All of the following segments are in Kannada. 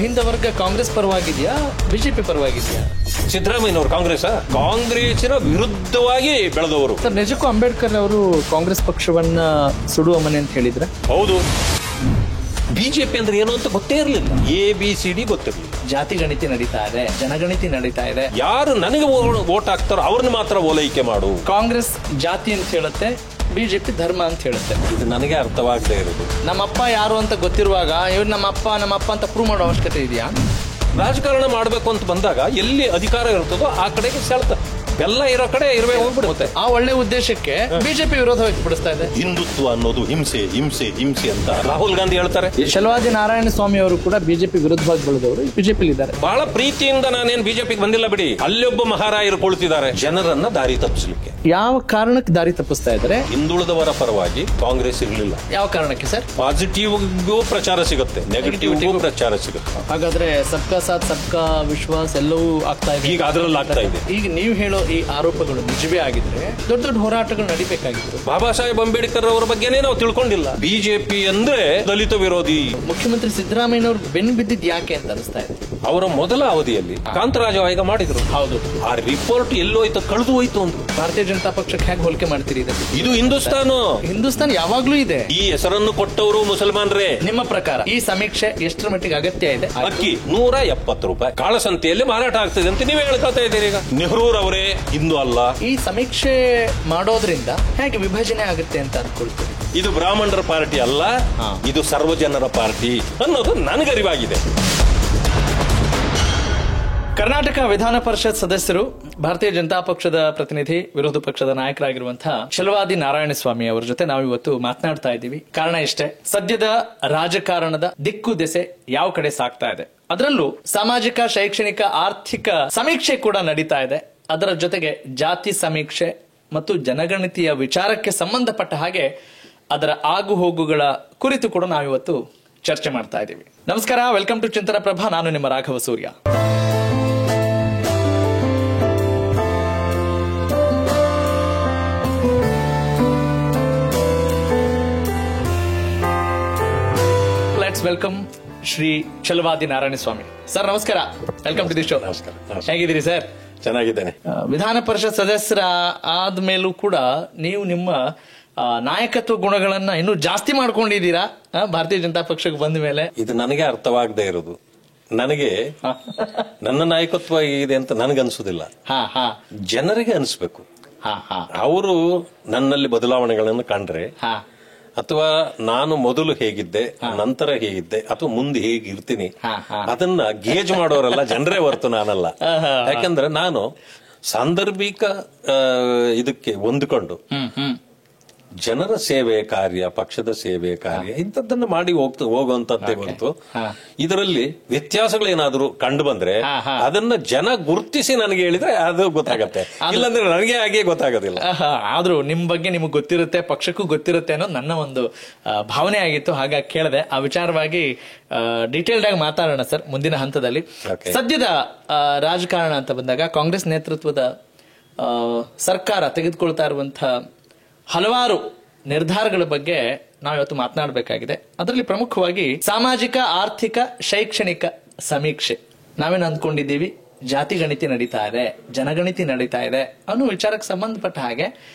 ಅಹಿಂದ ವರ್ಗ ಕಾಂಗ್ರೆಸ್ ಪರವಾಗಿದೆಯಾ ಬಿಜೆಪಿ ಪರವಾಗಿದೆಯಾ? ಸಿದ್ದರಾಮಯ್ಯನವರು ಕಾಂಗ್ರೆಸ್ಸಿನ ವಿರುದ್ಧವಾಗಿ ಬೆಳೆದವರು. ಸರ್, ನಿಜಕ್ಕೂ ಅಂಬೇಡ್ಕರ್ ಅವರು ಕಾಂಗ್ರೆಸ್ ಪಕ್ಷವನ್ನ ಸುಡುವ ಮನೆ ಅಂತ ಹೇಳಿದ್ರೆ? ಹೌದು. ಬಿಜೆಪಿ ಅಂದ್ರೆ ಏನು ಅಂತ ಗೊತ್ತೇ ಇರಲಿಲ್ಲ. ABCD ಗೊತ್ತಿರಲಿಲ್ಲ. ಜಾತಿ ಗಣಿತಿ ನಡೀತಾ ಇದೆ, ಜನಗಣತಿ ನಡೀತಾ ಇದೆ. ಯಾರು ನನಗೆ ವೋಟ್ ಹಾಕ್ತಾರೋ ಅವ್ರನ್ನ ಮಾತ್ರ ಓಲೈಕೆ ಮಾಡು. ಕಾಂಗ್ರೆಸ್ ಜಾತಿ ಅಂತ ಹೇಳುತ್ತೆ, ಬಿಜೆಪಿ ಧರ್ಮ ಅಂತ ಹೇಳುತ್ತೆ. ಇದು ನನಗೆ ಅರ್ಥವಾಗದೇ ಇರೋದು. ನಮ್ಮಪ್ಪ ಯಾರು ಅಂತ ಗೊತ್ತಿರುವಾಗ ಇವ್ರು ನಮ್ಮಪ್ಪ ಅಂತ ಪ್ರೂವ್ ಮಾಡೋ ಅವಶ್ಯಕತೆ ಇದೆಯಾ? ರಾಜಕಾರಣ ಮಾಡಬೇಕು ಅಂತ ಬಂದಾಗ ಎಲ್ಲಿ ಅಧಿಕಾರ ಇರ್ತದೋ ಆ ಕಡೆಗೆ ಸೆಳ್ತ ಬೆಲ್ಲ ಇರೋ ಕಡೆ ಇರಬೇಕು ಹೋಗ್ಬಿಡುತ್ತೆ. ಆ ಒಳ್ಳೆ ಉದ್ದೇಶಕ್ಕೆ ಬಿಜೆಪಿ ವಿರೋಧ ವ್ಯಕ್ತಪಡಿಸ್ತಾ ಇದೆ. ಹಿಂದುತ್ವ ಅನ್ನೋದು ಹಿಂಸೆ ಹಿಂಸೆ ಹಿಂಸೆ ಅಂತ ರಾಹುಲ್ ಗಾಂಧಿ ಹೇಳ್ತಾರೆ. ಛಲವಾದಿ ನಾರಾಯಣ ಸ್ವಾಮಿ ಅವರು ಕೂಡ ಬಿಜೆಪಿ ವಿರುದ್ಧವಾಗಿ ಬೆಳೆದವರು ಬಿಜೆಪಿ ಇದ್ದಾರೆ. ಬಹಳ ಪ್ರೀತಿಯಿಂದ ನಾನೇನು ಬಿಜೆಪಿಗೆ ಬಂದಿಲ್ಲ ಬಿಡಿ. ಅಲ್ಲೊಬ್ಬ ಮಹಾರಾಯರು ಕುಳಿತಿದ್ದಾರೆ ಜನರನ್ನ ದಾರಿ ತಪ್ಪಿಸಲಿಕ್ಕೆ. ಯಾವ ಕಾರಣಕ್ಕೆ ದಾರಿ ತಪ್ಪಿಸ್ತಾ ಇದ್ದಾರೆ? ಹಿಂದುಳಿದವರ ಪರವಾಗಿ ಕಾಂಗ್ರೆಸ್ ಇರಲಿಲ್ಲ. ಯಾವ ಕಾರಣಕ್ಕೆ ಸರ್? ಪಾಸಿಟಿವ್ಗೂ ಪ್ರಚಾರ ಸಿಗುತ್ತೆ, ನೆಗೆಟಿವ್ಗೂ ಪ್ರಚಾರ ಸಿಗುತ್ತೆ. ಹಾಗಾದ್ರೆ ಸಬ್ಕಾ ಸಾಥ್ ಸಬ್ಕಾ ವಿಶ್ವಾಸ್ ಎಲ್ಲವೂ ಆಗ್ತಾ ಇದೆ. ಈಗ ಅದರಲ್ಲಿ ಆಗ್ತಾ ಇದೆ. ಈಗ ನೀವು ಹೇಳೋ ಈ ಆರೋಪಗಳು ನಿಜವೇ ಆಗಿದ್ರೆ ದೊಡ್ಡ ದೊಡ್ಡ ಹೋರಾಟಗಳು ನಡೀಬೇಕಾಗಿತ್ತು. ಬಾಬಾ ಸಾಹೇಬ್ ಅಂಬೇಡ್ಕರ್ ಅವರ ಬಗ್ಗೆನೇ ನಾವು ತಿಳ್ಕೊಂಡಿಲ್ಲ. ಬಿಜೆಪಿ ಅಂದ್ರೆ ದಲಿತ ವಿರೋಧಿ. ಮುಖ್ಯಮಂತ್ರಿ ಸಿದ್ದರಾಮಯ್ಯನವರು ಬೆನ್ನು ಬಿದ್ದಿದ್ ಯಾಕೆ ಅಂತ ಅನಿಸ್ತಾ ಇದೆ? ಅವರ ಮೊದಲ ಅವಧಿಯಲ್ಲಿ ಕಾಂತರಾಜ ಆಯೋಗ ಮಾಡಿದ್ರು. ಹೌದು. ಆ ರಿಪೋರ್ಟ್ ಎಲ್ಲೋಯ್ತು, ಕಳೆದು ಹೋಯ್ತು ಅಂತ. ಭಾರತೀಯ ಜನತಾ ಪಕ್ಷಕ್ಕೆ ಹೇಗೆ ಹೋಲಿಕೆ ಮಾಡ್ತೀರಿ? ಇದು ಹಿಂದೂಸ್ತಾನ ಯಾವಾಗ್ಲೂ ಇದೆ. ಈ ಹೆಸರನ್ನು ಕೊಟ್ಟವರು ಮುಸಲ್ಮಾನ್ರೇ. ನಿಮ್ಮ ಪ್ರಕಾರ ಈ ಸಮೀಕ್ಷೆ ಎಷ್ಟರ ಮಟ್ಟಿಗೆ ಅಗತ್ಯ ಇದೆ? ಅಕ್ಕಿ 170 ರೂಪಾಯಿ ಕಾಳಸಂತೆಯಲ್ಲಿ ಮಾರಾಟ ಆಗ್ತದೆ ಅಂತ ನೀವೇ ಹೇಳ್ಕೊತಾ ಇದ್ದೀರಿ. ಈಗ ನೆಹರೂರವರೇ ಹಿಂದೂ ಅಲ್ಲ. ಈ ಸಮೀಕ್ಷೆ ಮಾಡೋದ್ರಿಂದ ಹೇಗೆ ವಿಭಜನೆ ಆಗುತ್ತೆ ಅಂತ ಅನ್ಕೊಳ್ತೀರಿ? ಇದು ಬ್ರಾಹ್ಮಣರ ಪಾರ್ಟಿ ಅಲ್ಲ, ಇದು ಸರ್ವಜನರ ಪಾರ್ಟಿ ಅನ್ನೋದು ನನಗರಿವಾಗಿದೆ. ಕರ್ನಾಟಕ ವಿಧಾನ ಪರಿಷತ್ ಸದಸ್ಯರು, ಭಾರತೀಯ ಜನತಾ ಪಕ್ಷದ ಪ್ರತಿನಿಧಿ, ವಿರೋಧ ಪಕ್ಷದ ನಾಯಕರಾಗಿರುವಂತಹ ಛಲವಾದಿ ನಾರಾಯಣಸ್ವಾಮಿ ಅವರ ಜೊತೆ ನಾವಿವತ್ತು ಮಾತನಾಡ್ತಾ ಇದ್ದೀವಿ. ಕಾರಣ ಇಷ್ಟೇ, ಸದ್ಯದ ರಾಜಕಾರಣದ ದಿಕ್ಕು ದೆಸೆ ಯಾವ ಕಡೆ ಸಾಗ್ತಾ ಇದೆ. ಅದರಲ್ಲೂ ಸಾಮಾಜಿಕ, ಶೈಕ್ಷಣಿಕ, ಆರ್ಥಿಕ ಸಮೀಕ್ಷೆ ಕೂಡ ನಡೀತಾ ಇದೆ. ಅದರ ಜೊತೆಗೆ ಜಾತಿ ಸಮೀಕ್ಷೆ ಮತ್ತು ಜನಗಣತಿಯ ವಿಚಾರಕ್ಕೆ ಸಂಬಂಧಪಟ್ಟ ಹಾಗೆ ಅದರ ಆಗು ಹೋಗುಗಳ ಕುರಿತು ಕೂಡ ನಾವಿವತ್ತು ಚರ್ಚೆ ಮಾಡ್ತಾ ಇದ್ದೀವಿ. ನಮಸ್ಕಾರ, ವೆಲ್ಕಮ್ ಟು ಚಿಂತನ ಪ್ರಭಾ. ನಾನು ನಿಮ್ಮ Raghava Surya. Let's welcome Shri Chalavadi Narayanaswamy sir. ನಮಸ್ಕಾರ, ವೆಲ್ಕಮ್ ಟು ದಿ ಶೋ. ನಮಸ್ಕಾರ. ಹೇಗಿದ್ದೀರಿ ಸರ್? ಚೆನ್ನಾಗಿದ್ದೇನೆ. ವಿಧಾನ ಪರಿಷತ್ ಸದಸ್ಯರ ಆದ್ಮೇಲೂ ಕೂಡ ನೀವು ನಿಮ್ಮ ನಾಯಕತ್ವ ಗುಣಗಳನ್ನ ಇನ್ನೂ ಜಾಸ್ತಿ ಮಾಡ್ಕೊಂಡಿದ್ದೀರಾ ಭಾರತೀಯ ಜನತಾ ಪಕ್ಷಕ್ಕೆ ಬಂದ ಮೇಲೆ. ಇದು ನನಗೆ ಅರ್ಥವಾಗದೇ ಇರೋದು. ನನಗೆ ನನ್ನ ನಾಯಕತ್ವ ಇದೆ ಅಂತ ನನಗನ್ಸುದಿಲ್ಲ, ಜನರಿಗೆ ಅನಿಸ್ಬೇಕು. ಅವರು ನನ್ನಲ್ಲಿ ಬದಲಾವಣೆಗಳನ್ನು ಕಂಡ್ರೆ, ಅಥವಾ ನಾನು ಮೊದಲು ಹೇಗಿದ್ದೆ, ನಂತರ ಹೇಗಿದ್ದೆ, ಅಥವಾ ಮುಂದೆ ಹೇಗಿರ್ತೀನಿ, ಅದನ್ನ ಗೇಜ್ ಮಾಡೋರೆಲ್ಲ ಜನರೇ ಹೊರತು ನಾನಲ್ಲ. ಯಾಕಂದ್ರೆ ನಾನು ಸಾಂದರ್ಭಿಕ ಇದಕ್ಕೆ ಹೊಂದಿಕೊಂಡು ಜನರ ಸೇವೆ ಕಾರ್ಯ, ಪಕ್ಷದ ಸೇವೆ ಕಾರ್ಯ ಇಂಥದ್ದನ್ನ ಮಾಡಿ ಹೋಗುವಂತದ್ದೇ ಹೊರತು ಇದರಲ್ಲಿ ವ್ಯತ್ಯಾಸಗಳೇನಾದ್ರೂ ಕಂಡು ಬಂದ್ರೆ ಅದನ್ನ ಜನ ಗುರುತಿಸಿ ನನಗೆ ಹೇಳಿದ್ರೆ ಅದು ಗೊತ್ತಾಗತ್ತೆ, ಇಲ್ಲಾಂದ್ರೆ ನನಗೆ ಹಾಗೆ ಗೊತ್ತಾಗೋದಿಲ್ಲ. ಆದ್ರೂ ನಿಮ್ ಬಗ್ಗೆ ನಿಮ್ಗೆ ಗೊತ್ತಿರುತ್ತೆ, ಪಕ್ಷಕ್ಕೂ ಗೊತ್ತಿರುತ್ತೆ ಅನ್ನೋದು ನನ್ನ ಒಂದು ಭಾವನೆ ಆಗಿತ್ತು. ಹಾಗಾಗಿ ಕೇಳಿದೆ. ಆ ವಿಚಾರವಾಗಿ ಡೀಟೇಲ್ಡ್ ಆಗಿ ಮಾತಾಡೋಣ ಸರ್ ಮುಂದಿನ ಹಂತದಲ್ಲಿ. ಸದ್ಯದ ರಾಜಕಾರಣ ಅಂತ ಬಂದಾಗ ಕಾಂಗ್ರೆಸ್ ನೇತೃತ್ವದ ಸರ್ಕಾರ ತೆಗೆದುಕೊಳ್ತಾ ಇರುವಂತಹ ಹಲವಾರು ನಿರ್ಧಾರಗಳ ಬಗ್ಗೆ ನಾವಿವತ್ತು ಮಾತನಾಡಬೇಕಾಗಿದೆ. ಅದರಲ್ಲಿ ಪ್ರಮುಖವಾಗಿ ಸಾಮಾಜಿಕ, ಆರ್ಥಿಕ, ಶೈಕ್ಷಣಿಕ ಸಮೀಕ್ಷೆ. ನಾವೇನು ಅಂದ್ಕೊಂಡಿದ್ದೀವಿ, ಜಾತಿ ಗಣಿತಿ ನಡೀತಾ ಇದೆ, ಜನಗಣತಿ ನಡೀತಾ ಇದೆ ಅನ್ನೋ ವಿಚಾರಕ್ಕೆ ಸಂಬಂಧಪಟ್ಟ ಹಾಗೆ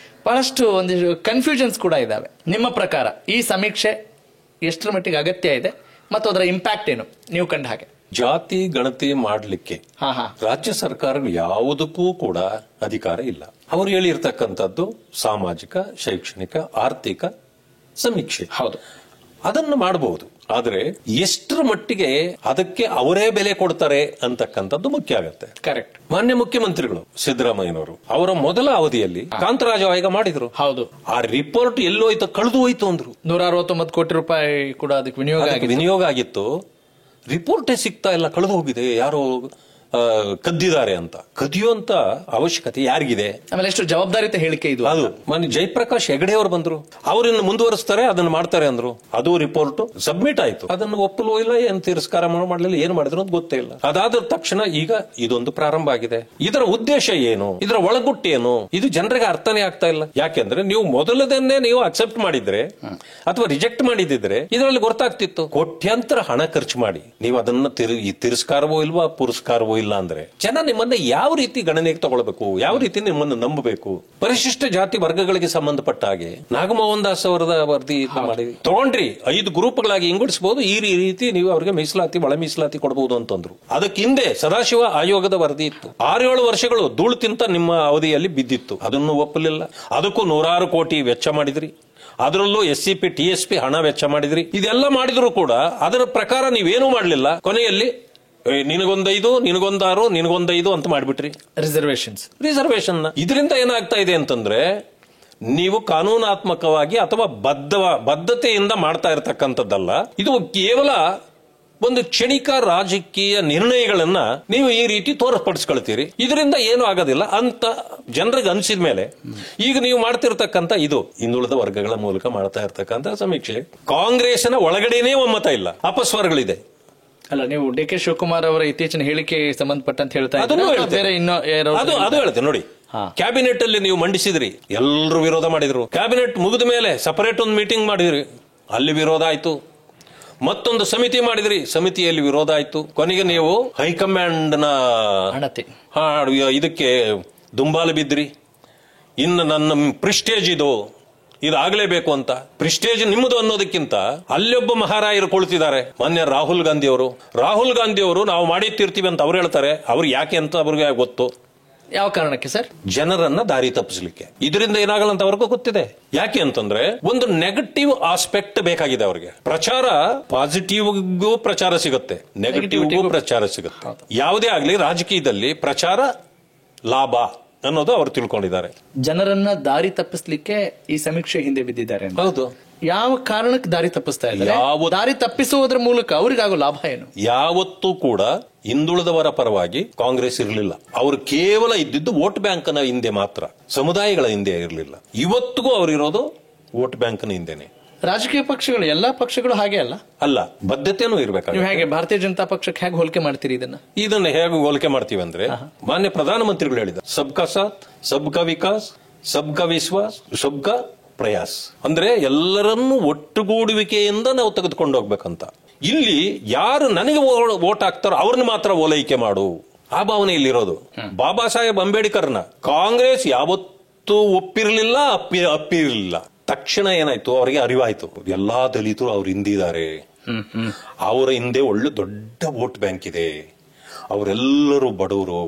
ಬಹಳಷ್ಟು ಒಂದಿಷ್ಟು ಕನ್ಫ್ಯೂಷನ್ಸ್ ಕೂಡ ಇದಾವೆ. ನಿಮ್ಮ ಪ್ರಕಾರ ಈ ಸಮೀಕ್ಷೆ ಎಷ್ಟರ ಮಟ್ಟಿಗೆ ಅಗತ್ಯ ಇದೆ ಮತ್ತು ಅದರ ಇಂಪ್ಯಾಕ್ಟ್ ಏನು ನೀವು ಕಂಡ ಹಾಗೆ? ಜಾತಿ ಗಣತಿ ಮಾಡಲಿಕ್ಕೆ ರಾಜ್ಯ ಸರ್ಕಾರ ಯಾವುದಕ್ಕೂ ಕೂಡ ಅಧಿಕಾರ ಇಲ್ಲ. ಅವರು ಹೇಳಿರ್ತಕ್ಕಂಥದ್ದು ಸಾಮಾಜಿಕ, ಶೈಕ್ಷಣಿಕ, ಆರ್ಥಿಕ ಸಮೀಕ್ಷೆ. ಹೌದು, ಅದನ್ನು ಮಾಡಬಹುದು. ಆದ್ರೆ ಎಷ್ಟರ ಮಟ್ಟಿಗೆ ಅದಕ್ಕೆ ಅವರೇ ಬೆಲೆ ಕೊಡ್ತಾರೆ ಅಂತಕ್ಕಂಥದ್ದು ಮುಖ್ಯ ಆಗತ್ತೆ. ಕರೆಕ್ಟ್. ಮಾನ್ಯ ಮುಖ್ಯಮಂತ್ರಿಗಳು ಸಿದ್ದರಾಮಯ್ಯನವರು ಅವರ ಮೊದಲ ಅವಧಿಯಲ್ಲಿ ಕಾಂತರಾಜ ಆಯೋಗ ಮಾಡಿದ್ರು. ಹೌದು. ಆ ರಿಪೋರ್ಟ್ ಎಲ್ಲೋಯ್ತು, ಕಳೆದು ಹೋಯ್ತು ಅಂದ್ರು. 169 ಕೋಟಿ ರೂಪಾಯಿ ಕೂಡ ಅದಕ್ಕೆ ವಿನಿಯೋಗ ಆಗಿತ್ತು. ರಿಪೋರ್ಟೇ ಸಿಗ್ತಾ ಇಲ್ಲ, ಕಳೆದು ಹೋಗಿದೆ. ಯಾರೋ ಕದ್ದಿದ್ದಾರೆ ಅಂತ. ಕದಿಯುವಂತ ಅವಶ್ಯಕತೆ ಯಾರಿಗಿದೆ? ಆಮೇಲೆ ಎಷ್ಟು ಜವಾಬ್ದಾರಿತ ಹೇಳಿಕೆ ಇದು. ಅದು ಮೊನ್ನೆ ಜಯಪ್ರಕಾಶ್ ಹೆಗಡೆ ಅವರು ಬಂದ್ರು, ಅವರನ್ನು ಮುಂದುವರಿಸ್ತಾರೆ, ಅದನ್ನು ಮಾಡ್ತಾರೆ ಅಂದ್ರು. ಅದು ರಿಪೋರ್ಟ್ ಸಬ್ಮಿಟ್ ಆಯ್ತು. ಅದನ್ನು ಒಪ್ಪಲು ಇಲ್ಲ, ಏನ್ ತಿರಸ್ಕಾರ ಮಾಡಲಿಲ್ಲ, ಏನ್ ಮಾಡಿದ್ರು ಅಂತ ಗೊತ್ತೇ ಇಲ್ಲ. ಅದಾದ ತಕ್ಷಣ ಈಗ ಇದೊಂದು ಪ್ರಾರಂಭ ಆಗಿದೆ. ಇದರ ಉದ್ದೇಶ ಏನು, ಇದರ ಒಳಗುಟ್ಟೇನು, ಇದು ಜನರಿಗೆ ಅರ್ಥನೇ ಆಗ್ತಾ ಇಲ್ಲ. ಯಾಕೆಂದ್ರೆ ನೀವು ಮೊದಲದನ್ನೇ ನೀವು ಅಕ್ಸೆಪ್ಟ್ ಮಾಡಿದ್ರೆ ಅಥವಾ ರಿಜೆಕ್ಟ್ ಮಾಡಿದ್ರೆ ಇದರಲ್ಲಿ ಗೊತ್ತಾಗ್ತಿತ್ತು. ಕೋಟ್ಯಾಂತರ ಹಣ ಖರ್ಚು ಮಾಡಿ ನೀವು ಅದನ್ನ ತಿರಸ್ಕಾರವೋ ಇಲ್ವಾ, ಪುರಸ್ಕಾರವೋ ಇಲ್ಲ ಅಂದ್ರೆ ಜನ ನಿಮ್ಮನ್ನ ಯಾವ ರೀತಿ ಗಣನೆಗೆ ತಗೊಳ್ಬೇಕು, ಯಾವ ರೀತಿ ನಿಮ್ಮನ್ನು ನಂಬಬೇಕು? ಪರಿಶಿಷ್ಟ ಜಾತಿ ವರ್ಗಗಳಿಗೆ ಸಂಬಂಧಪಟ್ಟ ಹಾಗೆ ನಾಗಮೋಹನ್ ದಾಸ್ ಅವರದ ವರದಿ ಮಾಡಿ ತಗೊಂಡ್ರಿ, 5 ಗ್ರೂಪ್ಗಳಾಗಿ ಹಿಂಗುಡಿಸಬಹುದು, ಈ ರೀತಿ ನೀವು ಅವರಿಗೆ ಮೀಸಲಾತಿ, ಒಳ ಮೀಸಲಾತಿ ಕೊಡಬಹುದು ಅಂತಂದ್ರು. ಅದಕ್ಕೆ ಹಿಂದೆ ಸದಾಶಿವ ಆಯೋಗದ ವರದಿ ಇತ್ತು. 6-7 ವರ್ಷಗಳು ಧೂಳು ತಿಂತ ನಿಮ್ಮ ಅವಧಿಯಲ್ಲಿ ಬಿದ್ದಿತ್ತು. ಅದನ್ನು ಒಪ್ಪಲಿಲ್ಲ. ಅದಕ್ಕೂ 100 ಕೋಟಿ ವೆಚ್ಚ ಮಾಡಿದ್ರಿ. ಅದರಲ್ಲೂ SCP TSP ಹಣ ವೆಚ್ಚ ಮಾಡಿದ್ರಿ. ಇದೆಲ್ಲ ಮಾಡಿದ್ರು ಕೂಡ ಅದರ ಪ್ರಕಾರ ನೀವೇನು ಮಾಡಲಿಲ್ಲ. ಕೊನೆಯಲ್ಲಿ ನಿನಗೊಂದೈದು, ನಿನಗೊಂದಾರು, ನಿನಗೊಂದೈದು ಅಂತ ಮಾಡಿಬಿಟ್ರಿ ರಿಸರ್ವೇಶನ್. ಇದರಿಂದ ಏನಾಗ್ತಾ ಇದೆ ಅಂತಂದ್ರೆ ನೀವು ಕಾನೂನಾತ್ಮಕವಾಗಿ ಅಥವಾ ಬದ್ಧತೆಯಿಂದ ಮಾಡ್ತಾ ಇರತಕ್ಕಂಥದ್ದಲ್ಲ. ಇದು ಕೇವಲ ಒಂದು ಕ್ಷಣಿಕ ರಾಜಕೀಯ ನಿರ್ಣಯಗಳನ್ನ ನೀವು ಈ ರೀತಿ ತೋರ್ಪಡಿಸ್ಕೊಳ್ತೀರಿ. ಇದರಿಂದ ಏನು ಆಗೋದಿಲ್ಲ ಅಂತ ಜನರಿಗೆ ಅನಿಸಿದ ಮೇಲೆ ಈಗ ನೀವು ಮಾಡ್ತಿರ್ತಕ್ಕಂಥ ಇದು ಹಿಂದುಳಿದ ವರ್ಗಗಳ ಮೂಲಕ ಮಾಡ್ತಾ ಇರ್ತಕ್ಕಂಥ ಸಮೀಕ್ಷೆ. ಕಾಂಗ್ರೆಸ್ನ ಒಳಗಡೆನೇ ಒಮ್ಮತ ಇಲ್ಲ, ಅಪಸ್ವರಗಳಿದೆ. ಅಲ್ಲ, ನೀವು DK ಶಿವಕುಮಾರ್ ಅವರ ಇತ್ತೀಚಿನ ಹೇಳಿಕೆ ಸಂಬಂಧಪಟ್ಟಂತೆ ಹೇಳ್ತಾ ಅದು ಹೇಳ್ತೇನೆ ನೋಡಿ. ಕ್ಯಾಬಿನೆಟ್ ಅಲ್ಲಿ ನೀವು ಮಂಡಿಸಿದ್ರಿ, ಎಲ್ಲರೂ ವಿರೋಧ ಮಾಡಿದ್ರು. ಕ್ಯಾಬಿನೆಟ್ ಮುಗಿದ ಮೇಲೆ ಸಪರೇಟ್ ಒಂದು ಮೀಟಿಂಗ್ ಮಾಡಿದ್ರಿ, ಅಲ್ಲಿ ವಿರೋಧ ಆಯ್ತು. ಮತ್ತೊಂದು ಸಮಿತಿ ಮಾಡಿದ್ರಿ, ಸಮಿತಿಯಲ್ಲಿ ವಿರೋಧ ಆಯ್ತು. ಕೊನೆಗೆ ನೀವು ಹೈಕಮಾಂಡ್ ನ ಇದಕ್ಕೆ ದುಂಬಾಲು ಬಿದ್ರಿ. ಇನ್ನು ನನ್ನ ಪ್ರಿಸ್ಟೇಜ್ ಇದಾಗಲೇಬೇಕು ಅಂತ. ಪ್ರಿಸ್ಟೇಜ್ ನಿಮ್ಮದು ಅನ್ನೋದಕ್ಕಿಂತ ಅಲ್ಲೊಬ್ಬ ಮಹಾರಾಯರು ಕುಳಿತಿದ್ದಾರೆ, ಮಾನ್ಯ ರಾಹುಲ್ ಗಾಂಧಿ ಅವರು ನಾವು ಮಾಡಿರ್ತೀವಿ ಅಂತ ಅವ್ರು ಹೇಳ್ತಾರೆ. ಅವ್ರು ಯಾಕೆ ಅಂತ ಅವ್ರಿಗೆ ಗೊತ್ತು. ಯಾವ ಕಾರಣಕ್ಕೆ ಸರ್? ಜನರನ್ನ ದಾರಿ ತಪ್ಪಿಸಲಿಕ್ಕೆ. ಇದರಿಂದ ಏನಾಗಲ್ಲ ಅಂತ ಅವ್ರಿಗೂ ಗೊತ್ತಿದೆ. ಯಾಕೆ ಅಂತಂದ್ರೆ ಒಂದು ನೆಗೆಟಿವ್ ಆಸ್ಪೆಕ್ಟ್ ಬೇಕಾಗಿದೆ ಅವ್ರಿಗೆ. ಪ್ರಚಾರ ಪಾಸಿಟಿವ್ಗೂ ಪ್ರಚಾರ ಸಿಗುತ್ತೆ, ನೆಗೆಟಿವ್ಗೂ ಪ್ರಚಾರ ಸಿಗುತ್ತೆ. ಯಾವುದೇ ಆಗ್ಲಿ ರಾಜಕೀಯದಲ್ಲಿ ಪ್ರಚಾರ ಲಾಭ ಅನ್ನೋದು ಅವರು ತಿಳ್ಕೊಂಡಿದ್ದಾರೆ. ಜನರನ್ನ ದಾರಿ ತಪ್ಪಿಸ್ಲಿಕ್ಕೆ ಈ ಸಮೀಕ್ಷೆ ಹಿಂದೆ ಬಿದ್ದಿದ್ದಾರೆ. ಹೌದು. ಯಾವ ಕಾರಣಕ್ಕೆ ದಾರಿ ತಪ್ಪಿಸ್ತಾ ಇದ್ದಾರೆ? ದಾರಿ ತಪ್ಪಿಸುವುದರ ಮೂಲಕ ಅವರಿಗಾಗೋ ಲಾಭ ಏನು? ಯಾವತ್ತೂ ಕೂಡ ಹಿಂದುಳಿದವರ ಪರವಾಗಿ ಕಾಂಗ್ರೆಸ್ ಇರಲಿಲ್ಲ. ಅವರು ಕೇವಲ ಇದ್ದಿದ್ದು ವೋಟ್ ಬ್ಯಾಂಕ್ನ ಹಿಂದೆ ಮಾತ್ರ, ಸಮುದಾಯಗಳ ಹಿಂದೆ ಇರಲಿಲ್ಲ. ಇವತ್ತಿಗೂ ಅವರಿರೋದು ವೋಟ್ ಬ್ಯಾಂಕ್ನ ಹಿಂದೆನೆ. ರಾಜಕೀಯ ಪಕ್ಷಗಳು, ಎಲ್ಲಾ ಪಕ್ಷಗಳು ಹಾಗೆ ಅಲ್ಲ, ಬದ್ಧತೆನೂ ಇರಬೇಕು. ನೀವು ಹೇಗೆ ಭಾರತೀಯ ಜನತಾ ಪಕ್ಷಕ್ಕೆ ಹೇಗೆ ಹೋಲಿಕೆ ಮಾಡ್ತೀರಿ ಇದನ್ನ ಹೇಗೆ ಹೋಲಿಕೆ ಮಾಡ್ತೀವಿ ಅಂದ್ರೆ, ಮಾನ್ಯ ಪ್ರಧಾನಮಂತ್ರಿಗಳು ಹೇಳಿದ ಸಬ್ಕಾ ಸಾಥ್, ಸಬ್ಕಾ ವಿಕಾಸ್, ಸಬ್ಕಾ ವಿಶ್ವಾಸ್, ಸಬ್ಕಾ ಪ್ರಯಾಸ್. ಅಂದ್ರೆ ಎಲ್ಲರನ್ನೂ ಒಟ್ಟುಗೂಡುವಿಕೆಯಿಂದ ನಾವು ತೆಗೆದುಕೊಂಡು ಹೋಗ್ಬೇಕಂತ. ಇಲ್ಲಿ ಯಾರು ನನಗೆ ವೋಟ್ ಹಾಕ್ತಾರೋ ಅವ್ರನ್ನ ಮಾತ್ರ ಓಲೈಕೆ ಮಾಡು, ಆ ಭಾವನೆ ಇಲ್ಲಿರೋದು. ಬಾಬಾ ಸಾಹೇಬ್ ಅಂಬೇಡ್ಕರ್ನ ಕಾಂಗ್ರೆಸ್ ಯಾವತ್ತೂ ಒಪ್ಪಿರಲಿಲ್ಲ, ಅಪ್ಪಿರಲಿಲ್ಲ. ತಕ್ಷಣ ಏನಾಯ್ತು, ಅವರಿಗೆ ಅರಿವಾಯ್ತು ಎಲ್ಲಾ ದಲಿತರು ಅವ್ರ ಹಿಂದಿದ್ದಾರೆ, ಅವರ ಹಿಂದೆ ಒಳ್ಳೆ ದೊಡ್ಡ ವೋಟ್ ಬ್ಯಾಂಕ್ ಇದೆ, ಅವರೆಲ್ಲರೂ ಬಡವರು.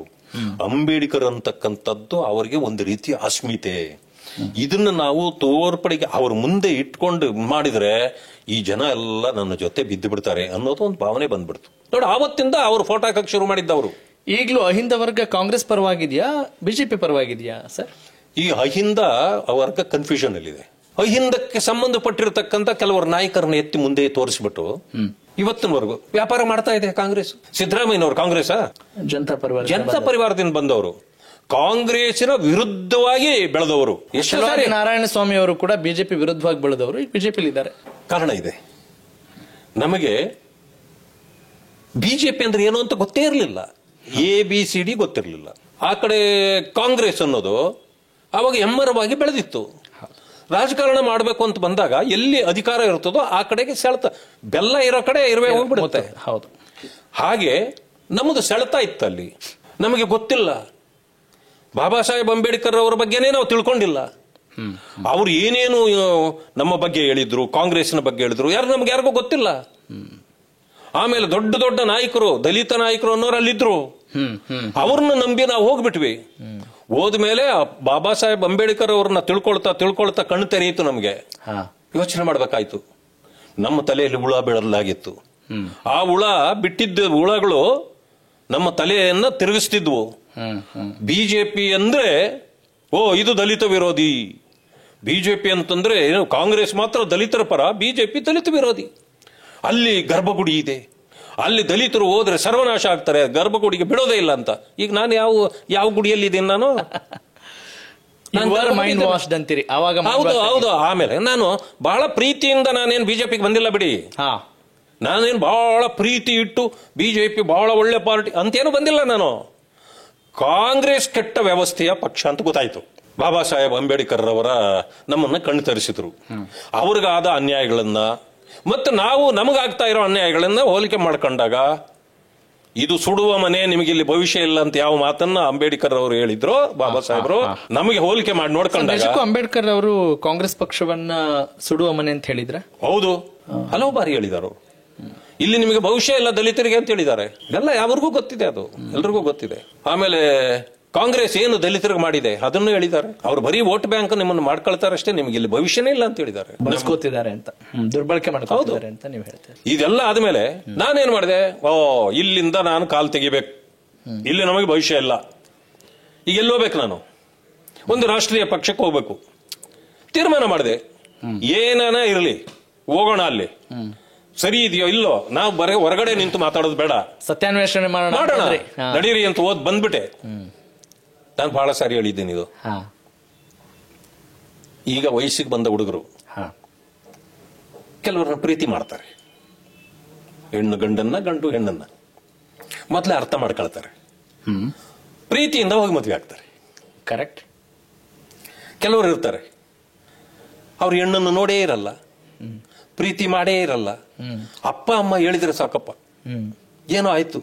ಅಂಬೇಡ್ಕರ್ ಅಂತಕ್ಕಂಥದ್ದು ಅವರಿಗೆ ಒಂದು ರೀತಿಯ ಅಸ್ಮಿತೆ. ಇದನ್ನ ನಾವು ತೋರ್ಪಡಿಗೆ ಅವ್ರ ಮುಂದೆ ಇಟ್ಕೊಂಡು ಮಾಡಿದ್ರೆ ಈ ಜನ ಎಲ್ಲ ನನ್ನ ಜೊತೆ ಬಿದ್ದು ಬಿಡ್ತಾರೆ ಅನ್ನೋದು ಒಂದು ಭಾವನೆ ಬಂದ್ಬಿಡ್ತು ನೋಡಿ. ಆವತ್ತಿಂದ ಅವರು ಫೋಟೋ ಹಾಕಕ್ಕೆ ಶುರು ಮಾಡಿದ್ದವರು. ಈಗಲೂ ಅಹಿಂದ ವರ್ಗ ಕಾಂಗ್ರೆಸ್ ಪರವಾಗಿದೆಯಾ, ಬಿಜೆಪಿ ಪರವಾಗಿದೆಯಾ ಸರ್? ಈ ಅಹಿಂದ ವರ್ಗ ಕನ್ಫ್ಯೂಷನ್ ಅಲ್ಲಿದೆ. ಅಹಿಂದಕ್ಕೆ ಸಂಬಂಧಪಟ್ಟಿರತಕ್ಕಂತ ಕೆಲವರು ನಾಯಕರನ್ನ ಎತ್ತಿ ಮುಂದೆ ತೋರಿಸ್ಬಿಟ್ಟು ಇವತ್ತಿನವರೆಗೂ ವ್ಯಾಪಾರ ಮಾಡ್ತಾ ಇದೆ ಕಾಂಗ್ರೆಸ್. ಸಿದ್ದರಾಮಯ್ಯನವರು ಕಾಂಗ್ರೆಸ್ ಜನತಾ ಪರಿವಾರದಿಂದ ಬಂದವರು, ಕಾಂಗ್ರೆಸ್ಸಿನ ವಿರುದ್ಧವಾಗಿ ಬೆಳೆದವರು. ನಾರಾಯಣ ಸ್ವಾಮಿ ಅವರು ಕೂಡ ಬಿಜೆಪಿ ವಿರುದ್ಧವಾಗಿ ಬೆಳೆದವರು ಬಿಜೆಪಿ ಇದ್ದಾರೆ. ಕಾರಣ ಇದೆ. ನಮಗೆ ಬಿಜೆಪಿ ಅಂದ್ರೆ ಏನು ಅಂತ ಗೊತ್ತೇ ಇರಲಿಲ್ಲ, ABCD ಗೊತ್ತಿರಲಿಲ್ಲ. ಆ ಕಡೆ ಕಾಂಗ್ರೆಸ್ ಅನ್ನೋದು ಅವಾಗ ಹೆಮ್ಮರವಾಗಿ ಬೆಳೆದಿತ್ತು. ರಾಜಕಾರಣ ಮಾಡಬೇಕು ಅಂತ ಬಂದಾಗ ಎಲ್ಲಿ ಅಧಿಕಾರ ಇರ್ತದೋ ಆ ಕಡೆಗೆ ಸೆಳೆತ, ಬೆಲ್ಲ ಇರೋ ಕಡೆ ಇರುವೆ ಹೋಗ್ಬಿಡುತ್ತೆ. ಹೌದು. ಹಾಗೆ ನಮ್ಮದು ಸೆಳೆತ ಇತ್ತು ಅಲ್ಲಿ. ನಮಗೆ ಗೊತ್ತಿಲ್ಲ, ಬಾಬಾ ಸಾಹೇಬ್ ಅಂಬೇಡ್ಕರ್ ಅವರ ಬಗ್ಗೆನೇ ನಾವು ತಿಳ್ಕೊಂಡಿಲ್ಲ. ಅವ್ರು ಏನೇನು ನಮ್ಮ ಬಗ್ಗೆ ಹೇಳಿದ್ರು, ಕಾಂಗ್ರೆಸ್ನ ಬಗ್ಗೆ ಹೇಳಿದ್ರು, ನಮ್ಗೆ ಯಾರಿಗೂ ಗೊತ್ತಿಲ್ಲ. ಆಮೇಲೆ ದೊಡ್ಡ ದೊಡ್ಡ ನಾಯಕರು, ದಲಿತ ನಾಯಕರು ಅನ್ನೋರು ಅಲ್ಲಿದ್ರು, ಅವ್ರನ್ನ ನಂಬಿ ನಾವು ಹೋಗ್ಬಿಟ್ವಿ. ಹೋದ್ಮೇಲೆ ಬಾಬಾ ಸಾಹೇಬ್ ಅಂಬೇಡ್ಕರ್ ಅವ್ರನ್ನ ತಿಳ್ಕೊಳ್ತಾ ಕಣ್ಣು ತೆರೆಯಿತು. ನಮ್ಗೆ ಯೋಚನೆ ಮಾಡ್ಬೇಕಾಯ್ತು. ನಮ್ಮ ತಲೆಯಲ್ಲಿ ಹುಳ ಬೆಳಲಾಗಿತ್ತು. ಆ ಹುಳ ಬಿಟ್ಟಿದ್ದ ಹುಳಗಳು ನಮ್ಮ ತಲೆಯನ್ನ ತಿರುಗಿಸ್ತಿದ್ವು. ಬಿಜೆಪಿ ಅಂದ್ರೆ ಇದು ದಲಿತ ವಿರೋಧಿ, ಬಿಜೆಪಿ ಅಂತಂದ್ರೆ ಕಾಂಗ್ರೆಸ್ ಮಾತ್ರ ದಲಿತರ ಪರ, ಬಿಜೆಪಿ ದಲಿತ ವಿರೋಧಿ. ಅಲ್ಲಿ ಗರ್ಭಗುಡಿ ಇದೆ, ಅಲ್ಲಿ ದಲಿತರು ಹೋದ್ರೆ ಸರ್ವನಾಶ ಆಗ್ತಾರೆ, ಗರ್ಭಗುಡಿಗೆ ಬಿಡೋದೇ ಇಲ್ಲ ಅಂತ. ಈಗ ನಾನು ಯಾವ ಗುಡಿಯಲ್ಲಿ ಇದ್ದೀನಿ ನಾನು? ಮೈಂಡ್ ವಾಶ್ಡ್ ಅಂತೀರಿ ಅವಾಗ. ಹೌದು. ಆಮೇಲೆ ನಾನು ಬಹಳ ಪ್ರೀತಿಯಿಂದ ನಾನೇನು ಬಿಜೆಪಿಗೆ ಬಂದಿಲ್ಲ ಬಿಡಿ. ನಾನೇನು ಬಹಳ ಪ್ರೀತಿ ಇಟ್ಟು ಬಿಜೆಪಿ ಬಹಳ ಒಳ್ಳೆ ಪಾರ್ಟಿ ಅಂತೇನು ಬಂದಿಲ್ಲ ನಾನು. ಕಾಂಗ್ರೆಸ್ ಕೆಟ್ಟ ವ್ಯವಸ್ಥೆಯ ಪಕ್ಷ ಅಂತ ಗೊತ್ತಾಯ್ತು. ಬಾಬಾ ಸಾಹೇಬ್ ಅಂಬೇಡ್ಕರ್ ಅವರ ನಮ್ಮನ್ನ ಕಣ್ಣು ತರಿಸಿದ್ರು. ಅವ್ರಿಗಾದ ಅನ್ಯಾಯಗಳನ್ನ ಮತ್ತು ನಾವು ನಮಗಾಗ್ತಾ ಇರೋ ಅನ್ಯಾಯಗಳನ್ನ ಹೋಲಿಕೆ ಮಾಡ್ಕೊಂಡಾಗ ಇದು ಸುಡುವ ಮನೆ, ನಿಮಗೆ ಇಲ್ಲಿ ಭವಿಷ್ಯ ಇಲ್ಲ ಅಂತ ಯಾವ ಮಾತನ್ನ ಅಂಬೇಡ್ಕರ್ ಅವರು ಹೇಳಿದ್ರು, ಬಾಬಾ ಸಾಹೇಬ್ರು, ನಮಗೆ ಹೋಲಿಕೆ ಮಾಡಿ ನೋಡ್ಕೊಂಡಾಗ ಅಂಬೇಡ್ಕರ್ ಅವರು ಕಾಂಗ್ರೆಸ್ ಪಕ್ಷವನ್ನ ಸುಡುವ ಮನೆ ಅಂತ ಹೇಳಿದ್ರ? ಹೌದು, ಹಲವು ಬಾರಿ ಹೇಳಿದಾರು. ಇಲ್ಲಿ ನಿಮಗೆ ಭವಿಷ್ಯ ಇಲ್ಲ ದಲಿತರಿಗೆ ಅಂತ ಹೇಳಿದ್ದಾರೆ. ಎಲ್ಲ ಯಾವ್ರಿಗೂ ಗೊತ್ತಿದೆ, ಅದು ಎಲ್ರಿಗೂ ಗೊತ್ತಿದೆ. ಆಮೇಲೆ ಕಾಂಗ್ರೆಸ್ ಏನು ದಲಿತರಿಗೆ ಮಾಡಿದೆ ಅದನ್ನು ಹೇಳಿದ್ದಾರೆ. ಅವ್ರು ಬರೀ ವೋಟ್ ಬ್ಯಾಂಕ್ ನಿಮ್ಮನ್ನು ಮಾಡ್ಕೊಳ್ತಾರಷ್ಟೇ, ನಿಮಗೆ ಇಲ್ಲಿ ಭವಿಷ್ಯನೇ ಇಲ್ಲ ಅಂತ ಹೇಳಿದ್ದಾರೆ, ಬಳಸ್ಕೋತಿದ್ದಾರೆ ಅಂತ, ದುರ್ಬಳಕೆ ಮಾಡ್ಕೋತಿದ್ದಾರೆ ಅಂತ ನೀವು ಹೇಳ್ತೀರಿ. ಇದೆಲ್ಲ ಆದ್ಮೇಲೆ ನಾನೇನ್ ಮಾಡಿದೆ, ಇಲ್ಲಿಂದ ನಾನು ಕಾಲ್ ತೆಗಿಬೇಕು, ಇಲ್ಲಿ ನಮಗೆ ಭವಿಷ್ಯ ಇಲ್ಲ, ಈಗ ಎಲ್ಲೋಗ್ಬೇಕು, ನಾನು ಒಂದು ರಾಷ್ಟ್ರೀಯ ಪಕ್ಷಕ್ಕೆ ಹೋಗ್ಬೇಕು ತೀರ್ಮಾನ ಮಾಡಿದೆ. ಏನಾನ ಇರಲಿ ಹೋಗೋಣ, ಅಲ್ಲಿ ಸರಿ ಇದೆಯೋ ಇಲ್ಲೋ ನಾವು ಬರೀ ಹೊರಗಡೆ ನಿಂತು ಮಾತಾಡೋದು ಬೇಡ, ಸತ್ಯಾನ್ವೇಷಣೆ ಮಾಡೋಣ, ನಡೀರಿ ಅಂತ ಓದ್ ಬಂದ್ಬಿಟ್ಟೆ. ನಾನು ಬಹಳ ಸಾರಿ ಹೇಳಿದ್ದೀನಿ ಇದು. ಈಗ ವಯಸ್ಸಿಗೆ ಬಂದ ಹುಡುಗರು ಕೆಲವರನ್ನ ಪ್ರೀತಿ ಮಾಡ್ತಾರೆ, ಹೆಣ್ಣು ಗಂಡನ್ನ, ಗಂಡು ಹೆಣ್ಣನ್ನ ಮೊದಲೇ ಅರ್ಥ ಮಾಡ್ಕೊಳ್ತಾರೆ, ಪ್ರೀತಿಯಿಂದ ಹೋಗಿ ಮದುವೆ ಆಗ್ತಾರೆ. ಕರೆಕ್ಟ್. ಕೆಲವರು ಇರ್ತಾರೆ, ಅವ್ರ ಹೆಣ್ಣನ್ನು ನೋಡೇ ಇರಲ್ಲ, ಪ್ರೀತಿ ಮಾಡೇ ಇರಲ್ಲ, ಅಪ್ಪ ಅಮ್ಮ ಹೇಳಿದ್ರೆ ಸಾಕಪ್ಪ, ಏನೋ ಆಯ್ತು,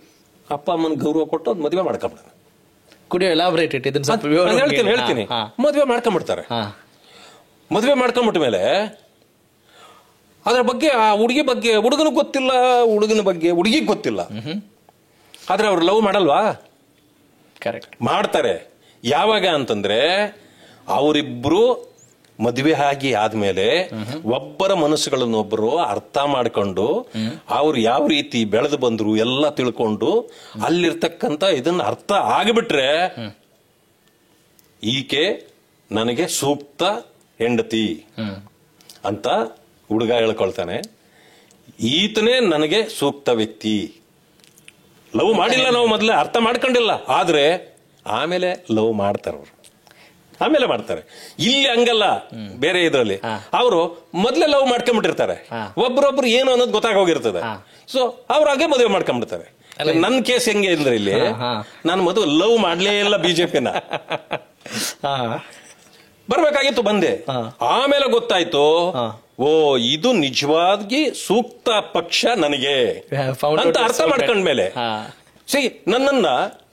ಅಪ್ಪ ಅಮ್ಮನ ಗೌರವ ಕೊಟ್ಟು ಅದು ಮದುವೆ ಮಾಡ್ಕೊಂಡ್ಬಿಡ. ಹೇಳ್ತೀನಿ, ಮದುವೆ ಮಾಡ್ಕೊಂಡ್ಬಿಡ್ತಾರೆ. ಮದುವೆ ಮಾಡ್ಕೊಂಡ್ಬಿಟ್ಮೇಲೆ ಅದ್ರ ಬಗ್ಗೆ ಆ ಹುಡುಗಿ ಬಗ್ಗೆ ಹುಡುಗನಿಗೆ ಗೊತ್ತಿಲ್ಲ, ಹುಡುಗನ ಬಗ್ಗೆ ಹುಡುಗಿಗೆ ಗೊತ್ತಿಲ್ಲ. ಆದ್ರೆ ಅವ್ರು ಲವ್ ಮಾಡಲ್ವಾ? ಕರೆಕ್ಟ್, ಮಾಡ್ತಾರೆ. ಯಾವಾಗ ಅಂತಂದ್ರೆ ಅವರಿಬ್ರು ಮದುವೆ ಆಗಿ ಆದ್ಮೇಲೆ ಒಬ್ಬರ ಮನಸ್ಸುಗಳನ್ನು ಒಬ್ಬರು ಅರ್ಥ ಮಾಡ್ಕೊಂಡು ಅವ್ರು ಯಾವ ರೀತಿ ಬೆಳೆದು ಬಂದ್ರು ಎಲ್ಲ ತಿಳ್ಕೊಂಡು ಅಲ್ಲಿರ್ತಕ್ಕಂಥ ಇದನ್ನ ಅರ್ಥ ಆಗಿಬಿಟ್ರೆ ಈಕೆ ನನಗೆ ಸೂಕ್ತ ಹೆಂಡತಿ ಅಂತ ಹುಡುಗ ಹೇಳ್ಕೊಳ್ತಾನೆ, ಈತನೇ ನನಗೆ ಸೂಕ್ತ ವ್ಯಕ್ತಿ. ಲವ್ ಮಾಡಿಲ್ಲ, ನಾವು ಮೊದಲೇ ಅರ್ಥ ಮಾಡ್ಕೊಂಡಿಲ್ಲ, ಆದ್ರೆ ಆಮೇಲೆ ಲವ್ ಮಾಡ್ತಾರವ್ರು, ಆಮೇಲೆ ಮಾಡ್ತಾರೆ. ಇಲ್ಲಿ ಹಂಗಲ್ಲ, ಬೇರೆ ಇದ್ರಲ್ಲಿ ಅವರು ಮೊದ್ಲೇ ಲವ್ ಮಾಡ್ಕೊಂಡ್ಬಿಟ್ಟಿರ್ತಾರೆ, ಒಬ್ರೊಬ್ರು ಏನು ಅನ್ನೋದು ಗೊತ್ತಾಗೋಗಿರ್ತದೆ. ಸೊ ಅವ್ರ ಹಾಗೆ ಮದುವೆ ಮಾಡ್ಕೊಂಡ್ಬಿಡ್ತಾರೆ. ನನ್ನ ಕೇಸ್ ಹೆಂಗೆ ಅಂದ್ರೆ ಇಲ್ಲಿ ನಾನು ಮೊದಲು ಲವ್ ಮಾಡ್ಲೇ ಇಲ್ಲ ಬಿಜೆಪಿನ, ಬರ್ಬೇಕಾಗಿತ್ತು ಬಂದೆ. ಆಮೇಲೆ ಗೊತ್ತಾಯ್ತು, ಇದು ನಿಜವಾಗಿ ಸೂಕ್ತ ಪಕ್ಷ ನನಗೆ ಅಂತ ಅರ್ಥ ಮಾಡ್ಕೊಂಡ್ಮೇಲೆ ನನ್ನನ್ನ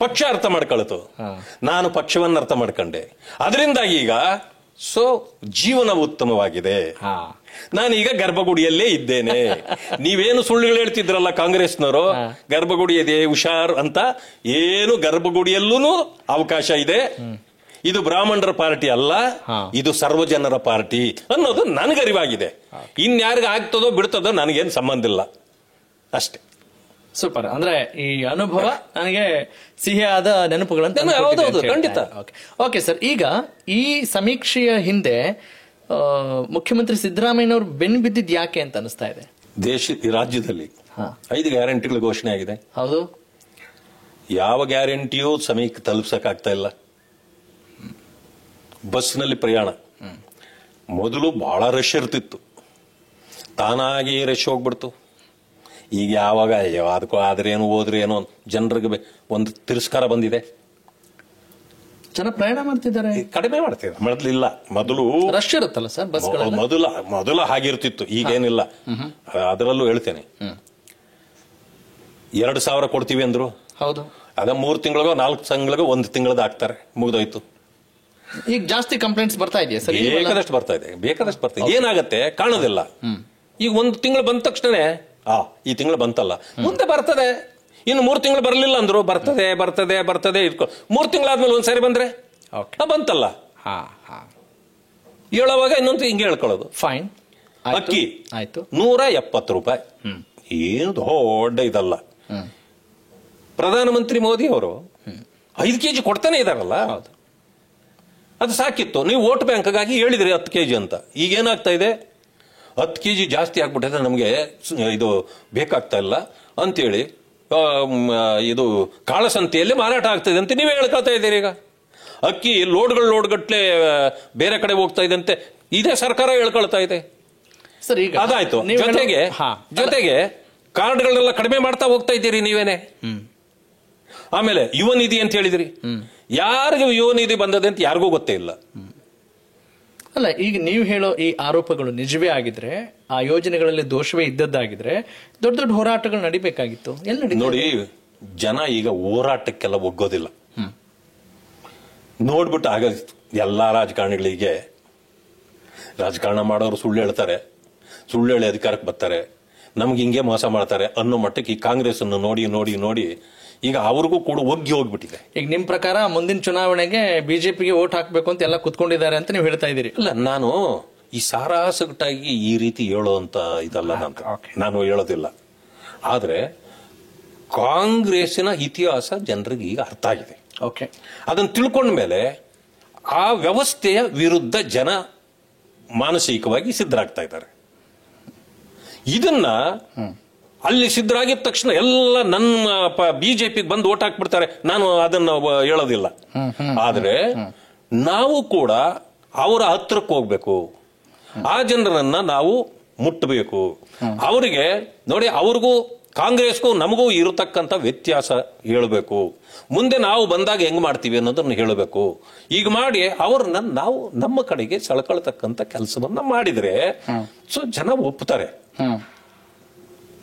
ಪಕ್ಷ ಅರ್ಥ ಮಾಡ್ಕೊಳ್ತು, ನಾನು ಪಕ್ಷವನ್ನ ಅರ್ಥ ಮಾಡ್ಕೊಂಡೆ. ಅದರಿಂದಾಗಿ ಈಗ ಜೀವನ ಉತ್ತಮವಾಗಿದೆ. ನಾನೀಗ ಗರ್ಭಗುಡಿಯಲ್ಲೇ ಇದ್ದೇನೆ. ನೀವೇನು ಸುಳ್ಳುಗಳು ಹೇಳ್ತಿದ್ರಲ್ಲ ಕಾಂಗ್ರೆಸ್ನವರು, ಗರ್ಭಗುಡಿ ಇದೆ ಹುಷಾರ್ ಅಂತ, ಏನು ಗರ್ಭಗುಡಿಯಲ್ಲೂ ಅವಕಾಶ ಇದೆ. ಇದು ಬ್ರಾಹ್ಮಣರ ಪಾರ್ಟಿ ಅಲ್ಲ, ಇದು ಸರ್ವಜನರ ಪಾರ್ಟಿ ಅನ್ನೋದು ನನಗರಿವಾಗಿದೆ. ಇನ್ಯಾರಿಗ ಆಗ್ತದೋ ಬಿಡ್ತದೋ ನನಗೇನು ಸಂಬಂಧ ಇಲ್ಲ, ಅಷ್ಟೇ. ಸೂಪರ್. ಅಂದ್ರೆ ಈ ಅನುಭವ ನನಗೆ ಸಿಹಿಯಾದ ನೆನಪುಗಳಂತ. ಹೌದೌದು, ಖಂಡಿತ. ಓಕೆ ಸರ್, ಈಗ ಈ ಸಮೀಕ್ಷೆಯ ಹಿಂದೆ ಮುಖ್ಯಮಂತ್ರಿ ಸಿದ್ದರಾಮಯ್ಯನವರು ಬೆನ್ನು ಬಿದ್ದಿದ್ ಯಾಕೆ ಅಂತ ಅನಿಸ್ತಾ ಇದೆ? ರಾಜ್ಯದಲ್ಲಿ 5 ಗ್ಯಾರಂಟಿಗಳು ಘೋಷಣೆ ಆಗಿದೆ. ಹೌದು, ಯಾವ ಗ್ಯಾರಂಟಿಯೂ ಸಮಯಕ್ಕೆ ತಲುಪಿಸಕ್ಕಾಗ್ತಾ ಇಲ್ಲ. ಬಸ್ನಲ್ಲಿ ಪ್ರಯಾಣ ಮೊದಲು ಬಹಳ ರಶ್ ಇರ್ತಿತ್ತು, ತಾನಾಗಿ ರಶ್ ಹೋಗ್ಬಿಡ್ತು. ಈಗ ಯಾವಾಗ ಅದಕ್ಕೂ ಆದ್ರೇನು ಹೋದ್ರೇನೋ ಜನರಿಗೆ ಒಂದು ತಿರಸ್ಕಾರ ಬಂದಿದೆ. ಜನ ಪ್ರಯಾಣ ಮಾಡ್ತಿದ್ದಾರೆ, ಕಡಿಮೆ ಮಾಡ್ತಿದ್ದಾರೆ. ಮೊದಲಿಲ್ಲ, ಮೊದಲು ರಶ್ ಇರುತ್ತಲ್ಲ ಸರ್ ಬಸ್. ಮೊದಲು ಹಾಗಿರ್ತಿತ್ತು, ಈಗೇನಿಲ್ಲ. ಅದರಲ್ಲೂ ಹೇಳ್ತೇನೆ, 2,000 ಕೊಡ್ತೀವಿ ಅಂದ್ರು. ಹೌದು, ಅದ 3 ತಿಂಗಳಿಗೋ 4 ತಿಂಗಳಿಗೋ 1 ತಿಂಗಳದ ಹಾಕ್ತಾರೆ, ಮುಗ್ದೋಯ್ತು. ಈಗ ಜಾಸ್ತಿ ಕಂಪ್ಲೇಂಟ್ಸ್ ಬರ್ತಾ ಇದೆಯಾ ಸರ್? ಬೇಕಾದಷ್ಟು ಬರ್ತಾ ಇದೆ. ಏನಾಗತ್ತೆ ಕಾಣೋದಿಲ್ಲ. ಈಗ 1 ತಿಂಗಳು ಬಂದ ತಕ್ಷಣ ಈ ತಿಂಗಳು ಬಂತಲ್ಲ, ಮುಂದೆ ಬರ್ತದೆ. ಇನ್ನು 3 ತಿಂಗಳು ಬರಲಿಲ್ಲ ಅಂದ್ರು, ಬರ್ತದೆ ಬರ್ತದೆ ಬರ್ತದೆ ಇಟ್ಕೊ. 3 ತಿಂಗಳಾದ್ಮೇಲೆ ಒಂದ್ಸರಿ ಬಂದ್ರೆ ಬಂತಲ್ಲ, ಹೇಳುವಾಗ ಇನ್ನೊಂದು ಹಿಂಗೆ ಹೇಳ್ಕೊಳ್ಳೋದು. ಫೈನ್. ಅಕ್ಕಿ ಆಯ್ತು, 170 ರೂಪಾಯಿ, ಏನು ದೊಡ್ಡ ಇದಲ್ಲ. ಪ್ರಧಾನಮಂತ್ರಿ ಮೋದಿ ಅವರು 5 ಕೆಜಿ ಕೊಡ್ತಾನೆ ಇದಾರಲ್ಲ, ಅದು ಸಾಕಿತ್ತು. ನೀವು ವೋಟ್ ಬ್ಯಾಂಕ್ಗಾಗಿ ಹೇಳಿದ್ರಿ 10 ಕೆಜಿ ಅಂತ. ಈಗ ಏನಾಗ್ತಾ ಇದೆ, 10 ಕೆಜಿ ಜಾಸ್ತಿ ಆಗ್ಬಿಟ್ಟಿದೆ, ನಮಗೆ ಇದು ಬೇಕಾಗ್ತಾ ಇಲ್ಲ, ಅಂತೇಳಿ ಇದು ಕಾಳಸಂತೆಯಲ್ಲಿ ಮಾರಾಟ ಆಗ್ತದೆ ಅಂತ ನೀವೇ ಹೇಳ್ಕೊಳ್ತಾ ಇದ್ದೀರಿ. ಈಗ ಅಕ್ಕಿ ಲೋಡ್ಗಟ್ಲೆ ಬೇರೆ ಕಡೆ ಹೋಗ್ತಾ ಇದೆ ಅಂತೆ ಇದೇ ಸರ್ಕಾರ ಹೇಳ್ಕೊಳ್ತಾ ಇದೆ. ಸರ್ ಈಗ ಅದಾಯ್ತು, ಜೊತೆಗೆ ಕಾರ್ಡ್ಗಳನ್ನೆಲ್ಲ ಕಡಿಮೆ ಮಾಡ್ತಾ ಹೋಗ್ತಾ ಇದ್ದೀರಿ ನೀವೇನೆ. ಆಮೇಲೆ ಯುವ ನಿಧಿ ಅಂತ ಹೇಳಿದ್ರಿ, ಯಾರಿಗೂ ಯುವ ನಿಧಿ ಬಂದದೆ ಅಂತ ಯಾರಿಗೂ ಗೊತ್ತೇ ಇಲ್ಲ. ಅಲ್ಲ, ಈಗ ನೀವು ಹೇಳೋ ಈ ಆರೋಪಗಳು ನಿಜವೇ ಆಗಿದ್ರೆ, ಆ ಯೋಜನೆಗಳಲ್ಲಿ ದೋಷವೇ ಇದ್ದದ್ದಾಗಿದ್ರೆ ದೊಡ್ಡ ದೊಡ್ಡ ಹೋರಾಟಗಳು ನಡಿಬೇಕಾಗಿತ್ತು. ನೋಡಿ, ಜನ ಈಗ ಹೋರಾಟಕ್ಕೆಲ್ಲ ಒಗ್ಗೋದಿಲ್ಲ. ನೋಡ್ಬಿಟ್ಟು ಆಗ ಎಲ್ಲಾ ರಾಜಕಾರಣಿಗಳಿಗೆ ರಾಜಕಾರಣ ಮಾಡೋರು ಸುಳ್ಳು ಹೇಳ್ತಾರೆ, ಸುಳ್ಳು ಹೇಳಿ ಅಧಿಕಾರಕ್ಕೆ ಬರ್ತಾರೆ, ನಮ್ಗೆ ಹಿಂಗೆ ಮೋಸ ಮಾಡ್ತಾರೆ ಅನ್ನೋ ಮಟ್ಟಕ್ಕೆ ಈ ಕಾಂಗ್ರೆಸ್ ಅನ್ನು ನೋಡಿ ನೋಡಿ ನೋಡಿ ಈಗ ಅವ್ರಿಗೂ ಕೂಡ ಹೋಗ್ಬಿಟ್ಟಿದೆ. ಈಗ ನಿಮ್ ಪ್ರಕಾರ ಮುಂದಿನ ಚುನಾವಣೆಗೆ ಬಿಜೆಪಿಗೆ ವೋಟ್ ಹಾಕ್ಬೇಕು ಅಂತ ಎಲ್ಲ ಕುತ್ಕೊಂಡಿದ್ದಾರೆ ಅಂತ ನೀವು ಹೇಳ್ತಾ ಇದ್ದೀರಿ? ಇಲ್ಲ, ನಾನು ಈ ಸಾರಾಸಗಟಾಗಿ ಈ ರೀತಿ ಹೇಳೋಂತ ಇದಲ್ಲ, ನಾನು ಹೇಳೋದಿಲ್ಲ. ಆದ್ರೆ ಕಾಂಗ್ರೆಸ್ಸಿನ ಇತಿಹಾಸ ಜನರಿಗೆ ಈಗ ಅರ್ಥ ಆಗಿದೆ. ಅದನ್ನು ತಿಳ್ಕೊಂಡ ಮೇಲೆ ಆ ವ್ಯವಸ್ಥೆಯ ವಿರುದ್ಧ ಜನ ಮಾನಸಿಕವಾಗಿ ಸಿದ್ಧರಾಗ್ತಾ ಇದ್ದಾರೆ. ಇದನ್ನ ಅಲ್ಲಿ ಸಿದ್ಧರಾಗಿದ ತಕ್ಷಣ ಎಲ್ಲ ನನ್ನ ಬಿಜೆಪಿಗೆ ಬಂದು ಓಟ್ ಹಾಕ್ಬಿಡ್ತಾರೆ, ನಾನು ಅದನ್ನ ಹೇಳೋದಿಲ್ಲ. ಆದ್ರೆ ನಾವು ಕೂಡ ಅವರ ಹತ್ರಕ್ಕೆ ಹೋಗ್ಬೇಕು, ಆ ಜನರನ್ನ ನಾವು ಮುಟ್ಟಬೇಕು. ಅವರಿಗೆ ನೋಡಿ, ಅವ್ರಿಗೂ ಕಾಂಗ್ರೆಸ್ಗೂ ನಮಗೂ ಇರತಕ್ಕಂಥ ವ್ಯತ್ಯಾಸ ಹೇಳಬೇಕು. ಮುಂದೆ ನಾವು ಬಂದಾಗ ಹೆಂಗ್ ಮಾಡ್ತೀವಿ ಅನ್ನೋದನ್ನ ಹೇಳಬೇಕು. ಈಗ ಮಾಡಿ ಅವ್ರನ್ನ ನಾವು ನಮ್ಮ ಕಡೆಗೆ ಸೆಳ್ಕೊಳ್ತಕ್ಕಂಥ ಕೆಲಸವನ್ನ ಮಾಡಿದ್ರೆ ಸೊ ಜನ ಒಪ್ತಾರೆ.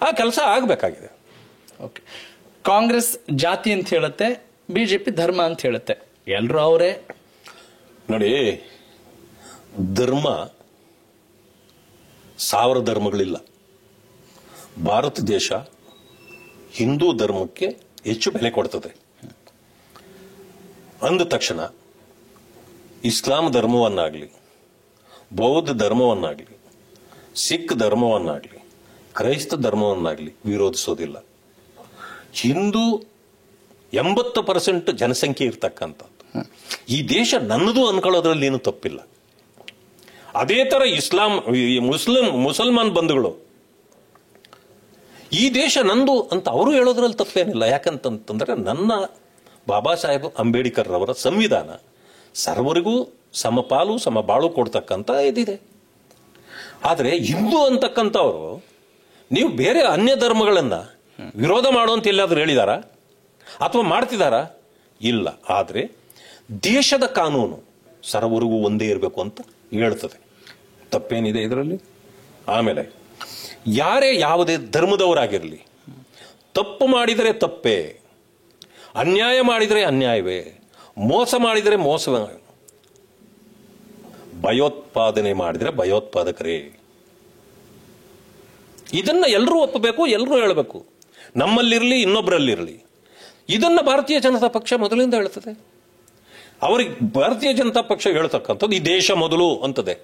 ಆ ಕೆಲಸ ಆಗ್ಬೇಕಾಗಿದೆ. ಕಾಂಗ್ರೆಸ್ ಜಾತಿ ಅಂತ ಹೇಳುತ್ತೆ, ಬಿಜೆಪಿ ಧರ್ಮ ಅಂತ ಹೇಳುತ್ತೆ, ಎಲ್ರು ಅವರೇ. ನೋಡಿ, ಧರ್ಮ 1000 ಧರ್ಮಗಳಿಲ್ಲ. ಭಾರತ ದೇಶ ಹಿಂದೂ ಧರ್ಮಕ್ಕೆ ಹೆಚ್ಚು ಬೆಲೆ ಕೊಡ್ತದೆ. ಅಂದ ತಕ್ಷಣ ಇಸ್ಲಾಂ ಧರ್ಮವನ್ನಾಗ್ಲಿ, ಬೌದ್ಧ ಧರ್ಮವನ್ನಾಗ್ಲಿ, ಸಿಖ್ ಧರ್ಮವನ್ನಾಗ್ಲಿ, ಕ್ರೈಸ್ತ ಧರ್ಮವನ್ನಾಗ್ಲಿ ವಿರೋಧಿಸೋದಿಲ್ಲ. ಹಿಂದೂ 80% ಜನಸಂಖ್ಯೆ ಇರ್ತಕ್ಕಂಥದ್ದು. ಈ ದೇಶ ನನ್ನದು ಅನ್ಕೊಳ್ಳೋದ್ರಲ್ಲಿ ಏನು ತಪ್ಪಿಲ್ಲ. ಅದೇ ತರ ಮುಸಲ್ಮಾನ್ ಬಂಧುಗಳು ಈ ದೇಶ ನಂದು ಅಂತ ಅವರು ಹೇಳೋದ್ರಲ್ಲಿ ತಪ್ಪೇನಿಲ್ಲ. ಯಾಕಂತಂದ್ರೆ ನನ್ನ ಬಾಬಾ ಸಾಹೇಬ್ ಅಂಬೇಡ್ಕರ್ ರವರ ಸಂವಿಧಾನ ಸರ್ವರಿಗೂ ಸಮಪಾಲು ಸಮಬಾಳು ಕೊಡ್ತಕ್ಕಂಥ ಇದಿದೆ. ಆದರೆ ಹಿಂದೂ ಅಂತಕ್ಕಂಥವ್ರು ನೀವು ಬೇರೆ ಅನ್ಯ ಧರ್ಮಗಳನ್ನ ವಿರೋಧ ಮಾಡುವಂತ ಎಲ್ಲಾದ್ರೂ ಹೇಳಿದಾರ ಅಥವಾ ಮಾಡ್ತಿದಾರ? ಇಲ್ಲ. ಆದ್ರೆ ದೇಶದ ಕಾನೂನು ಸರ್ವರಿಗೂ ಒಂದೇ ಇರಬೇಕು ಅಂತ ಹೇಳ್ತದೆ. ತಪ್ಪೇನಿದೆ ಇದರಲ್ಲಿ? ಆಮೇಲೆ ಯಾರೇ ಯಾವುದೇ ಧರ್ಮದವರಾಗಿರಲಿ, ತಪ್ಪು ಮಾಡಿದರೆ ತಪ್ಪೇ, ಅನ್ಯಾಯ ಮಾಡಿದರೆ ಅನ್ಯಾಯವೇ, ಮೋಸ ಮಾಡಿದರೆ ಮೋಸವೇ, ಭಯೋತ್ಪಾದನೆ ಮಾಡಿದರೆ ಭಯೋತ್ಪಾದಕರೇ. ಇದನ್ನ ಎಲ್ಲರೂ ಒಪ್ಪಬೇಕು, ಎಲ್ಲರೂ ಹೇಳಬೇಕು. ನಮ್ಮಲ್ಲಿರಲಿ, ಇನ್ನೊಬ್ಬರಲ್ಲಿರಲಿ. ಇದನ್ನ ಭಾರತೀಯ ಜನತಾ ಪಕ್ಷ ಮೊದಲಿಂದ ಹೇಳ್ತದೆ. ಅವ್ರಿಗೆ ಭಾರತೀಯ ಜನತಾ ಪಕ್ಷ ಹೇಳ್ತಕ್ಕಂಥದ್ದು ಈ ದೇಶ ಮೊದಲು ಅಂತದೆ.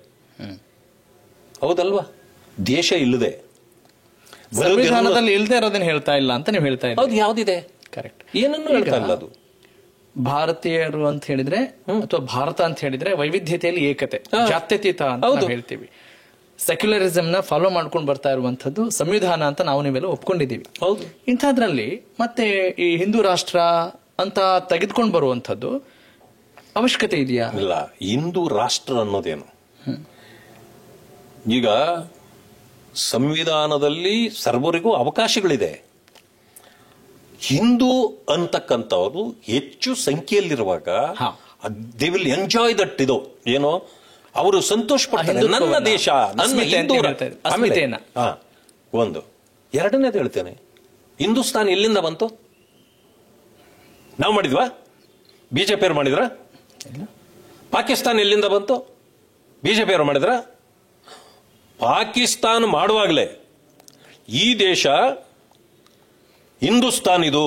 ಹೌದಲ್ವಾ? ದೇಶ ಇಲ್ಲದೆ, ಸಂವಿಧಾನದಲ್ಲಿ ಇಲ್ಲದೆ ಇರೋದನ್ನ ಹೇಳ್ತಾ ಇಲ್ಲ ಅಂತ ನೀವು ಹೇಳ್ತಾ ಇದ್ದೀರಿ. ಹೌದು, ಯಾವ್ದಿದೆ? ಕರೆಕ್ಟ್. ಏನನ್ನು ಹೇಳ್ತಾ ಇಲ್ಲ. ಅದು ಭಾರತೀಯರು ಅಂತ ಹೇಳಿದ್ರೆ ಅಥವಾ ಭಾರತ ಅಂತ ಹೇಳಿದ್ರೆ ವೈವಿಧ್ಯತೆಯಲ್ಲಿ ಏಕತೆ, ಜಾತ್ಯತೀತ ಅಂತ ಹೇಳ್ತೀವಿ. ಸೆಕ್ಯುಲರಿಸಂ ನ ಫಾಲೋ ಮಾಡ್ಕೊಂಡು ಬರ್ತಾ ಇರುವಂತದ್ದು ಸಂವಿಧಾನ ಅಂತ ನಾವು ನೀವೆಲ್ಲ ಒಪ್ಕೊಂಡಿದ್ದೀವಿ. ಹೌದು. ಇಂಥದ್ರಲ್ಲಿ ಮತ್ತೆ ಈ ಹಿಂದೂ ರಾಷ್ಟ್ರ ಅಂತ ತೆಗೆದುಕೊಂಡು ಬರುವಂತದ್ದು ಅವಶ್ಯಕತೆ ಇದೆಯಾ? ಇಲ್ಲ. ಹಿಂದೂ ರಾಷ್ಟ್ರ ಅನ್ನೋದೇನು, ಈಗ ಸಂವಿಧಾನದಲ್ಲಿ ಸರ್ವರಿಗೂ ಅವಕಾಶಗಳಿದೆ. ಹಿಂದೂ ಅಂತಕ್ಕಂಥವ್ರು ಹೆಚ್ಚು ಸಂಖ್ಯೆಯಲ್ಲಿರುವಾಗ ದೇ ವಿಲ್ ಎಂಜಾಯ್ ದಟ್. ಇದು ಏನೋ ಅವರು ಸಂತೋಷ ಪಡ್ತಾರೆ. ನನ್ನ ದೇಶ, ನನ್ನ ಒಂದು. ಎರಡನೇದು ಹೇಳ್ತೇನೆ, ಹಿಂದೂಸ್ತಾನ್ ಎಲ್ಲಿಂದ ಬಂತು? ನಾವು ಮಾಡಿದ್ವಾ? ಬಿಜೆಪಿ ಅವರು ಮಾಡಿದ್ರ? ಪಾಕಿಸ್ತಾನ ಎಲ್ಲಿಂದ ಬಂತು? ಬಿಜೆಪಿ ಅವರು ಮಾಡಿದ್ರ? ಪಾಕಿಸ್ತಾನ ಮಾಡುವಾಗಲೇ ಈ ದೇಶ ಹಿಂದೂಸ್ತಾನ್ ಇದು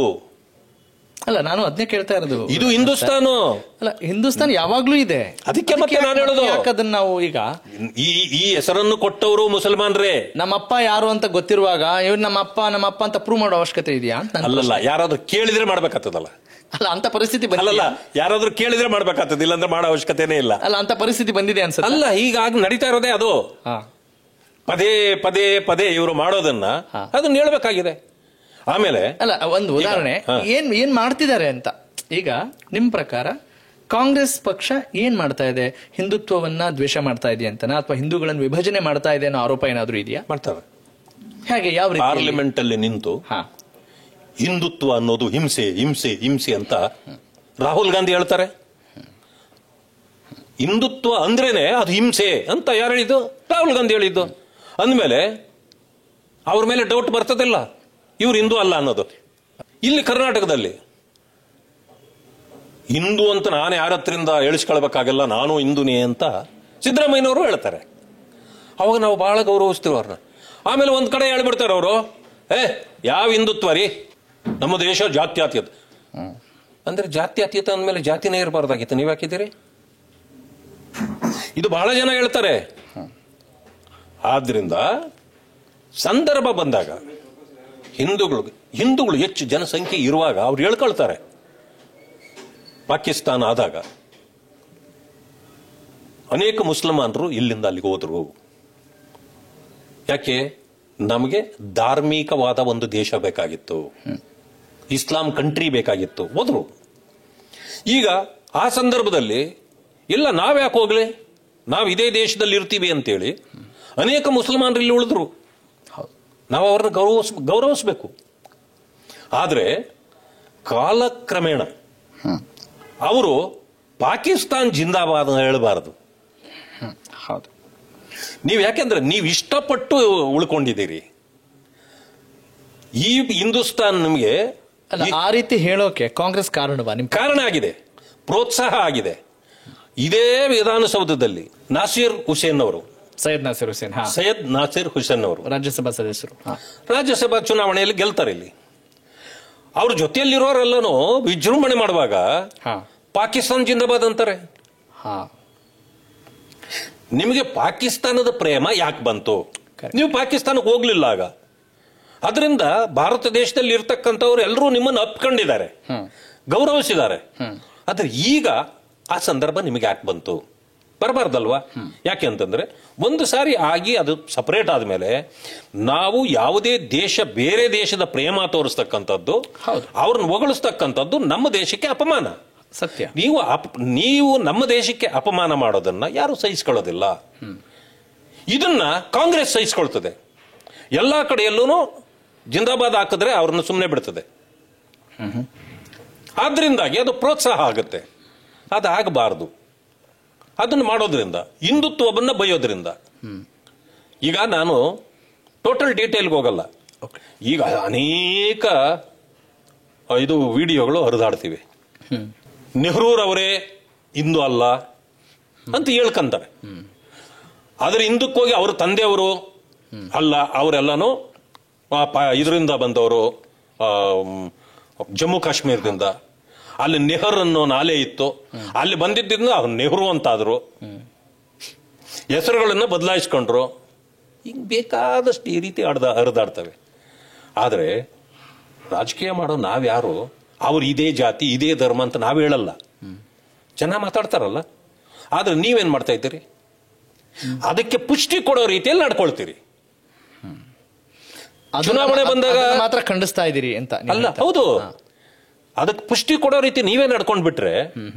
ಅಲ್ಲ, ನಾನು ಅದನ್ನೇ ಕೇಳ್ತಾ ಇರೋದು. ಇದು ಹಿಂದೂಸ್ತಾನು ಅಲ್ಲ, ಹಿಂದೂಸ್ತಾನ್ ಯಾವಾಗ್ಲೂ ಇದೆ. ಅದಕ್ಕೆ ಮತ್ತೆ ನಾನು ಹೇಳೋದು, ಅದನ್ನ ನಾವು ಈಗ ಈ ಹೆಸರನ್ನು ಕೊಟ್ಟವರು ಮುಸಲ್ಮಾನ್ರೇ. ನಮ್ಮಪ್ಪ ಯಾರು ಅಂತ ಗೊತ್ತಿರುವಾಗ ಇವ್ರು ನಮ್ಮಪ್ಪ ಅಂತ ಪ್ರೂವ್ ಮಾಡೋ ಅವಶ್ಯಕತೆ ಇದೆಯಾ? ಅಲ್ಲಲ್ಲ, ಯಾರಾದ್ರೂ ಕೇಳಿದ್ರೆ ಮಾಡ್ಬೇಕಾಗ್ತದಲ್ಲ. ಅಲ್ಲ, ಅಂತ ಪರಿಸ್ಥಿತಿ ಅಲ್ಲಲ್ಲ, ಯಾರಾದ್ರೂ ಕೇಳಿದ್ರೆ ಮಾಡ್ಬೇಕಾಗ್ತದೆ, ಇಲ್ಲಾಂದ್ರೆ ಮಾಡೋ ಅವಶ್ಯಕತೆನೇ ಇಲ್ಲ. ಅಲ್ಲ, ಅಂತ ಪರಿಸ್ಥಿತಿ ಬಂದಿದೆ ಅನ್ಸುತ್ತೆ. ಅಲ್ಲ, ಹೀಗಾಗಿ ನಡೀತಾ ಇರೋದೇ ಅದು. ಪದೇ ಪದೇ ಪದೇ ಇವರು ಮಾಡೋದನ್ನ ಅದನ್ನ ಹೇಳ್ಬೇಕಾಗಿದೆ. ಆಮೇಲೆ ಅಲ್ಲ, ಒಂದು ಉದಾಹರಣೆ ಏನ್ ಮಾಡ್ತಿದ್ದಾರೆ ಅಂತ. ಈಗ ನಿಮ್ ಪ್ರಕಾರ ಕಾಂಗ್ರೆಸ್ ಪಕ್ಷ ಏನ್ ಮಾಡ್ತಾ ಇದೆ? ಹಿಂದುತ್ವವನ್ನ ದ್ವೇಷ ಮಾಡ್ತಾ ಇದೆಯಂತನಾ, ಅಥವಾ ಹಿಂದೂಗಳನ್ನು ವಿಭಜನೆ ಮಾಡ್ತಾ ಇದೆ ಅನ್ನೋ ಆರೋಪ ಏನಾದ್ರೂ ಇದೆಯಾ? ಮಾಡ್ತಾರೆ. ಹೇಗೆ, ಯಾವ ರೀತಿ? ಪಾರ್ಲಿಮೆಂಟ್ ಅಲ್ಲಿ ನಿಂತು ಹಿಂದುತ್ವ ಅನ್ನೋದು ಹಿಂಸೆ ಹಿಂಸೆ ಹಿಂಸೆ ಅಂತ ರಾಹುಲ್ ಗಾಂಧಿ ಹೇಳ್ತಾರೆ. ಹಿಂದುತ್ವ ಅಂದ್ರೇನೆ ಅದು ಹಿಂಸೆ ಅಂತ ಯಾರು ಹೇಳಿದ್ದು? ರಾಹುಲ್ ಗಾಂಧಿ ಹೇಳಿದ್ದು. ಅಂದ್ಮೇಲೆ ಅವ್ರ ಮೇಲೆ ಡೌಟ್ ಬರ್ತದಿಲ್ಲ, ಇವ್ರು ಹಿಂದೂ ಅಲ್ಲ ಅನ್ನೋದು. ಇಲ್ಲಿ ಕರ್ನಾಟಕದಲ್ಲಿ ಹಿಂದೂ ಅಂತ ನಾನು ಯಾರ ಹತ್ರಿಂದ ಹೇಳಿಸ್ಕೊಳ್ಬೇಕಾಗಲ್ಲ, ನಾನು ಹಿಂದೂನೇ ಅಂತ ಸಿದ್ದರಾಮಯ್ಯನವರು ಹೇಳ್ತಾರೆ. ಅವಾಗ ನಾವು ಬಹಳ ಗೌರವಿಸ್ತೀವಿ ಅವ್ರನ್ನ. ಆಮೇಲೆ ಒಂದ್ ಕಡೆ ಹೇಳ್ಬಿಡ್ತಾರೆ ಅವರು, ಯಾವ ಹಿಂದುತ್ವ ರೀ, ನಮ್ಮ ದೇಶ ಜಾತ್ಯತೀತ. ಅಂದ್ರೆ ಜಾತ್ಯತೀತ ಅಂದ್ಮೇಲೆ ಜಾತಿನೇ ಇರಬಾರ್ದಾಗಿತ್ತು, ನೀವ್ ಹಾಕಿದ್ದೀರಿ. ಇದು ಬಹಳ ಜನ ಹೇಳ್ತಾರೆ. ಆದ್ರಿಂದ ಸಂದರ್ಭ ಬಂದಾಗ ಹಿಂದೂಗಳು ಹೆಚ್ಚು ಜನಸಂಖ್ಯೆ ಇರುವಾಗ ಅವ್ರು ಹೇಳ್ಕೊಳ್ತಾರೆ. ಪಾಕಿಸ್ತಾನ ಆದಾಗ ಅನೇಕ ಮುಸಲ್ಮಾನರು ಇಲ್ಲಿಂದ ಅಲ್ಲಿಗೆ ಹೋದ್ರು. ಯಾಕೆ? ನಮಗೆ ಧಾರ್ಮಿಕವಾದ ಒಂದು ದೇಶ ಬೇಕಾಗಿತ್ತು, ಇಸ್ಲಾಂ ಕಂಟ್ರಿ ಬೇಕಾಗಿತ್ತು, ಹೋದ್ರು. ಈಗ ಆ ಸಂದರ್ಭದಲ್ಲಿ ಇಲ್ಲ, ನಾವ್ಯಾಕೆ ಹೋಗ್ಲಿ, ನಾವು ಇದೇ ದೇಶದಲ್ಲಿ ಇರ್ತೀವಿ ಅಂತೇಳಿ ಅನೇಕ ಮುಸಲ್ಮಾನರು ಇಲ್ಲಿ ಉಳಿದ್ರು. ನಾವು ಅವ್ರನ್ನ ಗೌರವಿಸಬೇಕು. ಆದ್ರೆ ಕಾಲಕ್ರಮೇಣ ಅವರು ಪಾಕಿಸ್ತಾನ್ ಜಿಂದಾಬಾದ್ ಹೇಳಬಾರದು. ಹೌದು. ಯಾಕೆಂದ್ರೆ ನೀವು ಇಷ್ಟಪಟ್ಟು ಉಳ್ಕೊಂಡಿದ್ದೀರಿ. ಈ ಹಿಂದೂಸ್ತಾನ್ ನಿಮಗೆ ಆ ರೀತಿ ಹೇಳೋಕೆ ಕಾಂಗ್ರೆಸ್ ಕಾರಣವಾ? ನಿಮ್ ಕಾರಣ ಆಗಿದೆ, ಪ್ರೋತ್ಸಾಹ ಆಗಿದೆ. ಇದೇ ವಿಧಾನಸೌಧದಲ್ಲಿ ನಾಸೀರ್ ಹುಸೇನ್ ಅವರು, ಸೈಯದ್ ನಾಸೀರ್ ಹುಸೇನ್ ಅವರು ರಾಜ್ಯಸಭಾ ಸದಸ್ಯರು, ರಾಜ್ಯಸಭಾ ಚುನಾವಣೆಯಲ್ಲಿ ಗೆಲ್ತಾರೆ. ಇಲ್ಲಿ ಅವ್ರ ಜೊತೆಯಲ್ಲಿರೋರೆಲ್ಲನೂ ವಿಜೃಂಭಣೆ ಮಾಡುವಾಗ ಪಾಕಿಸ್ತಾನ ಜಿಂದಾಬಾದ್ ಅಂತಾರೆ. ನಿಮಗೆ ಪಾಕಿಸ್ತಾನದ ಪ್ರೇಮ ಯಾಕೆ ಬಂತು? ನೀವು ಪಾಕಿಸ್ತಾನಕ್ಕೆ ಹೋಗ್ಲಿಲ್ಲ ಆಗ. ಅದರಿಂದ ಭಾರತ ದೇಶದಲ್ಲಿ ಇರ್ತಕ್ಕಂಥವ್ರು ಎಲ್ಲರೂ ನಿಮ್ಮನ್ನು ಅಪ್ಕೊಂಡಿದ್ದಾರೆ, ಗೌರವಿಸಿದ್ದಾರೆ. ಆದ್ರೆ ಈಗ ಆ ಸಂದರ್ಭ ನಿಮಗೆ ಯಾಕೆ ಬಂತು? ಬರಬಾರ್ದಲ್ವಾ? ಯಾಕೆ ಅಂತಂದ್ರೆ, ಒಂದು ಸಾರಿ ಆಗಿ ಅದು ಸಪರೇಟ್ ಆದ್ಮೇಲೆ ನಾವು ಯಾವುದೇ ದೇಶ ಬೇರೆ ದೇಶದ ಪ್ರೇಮ ತೋರಿಸ್ತಕ್ಕಂಥದ್ದು, ಅವ್ರನ್ನ ಹೊಗಳಿಸ್ತಕ್ಕಂಥದ್ದು ನಮ್ಮ ದೇಶಕ್ಕೆ ಅಪಮಾನ. ಸತ್ಯ. ನೀವು ನಮ್ಮ ದೇಶಕ್ಕೆ ಅಪಮಾನ ಮಾಡೋದನ್ನ ಯಾರು ಸಹಿಸ್ಕೊಳ್ಳೋದಿಲ್ಲ. ಇದನ್ನ ಕಾಂಗ್ರೆಸ್ ಸಹಿಸ್ಕೊಳ್ತದೆ. ಎಲ್ಲಾ ಕಡೆಯಲ್ಲೂ ಜಿಂದಾಬಾದ್ ಹಾಕಿದ್ರೆ ಅವ್ರನ್ನ ಸುಮ್ಮನೆ ಬಿಡ್ತದೆ. ಆದ್ರಿಂದಾಗಿ ಅದು ಪ್ರೋತ್ಸಾಹ ಆಗುತ್ತೆ. ಅದಾಗಬಾರದು. ಅದನ್ನು ಮಾಡೋದ್ರಿಂದ, ಹಿಂದುತ್ವವನ್ನ ಬೈಯೋದ್ರಿಂದ. ಈಗ ನಾನು ಟೋಟಲ್ ಡೀಟೇಲ್ಗೆ ಹೋಗಲ್ಲ. ಈಗ ಅನೇಕ ಇದು ವಿಡಿಯೋಗಳು ಹರಿದಾಡ್ತಿವೆ. ನೆಹರೂರವರೇ ಹಿಂದೂ ಅಲ್ಲ ಅಂತ ಹೇಳ್ಕಂತಾರೆ. ಆದ್ರೆ ಹಿಂದಕ್ಕೆ ಹೋಗಿ ಅವ್ರ ತಂದೆಯವರು ಅಲ್ಲ, ಅವರೆಲ್ಲನೂ ಇದರಿಂದ ಬಂದವರು, ಜಮ್ಮು ಕಾಶ್ಮೀರದಿಂದ. ಅಲ್ಲಿ ನೆಹರ್ ಅನ್ನೋ ನಾಲೆ ಇತ್ತು, ಅಲ್ಲಿ ಬಂದಿದ್ದರಿಂದ ಅವ್ರು ನೆಹರು ಅಂತಾದ್ರು, ಹೆಸರುಗಳನ್ನ ಬದಲಾಯಿಸ್ಕೊಂಡ್ರು. ಹಿಂಗ್ ಬೇಕಾದಷ್ಟು ಈ ರೀತಿ ಹರಿದಾಡ್ತವೆ. ಆದ್ರೆ ರಾಜಕೀಯ ಮಾಡೋ ನಾವ್ಯಾರು ಅವ್ರು ಇದೇ ಜಾತಿ ಇದೇ ಧರ್ಮ ಅಂತ ನಾವ್ ಹೇಳಲ್ಲ. ಜನ ಮಾತಾಡ್ತಾರಲ್ಲ. ಆದ್ರೆ ನೀವೇನ್ ಮಾಡ್ತಾ ಇದ್ದೀರಿ? ಅದಕ್ಕೆ ಪುಷ್ಟಿ ಕೊಡೋ ರೀತಿಯಲ್ಲಿ ನಡ್ಕೊಳ್ತೀರಿ. ಚುನಾವಣೆ ಬಂದಾಗ ಮಾತ್ರ ಖಂಡಿಸ್ತಾ ಇದ್ದೀರಿ ಅಂತ ಅಲ್ಲ. ಹೌದು, ಅದಕ್ಕೆ ಪುಷ್ಟಿ ಕೊಡೋ ರೀತಿ ನೀವೇ ನಡ್ಕೊಂಡ್ ಬಿಟ್ರೆ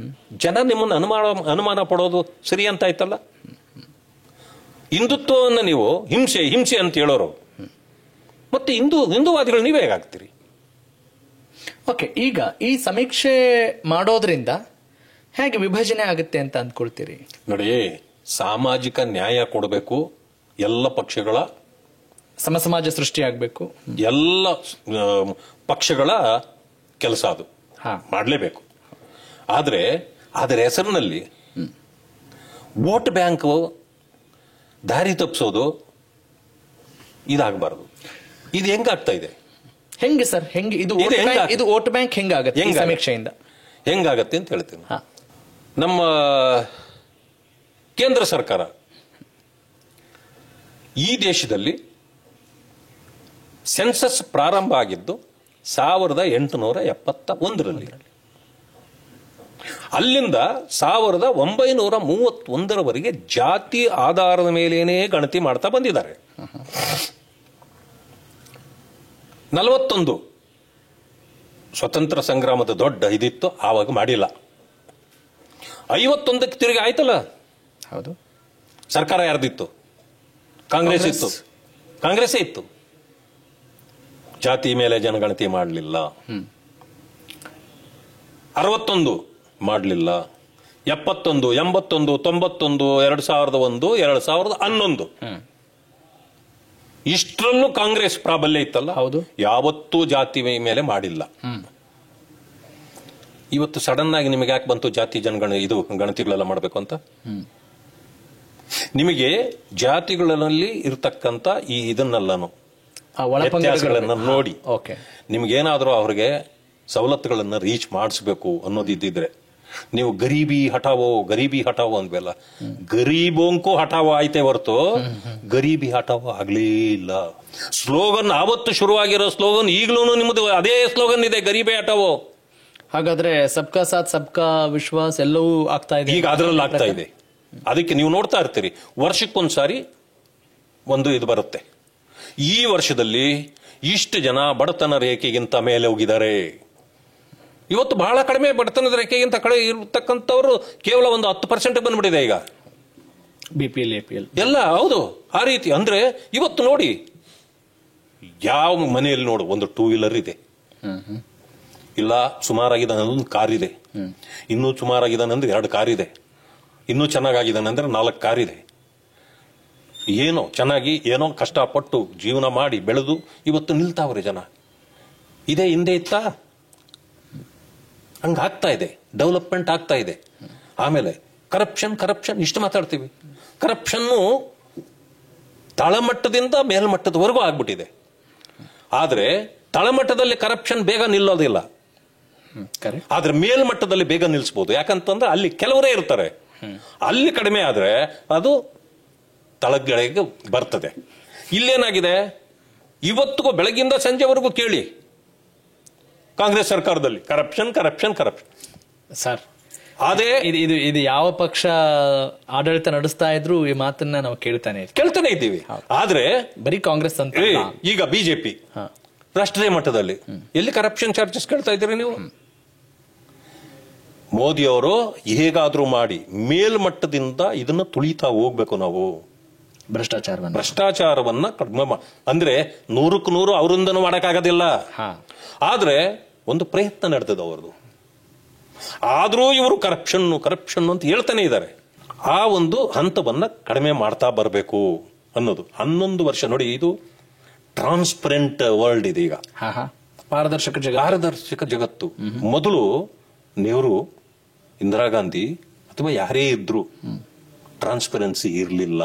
ಜನ ನಿಮ್ಮನ್ನ ಅನುಮಾನ ಪಡೋದು ಸರಿ ಅಂತ ಆಯ್ತಲ್ಲ. ಹಿಂದುತ್ವವನ್ನ ನೀವು ಹಿಂಸೆ ಹಿಂಸೆ ಅಂತ ಹೇಳೋರು, ಮತ್ತೆ ಹಿಂದೂವಾದಿಗಳು ನೀವೇ ಹೇಗಾಗ್ತೀರಿ? ಓಕೆ, ಈಗ ಈ ಸಮೀಕ್ಷೆ ಮಾಡೋದ್ರಿಂದ ಹೇಗೆ ವಿಭಜನೆ ಆಗುತ್ತೆ ಅಂತ ಅಂದ್ಕೊಳ್ತೀರಿ? ನೋಡಿ, ಸಾಮಾಜಿಕ ನ್ಯಾಯ ಕೊಡಬೇಕು, ಎಲ್ಲ ಪಕ್ಷಗಳ ಸಮಸಮಾಜ ಸೃಷ್ಟಿ ಆಗ್ಬೇಕು, ಎಲ್ಲ ಪಕ್ಷಗಳ ಕೆಲಸ ಅದು ಮಾಡಲೇಬೇಕು. ಆದ್ರೆ ಅದರ ಹೆಸರಿನಲ್ಲಿ ವೋಟ್ ಬ್ಯಾಂಕ್ ದಾರಿ ತಪ್ಪಿಸೋದು ಇದಾಗಬಾರದು. ಇದು ಹೆಂಗಾಗ್ತಾ ಇದೆ? ಹೆಂಗೆ ಸರ್? ಹೆಂಗೆ ಇದು ವೋಟ್ ಬ್ಯಾಂಕ್ ಹೆಂಗಾಗತ್ತೆ ಈ ಸಮೀಕ್ಷೆಯಿಂದ? ಹೆಂಗಾಗತ್ತೆ ಅಂತ ಹೇಳ್ತೀನಿ. ನಮ್ಮ ಕೇಂದ್ರ ಸರ್ಕಾರ ಈ ದೇಶದಲ್ಲಿ ಸೆನ್ಸಸ್ ಪ್ರಾರಂಭ ಆಗಿದ್ದು 1871ರಲ್ಲಿ. ಅಲ್ಲಿಂದ 1931ರವರೆಗೆ ಜಾತಿ ಆಧಾರದ ಮೇಲೇನೆ ಗಣತಿ ಮಾಡ್ತಾ ಬಂದಿದ್ದಾರೆ. 41 ಸ್ವತಂತ್ರ ಸಂಗ್ರಾಮದ ದೊಡ್ಡ ಇದಿತ್ತು, ಆವಾಗ ಮಾಡಿಲ್ಲ. 51ಕ್ಕೆ ತಿರುಗಿ ಆಯ್ತಲ್ಲ. ಹೌದು. ಸರ್ಕಾರ ಯಾರ್ದಿತ್ತು? ಕಾಂಗ್ರೆಸ್ ಇತ್ತು. ಕಾಂಗ್ರೆಸ್ಸೇ ಇತ್ತು. ಜಾತಿ ಮೇಲೆ ಜನಗಣತಿ ಮಾಡಲಿಲ್ಲ. 61 ಮಾಡಲಿಲ್ಲ. 71, 81, 91, 2001, 2011 ಇಷ್ಟರಲ್ಲೂ ಕಾಂಗ್ರೆಸ್ ಪ್ರಾಬಲ್ಯ ಇತ್ತಲ್ಲ. ಹೌದು. ಯಾವತ್ತೂ ಜಾತಿ ಮೇಲೆ ಮಾಡಿಲ್ಲ. ಇವತ್ತು ಸಡನ್ ಆಗಿ ನಿಮಗೆ ಯಾಕೆ ಬಂತು ಜಾತಿ ಇದು ಗಣತಿಗಳೆಲ್ಲ ಮಾಡಬೇಕು ಅಂತ? ನಿಮಗೆ ಜಾತಿಗಳಲ್ಲಿ ಇರತಕ್ಕಂತ ಈ ಇದನ್ನೆಲ್ಲನು ವ್ಯತ್ಯಾಸಗಳನ್ನ ನೋಡಿ ನಿಮ್ಗೇನಾದ್ರೂ ಅವ್ರಿಗೆ ಸವಲತ್ತುಗಳನ್ನ ರೀಚ್ ಮಾಡಿಸ್ಬೇಕು ಅನ್ನೋದಿದ್ದಿದ್ರೆ ನೀವು ಗರೀಬಿ ಹಟಾವೋ ಅಂದ್ಬೇಲ್ಲ. ಗರೀಬೋಂಕು ಹಟಾವೋ ಆಯ್ತೇ ಹೊರತು ಗರೀಬಿ ಹಟಾವೋ ಆಗ್ಲೇ ಇಲ್ಲ. ಸ್ಲೋಗನ್ ಆವತ್ತು ಶುರುವಾಗಿರೋ ಸ್ಲೋಗನ್ ಈಗಲೂ ನಿಮ್ಮದು ಅದೇ ಸ್ಲೋಗನ್ ಇದೆ, ಗರೀಬಿ ಹಟಾವೋ. ಹಾಗಾದ್ರೆ ಸಬ್ಕಾ ಸಾಥ್ ಸಬ್ಕಾ ವಿಶ್ವಾಸ್ ಎಲ್ಲವೂ ಆಗ್ತಾ ಇದೆ, ಈಗ ಅದರಲ್ಲಿ ಆಗ್ತಾ ಇದೆ. ಅದಕ್ಕೆ ನೀವು ನೋಡ್ತಾ ಇರ್ತೀರಿ, ವರ್ಷಕ್ಕೊಂದ್ಸಾರಿ ಒಂದು ಇದು ಬರುತ್ತೆ. ಈ ವರ್ಷದಲ್ಲಿ ಇಷ್ಟು ಜನ ಬಡತನ ರೇಖೆಗಿಂತ ಮೇಲೆ ಹೋಗಿದ್ದಾರೆ. ಇವತ್ತು ಬಹಳ ಕಡಿಮೆ ಬಡತನದ ರೇಖೆಗಿಂತ ಕಡೆ ಇರತಕ್ಕಂಥವ್ರು ಕೇವಲ ಒಂದು 10% ಬಂದ್ಬಿಟ್ಟಿದೆ ಈಗ. BPL APL ಎಲ್ಲ ಹೌದು. ಆ ರೀತಿ ಅಂದ್ರೆ ಇವತ್ತು ನೋಡಿ, ಯಾವ ಮನೆಯಲ್ಲಿ ನೋಡು ಒಂದು 2 ವೀಲರ್ ಇದೆ, ಇಲ್ಲ ಸುಮಾರಾಗಿದ್ದಾನೆ ಒಂದು ಕಾರ್ ಇದೆ, ಇನ್ನೂ ಸುಮಾರಾಗಿದ್ದಾನಂದ್ರೆ 2 ಕಾರ್ ಇದೆ, ಇನ್ನೂ ಚೆನ್ನಾಗಿದ್ದಾನಂದ್ರೆ 4 ಕಾರ್ ಇದೆ. ಏನೋ ಚೆನ್ನಾಗಿ ಏನೋ ಕಷ್ಟಪಟ್ಟು ಜೀವನ ಮಾಡಿ ಬೆಳೆದು ಇವತ್ತು ನಿಲ್ತಾವ್ರೆ ಜನ. ಇದೇ ಹಿಂದೆ ಇತ್ತಾ? ಹಂಗಾಗ್ತಾ ಇದೆ, ಡೆವಲಪ್ಮೆಂಟ್ ಆಗ್ತಾ ಇದೆ. ಆಮೇಲೆ ಕರಪ್ಷನ್ ಇಷ್ಟು ಮಾತಾಡ್ತೀವಿ. ಕರಪ್ಷನ್ನು ತಳಮಟ್ಟದಿಂದ ಮೇಲ್ಮಟ್ಟದವರೆಗೂ ಆಗ್ಬಿಟ್ಟಿದೆ. ಆದ್ರೆ ತಳಮಟ್ಟದಲ್ಲಿ ಕರಪ್ಷನ್ ಬೇಗ ನಿಲ್ಲೋದಿಲ್ಲ, ಆದ್ರೆ ಮೇಲ್ಮಟ್ಟದಲ್ಲಿ ಬೇಗ ನಿಲ್ಲಿಸಬಹುದು. ಯಾಕಂತಂದ್ರೆ ಅಲ್ಲಿ ಕೆಲವರೇ ಇರ್ತಾರೆ. ಅಲ್ಲಿ ಕಡಿಮೆ ಆದ್ರೆ ಅದು ತಳಗಳಿಗೆ ಬರ್ತದೆ. ಇಲ್ಲೇನಾಗಿದೆ, ಇವತ್ತಿಗೂ ಬೆಳಗಿಂದ ಸಂಜೆವರೆಗೂ ಕೇಳಿ ಕಾಂಗ್ರೆಸ್ ಸರ್ಕಾರದಲ್ಲಿ ಕರಪ್ಷನ್ ಸರ್. ಅದೇ ಇದು ಯಾವ ಪಕ್ಷ ಆಡಳಿತ ನಡೆಸ್ತಾ ಇದ್ರು ಈ ಮಾತನ್ನ ನಾವು ಕೇಳ್ತಾನೆ ಇದ್ದೀವಿ. ಆದ್ರೆ ಬರೀ ಕಾಂಗ್ರೆಸ್ ಅಂತ ಈಗ ಬಿಜೆಪಿ ರಾಷ್ಟ್ರೀಯ ಮಟ್ಟದಲ್ಲಿ ಎಲ್ಲಿ ಕರಪ್ಷನ್ ಚಾರ್ಜಸ್ ಕೇಳ್ತಾ ಇದ್ದೀರಿ ನೀವು? ಮೋದಿ ಅವರು ಹೇಗಾದ್ರೂ ಮಾಡಿ ಮೇಲ್ಮಟ್ಟದಿಂದ ಇದನ್ನ ತುಳಿತಾ ಹೋಗ್ಬೇಕು. ನಾವು ಭ್ರಷ್ಟಾಚಾರವನ್ನ ಕಡಿಮೆ ಅಂದ್ರೆ 100ಕ್ಕೆ 100 ಅವರಿಂದನೂ ಮಾಡಕ್ಕಾಗೋದಿಲ್ಲ. ಆದ್ರೆ ಒಂದು ಪ್ರಯತ್ನ ನಡೆದದ ಅವ್ರದ್ದು. ಆದ್ರೂ ಇವರು ಕರಪ್ಷನ್ ಅಂತ ಹೇಳ್ತಾನೆ ಇದ್ದಾರೆ. ಆ ಒಂದು ಹಂತವನ್ನ ಕಡಿಮೆ ಮಾಡ್ತಾ ಬರಬೇಕು ಅನ್ನೋದು. 11 ವರ್ಷ ನೋಡಿ, ಇದು ಟ್ರಾನ್ಸ್ಪರೆಂಟ್ ವರ್ಲ್ಡ್ ಇದೆ ಈಗ, ಪಾರದರ್ಶಕ ಜಗತ್ತು. ಮೊದಲು ನೆಹರು, ಇಂದಿರಾ ಗಾಂಧಿ ಅಥವಾ ಯಾರೇ ಇದ್ರು ಟ್ರಾನ್ಸ್ಪರೆನ್ಸಿ ಇರಲಿಲ್ಲ.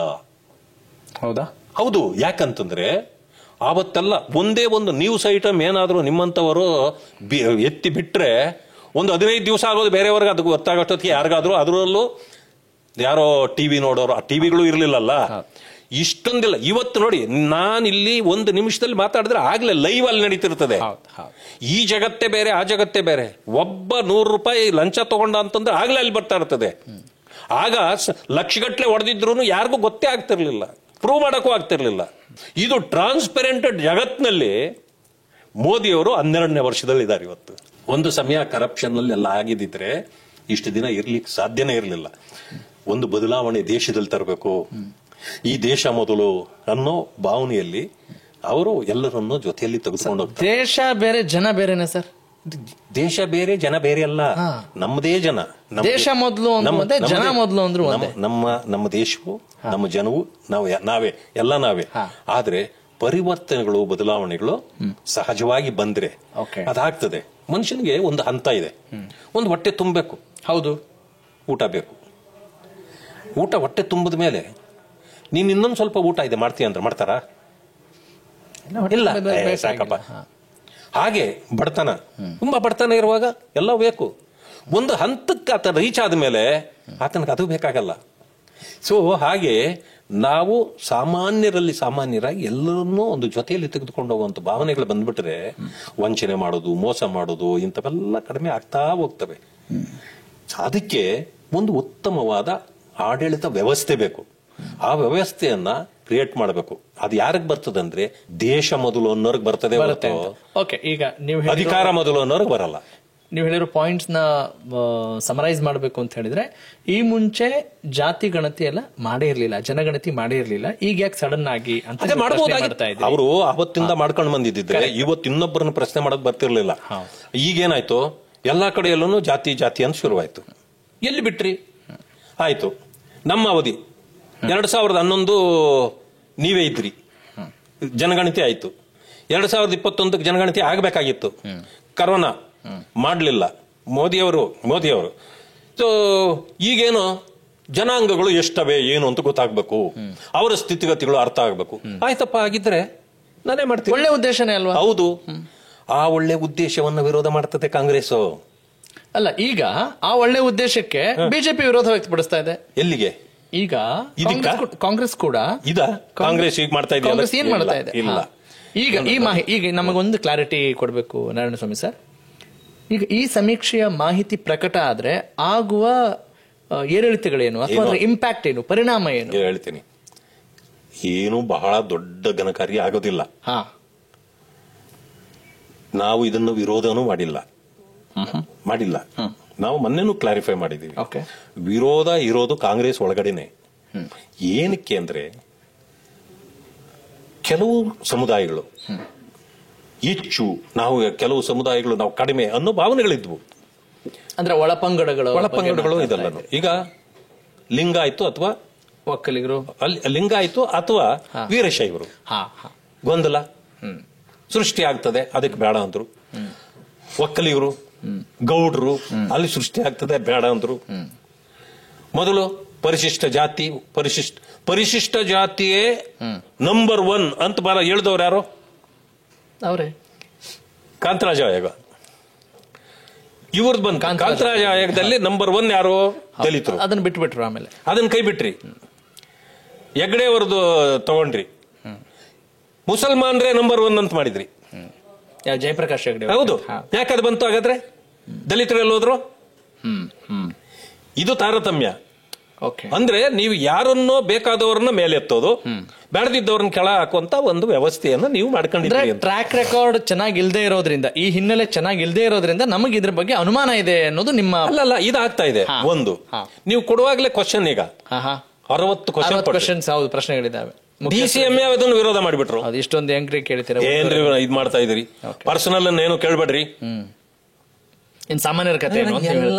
ಹೌದಾ? ಹೌದು. ಯಾಕಂತಂದ್ರೆ ಆವತ್ತೆಲ್ಲ ಒಂದೇ ಒಂದು ನ್ಯೂಸ್ ಐಟಮ್ ಏನಾದ್ರು ನಿಮ್ಮಂತವರು ಎತ್ತಿ ಬಿಟ್ರೆ ಒಂದು 15 ದಿವಸ ಆಗೋದು ಬೇರೆಯವ್ರಿಗೆ ಅದು ಗೊತ್ತಾಗೋಷ್ಟೊತ್ತಿಗೆ ಯಾರಿಗಾದ್ರು. ಅದರಲ್ಲೂ ಯಾರೋ ಟಿವಿ ನೋಡೋರು, ಆ ಟಿವಿಗಳು ಇರ್ಲಿಲ್ಲಲ್ಲ, ಇಷ್ಟೊಂದಿಲ್ಲ. ಇವತ್ತು ನೋಡಿ, ನಾನಿಲ್ಲಿ 1 ನಿಮಿಷದಲ್ಲಿ ಮಾತಾಡಿದ್ರೆ ಆಗ್ಲೇ ಲೈವ್ ಅಲ್ಲಿ ನಡೀತಿರ್ತದೆ. ಈ ಜಗತ್ತೇ ಬೇರೆ, ಆ ಜಗತ್ತೇ ಬೇರೆ. ಒಬ್ಬ 100 ರೂಪಾಯಿ ಲಂಚ ತಗೊಂಡ ಅಂತಂದ್ರೆ ಆಗ್ಲೇ ಅಲ್ಲಿ ಬರ್ತಾ ಇರ್ತದೆ. ಆಗ ಲಕ್ಷಗಟ್ಲೆ ಹೊಡೆದಿದ್ರು ಯಾರಿಗೂ ಗೊತ್ತೇ ಆಗ್ತಿರ್ಲಿಲ್ಲ, ಪ್ರೂವ್ ಮಾಡಕ್ಕೂ ಆಗ್ತಿರ್ಲಿಲ್ಲ. ಇದು ಟ್ರಾನ್ಸ್ಪರೆಂಟ್ ಜಗತ್ನಲ್ಲಿ ಮೋದಿಯವರು 12ನೇ ವರ್ಷದಲ್ಲಿ ಇದ್ದಾರೆ. ಇವತ್ತು ಒಂದು ಸಮಯ ಕರಪ್ಷನ್ ಅಲ್ಲಿ ಎಲ್ಲ ಆಗಿದ್ದಿದ್ರೆ ಇಷ್ಟು ದಿನ ಇರ್ಲಿಕ್ಕೆ ಸಾಧ್ಯನೇ ಇರಲಿಲ್ಲ. ಒಂದು ಬದಲಾವಣೆ ದೇಶದಲ್ಲಿ ತರಬೇಕು, ಈ ದೇಶ ಮೊದಲು ಅನ್ನೋ ಭಾವನೆಯಲ್ಲಿ ಅವರು ಎಲ್ಲರನ್ನೂ ಜೊತೆಯಲ್ಲಿ ತೆಗೆದುಕೊಂಡು ಹೋಗ್ತಾರೆ. ದೇಶ ಬೇರೆ ಜನ ಬೇರೆನೆ ಸರ್. ದೇಶ ಬೇರೆ ಜನ ಬೇರೆ ಅಲ್ಲ, ನಮ್ಮದೇ ಜನ. ದೇಶ ಮೊದಲು ಜನ ಮೊದಲು ಅಂದ್ರು ನಮ್ಮ ದೇಶವು, ನಮ್ಮ ಜನವು, ನಾವೇ. ಆದ್ರೆ ಪರಿವರ್ತನೆಗಳು, ಬದಲಾವಣೆಗಳು ಸಹಜವಾಗಿ ಬಂದ್ರೆ ಅದಾಗ್ತದೆ. ಮನುಷ್ಯನಿಗೆ ಒಂದು ಹಂತ ಇದೆ. ಒಂದು ಹೊಟ್ಟೆ ತುಂಬಬೇಕು. ಹೌದು, ಊಟ ಬೇಕು. ಊಟ ಹೊಟ್ಟೆ ತುಂಬಿದ ಮೇಲೆ ನೀನ್ ಇನ್ನೊಂದು ಸ್ವಲ್ಪ ಊಟ ಇದೆ ಮಾಡ್ತೀಯ ಅಂದ್ರೆ ಮಾಡ್ತಾರ? ಇಲ್ಲ, ಸಾಕಪ್ಪ. ಹಾಗೆ ಬಡತನ, ತುಂಬಾ ಬಡತನ ಇರುವಾಗ ಎಲ್ಲ ಬೇಕು. ಒಂದು ಹಂತಕ್ಕೆ ಆತ ರೀಚ್ ಆದ್ಮೇಲೆ ಆತನಿಗೆ ಅದು ಬೇಕಾಗಲ್ಲ. ಸೊ ಹಾಗೆ ನಾವು ಸಾಮಾನ್ಯರಾಗಿ ಎಲ್ಲರನ್ನೂ ಒಂದು ಜೊತೆಯಲ್ಲಿ ತೆಗೆದುಕೊಂಡು ಹೋಗುವಂತ ಭಾವನೆಗಳು ಬಂದ್ಬಿಟ್ರೆ ವಂಚನೆ ಮಾಡೋದು, ಮೋಸ ಮಾಡೋದು, ಇಂಥವೆಲ್ಲ ಕಡಿಮೆ ಆಗ್ತಾ ಹೋಗ್ತವೆ. ಅದಕ್ಕೆ ಒಂದು ಉತ್ತಮವಾದ ಆಡಳಿತ ವ್ಯವಸ್ಥೆ ಬೇಕು. ಆ ವ್ಯವಸ್ಥೆಯನ್ನ ಕ್ರಿಯೇಟ್ ಮಾಡಬೇಕು. ಅದು ಯಾರಿಗೆ ಬರ್ತದಂದ್ರೆ ದೇಶ ಮೊದಲು ಅನ್ನೋರ್ಗೆ ಬರ್ತದೆ ಹೊರತು ಓಕೆ, ಈಗ ನೀವು ಅಧಿಕಾರ ಮೊದಲು ಅನ್ನೋರ್ಗೆ ಬರಲ್ಲ. ನೀವು ಹೇಳಿರೋ ಪಾಯಿಂಟ್ಸ್ ನ ಸಮರೈಸ್ ಮಾಡಬೇಕು ಅಂತ ಹೇಳಿದ್ರೆ, ಈ ಮುಂಚೆ ಜಾತಿ ಗಣತಿ ಎಲ್ಲ ಮಾಡೇ ಇರ್ಲಿಲ್ಲ, ಜನಗಣತಿ ಮಾಡೇ ಇರ್ಲಿಲ್ಲ, ಈಗ ಯಾಕೆ ಸಡನ್ ಆಗಿ ಅಂತ ಮಾಡ್ತಾ ಇದ್ದಾರೆ. ಅವರು ಅವತ್ತಿಂದ ಮಾಡ್ಕೊಂಡು ಬಂದಿದ್ರೆ ಇವತ್ತು ಇನ್ನೊಬ್ಬರನ್ನ ಪ್ರಶ್ನೆ ಮಾಡಕ್ ಬರ್ತಿರ್ಲಿಲ್ಲ. ಈಗೇನಾಯ್ತು, ಎಲ್ಲಾ ಕಡೆಯಲ್ಲೂ ಜಾತಿ ಜಾತಿ ಅಂತ ಶುರುವಾಯ್ತು. ಎಲ್ಲಿ ಬಿಟ್ರಿ? ಆಯ್ತು, ನಮ್ಮ ಅವಧಿ 2011 ನೀವೇ ಇದ್ರಿ, ಜನಗಣತಿ ಆಯ್ತು. 2021 ಜನಗಣತಿ ಆಗಬೇಕಾಗಿತ್ತು, ಕರೋನಾ ಮಾಡಲಿಲ್ಲ ಮೋದಿಯವರು. ಸೊ ಈಗೇನು ಜನಾಂಗಗಳು ಎಷ್ಟವೆ ಏನು ಅಂತ ಗೊತ್ತಾಗ್ಬೇಕು, ಅವರ ಸ್ಥಿತಿಗತಿಗಳು ಅರ್ಥ ಆಗ್ಬೇಕು. ಆಯ್ತಪ್ಪ, ಆಗಿದ್ರೆ ನಾನೇ ಮಾಡ್ತೀನಿ. ಒಳ್ಳೆ ಉದ್ದೇಶನೇ ಅಲ್ವಾ? ಹೌದು, ಆ ಒಳ್ಳೆ ಉದ್ದೇಶವನ್ನು ವಿರೋಧ ಮಾಡ್ತದೆ ಕಾಂಗ್ರೆಸ್. ಅಲ್ಲ, ಈಗ ಆ ಒಳ್ಳೆ ಉದ್ದೇಶಕ್ಕೆ ಬಿಜೆಪಿ ವಿರೋಧ ವ್ಯಕ್ತಪಡಿಸ್ತಾ ಇದೆ. ಎಲ್ಲಿಗೆ? ಈಗ ಕಾಂಗ್ರೆಸ್ ಕೂಡ ಕಾಂಗ್ರೆಸ್ ಈಗ ಮಾಡ್ತಾ ಇದೆ. ಕಾಂಗ್ರೆಸ್ ಏನ್ ಮಾಡ್ತಾ ಇದೆ? ಇಲ್ಲ, ಈಗ ನಮಗೊಂದು ಕ್ಲಾರಿಟಿ ಕೊಡಬೇಕು ನಾರಾಯಣಸ್ವಾಮಿ ಸರ್. ಈಗ ಈ ಸಮೀಕ್ಷೆಯ ಮಾಹಿತಿ ಪ್ರಕಟ ಆದ್ರೆ ಆಗುವ ಏರಿಳಿತಗಳೇನು, ಅಥವಾ ಅದರ ಇಂಪ್ಯಾಕ್ಟ್ ಏನು, ಪರಿಣಾಮ ಏನು? ಹೇಳ್ತೀನಿ. ಏನು ಬಹಳ ದೊಡ್ಡ ಘನಕಾರ್ಯ ಆಗೋದಿಲ್ಲ. ನಾವು ಇದನ್ನು ವಿರೋಧನೂ ಮಾಡಿಲ್ಲ. ನಾವು ಮೊನ್ನೆನೂ ಕ್ಲಾರಿಫೈ ಮಾಡಿದೀವಿ. ವಿರೋಧ ಇರೋದು ಕಾಂಗ್ರೆಸ್ ಒಳಗಡೆನೆ. ಏನಕ್ಕೆ ಅಂದ್ರೆ ಕೆಲವು ಸಮುದಾಯಗಳು ಹೆಚ್ಚು, ನಾವು ಕೆಲವು ಸಮುದಾಯಗಳು ನಾವು ಕಡಿಮೆ ಅನ್ನೋ ಭಾವನೆಗಳಿದ್ವು. ಅಂದ್ರೆ ಒಳಪಂಗಡಗಳು ಇದೆಲ್ಲ. ಈಗ ಲಿಂಗಾಯತು ಅಥವಾ ಒಕ್ಕಲಿಗರು, ಲಿಂಗಾಯತು ಅಥವಾ ವೀರಶೈವರು ಗೊಂದಲ ಸೃಷ್ಟಿ ಆಗ್ತದೆ, ಅದಕ್ಕೆ ಬೇಡ ಅಂದ್ರು. ಒಕ್ಕಲಿಗರು, ಗೌಡ್ರು, ಅಲ್ಲಿ ಸೃಷ್ಟಿ ಆಗ್ತದೆ, ಬೇಡ ಅಂದ್ರು. ಮೊದಲು ಪರಿಶಿಷ್ಟ ಜಾತಿ, ಪರಿಶಿಷ್ಟ ಜಾತಿಯೇ ನಂಬರ್ 1 ಅಂತ ಹೇಳಿದವ್ರು ಯಾರು? ಅವರೇ ಕಾಂತರಾಜ ಆಯೋಗ. ಇವ್ರದ್ದು ಬಂದು ಕಾಂತರಾಜ ಆಯೋಗದಲ್ಲಿ ನಂಬರ್ 1 ಯಾರು? ದಲಿತರು. ಅದನ್ನ ಬಿಟ್ಬಿಟ್ರು, ಆಮೇಲೆ ಅದನ್ನ ಕೈ ಬಿಟ್ರಿ. ಹೆಗ್ಡೆ ಅವ್ರದ್ದು ತಗೊಂಡ್ರಿ. ಮುಸಲ್ಮಾನ್ರೇ ನಂಬರ್ 1 ಅಂತ ಮಾಡಿದ್ರಿ. ಜಯಪ್ರಕಾಶ್ ಹೆಗ್ಡೆ. ಹೌದು, ಯಾಕದು ಬಂತು ಹಾಗಾದ್ರೆ? ದಲಿತರೆಲ್ಲ ಹೋದ್ರು. ಇದು ತಾರತಮ್ಯ. ಅಂದ್ರೆ ನೀವು ಯಾರನ್ನೋ ಬೇಕಾದವ್ರನ್ನ ಮೇಲೆ ಎತ್ತೋದು, ಬೇಡದಿದ್ದವ್ರನ್ನ ಕೆಳ ಹಾಕುವಂತ ಒಂದು ವ್ಯವಸ್ಥೆಯನ್ನ ನೀವು ಮಾಡ್ಕೊಂಡಿದ್ದೀರಿ. ಟ್ರ್ಯಾಕ್ ರೆಕಾರ್ಡ್ ಚೆನ್ನಾಗಿಲ್ದೇ ಇರೋದ್ರಿಂದ, ಈ ಹಿನ್ನೆಲೆ ಚೆನ್ನಾಗಿಲ್ದೇ ಇರೋದ್ರಿಂದ ನಮಗೆ ಇದ್ರ ಬಗ್ಗೆ ಅನುಮಾನ ಇದೆ ಅನ್ನೋದು ನಿಮ್ಮ. ಅಲ್ಲ, ಇದಾಗ್ತಾ ಇದೆ. ಒಂದು, ನೀವು ಕೊಡುವಾಗಲೇ ಕ್ವಶನ್, ಈಗ 60 ಕ್ವಶನ್ಸ್ ಪ್ರಶ್ನೆಗಳಿದ್ದಾವೆ. DCMA ಅದನ್ನು ವಿರೋಧ ಮಾಡಿಬಿಟ್ರು. ಅದು ಇಷ್ಟೊಂದು ಎಂಕ್ರಿ ಕೇಳ್ತೀರಾ? ಏನ್ರಿ ಇದ್ ಮಾಡ್ತಾ ಇದ್ರಿ? ಪರ್ಸನಲ್ ಏನು ಕೇಳ್ಬೇಡ್ರಿ, ಇನ್ ಸಾಮಾನ್ಯರ ಕಥೆ.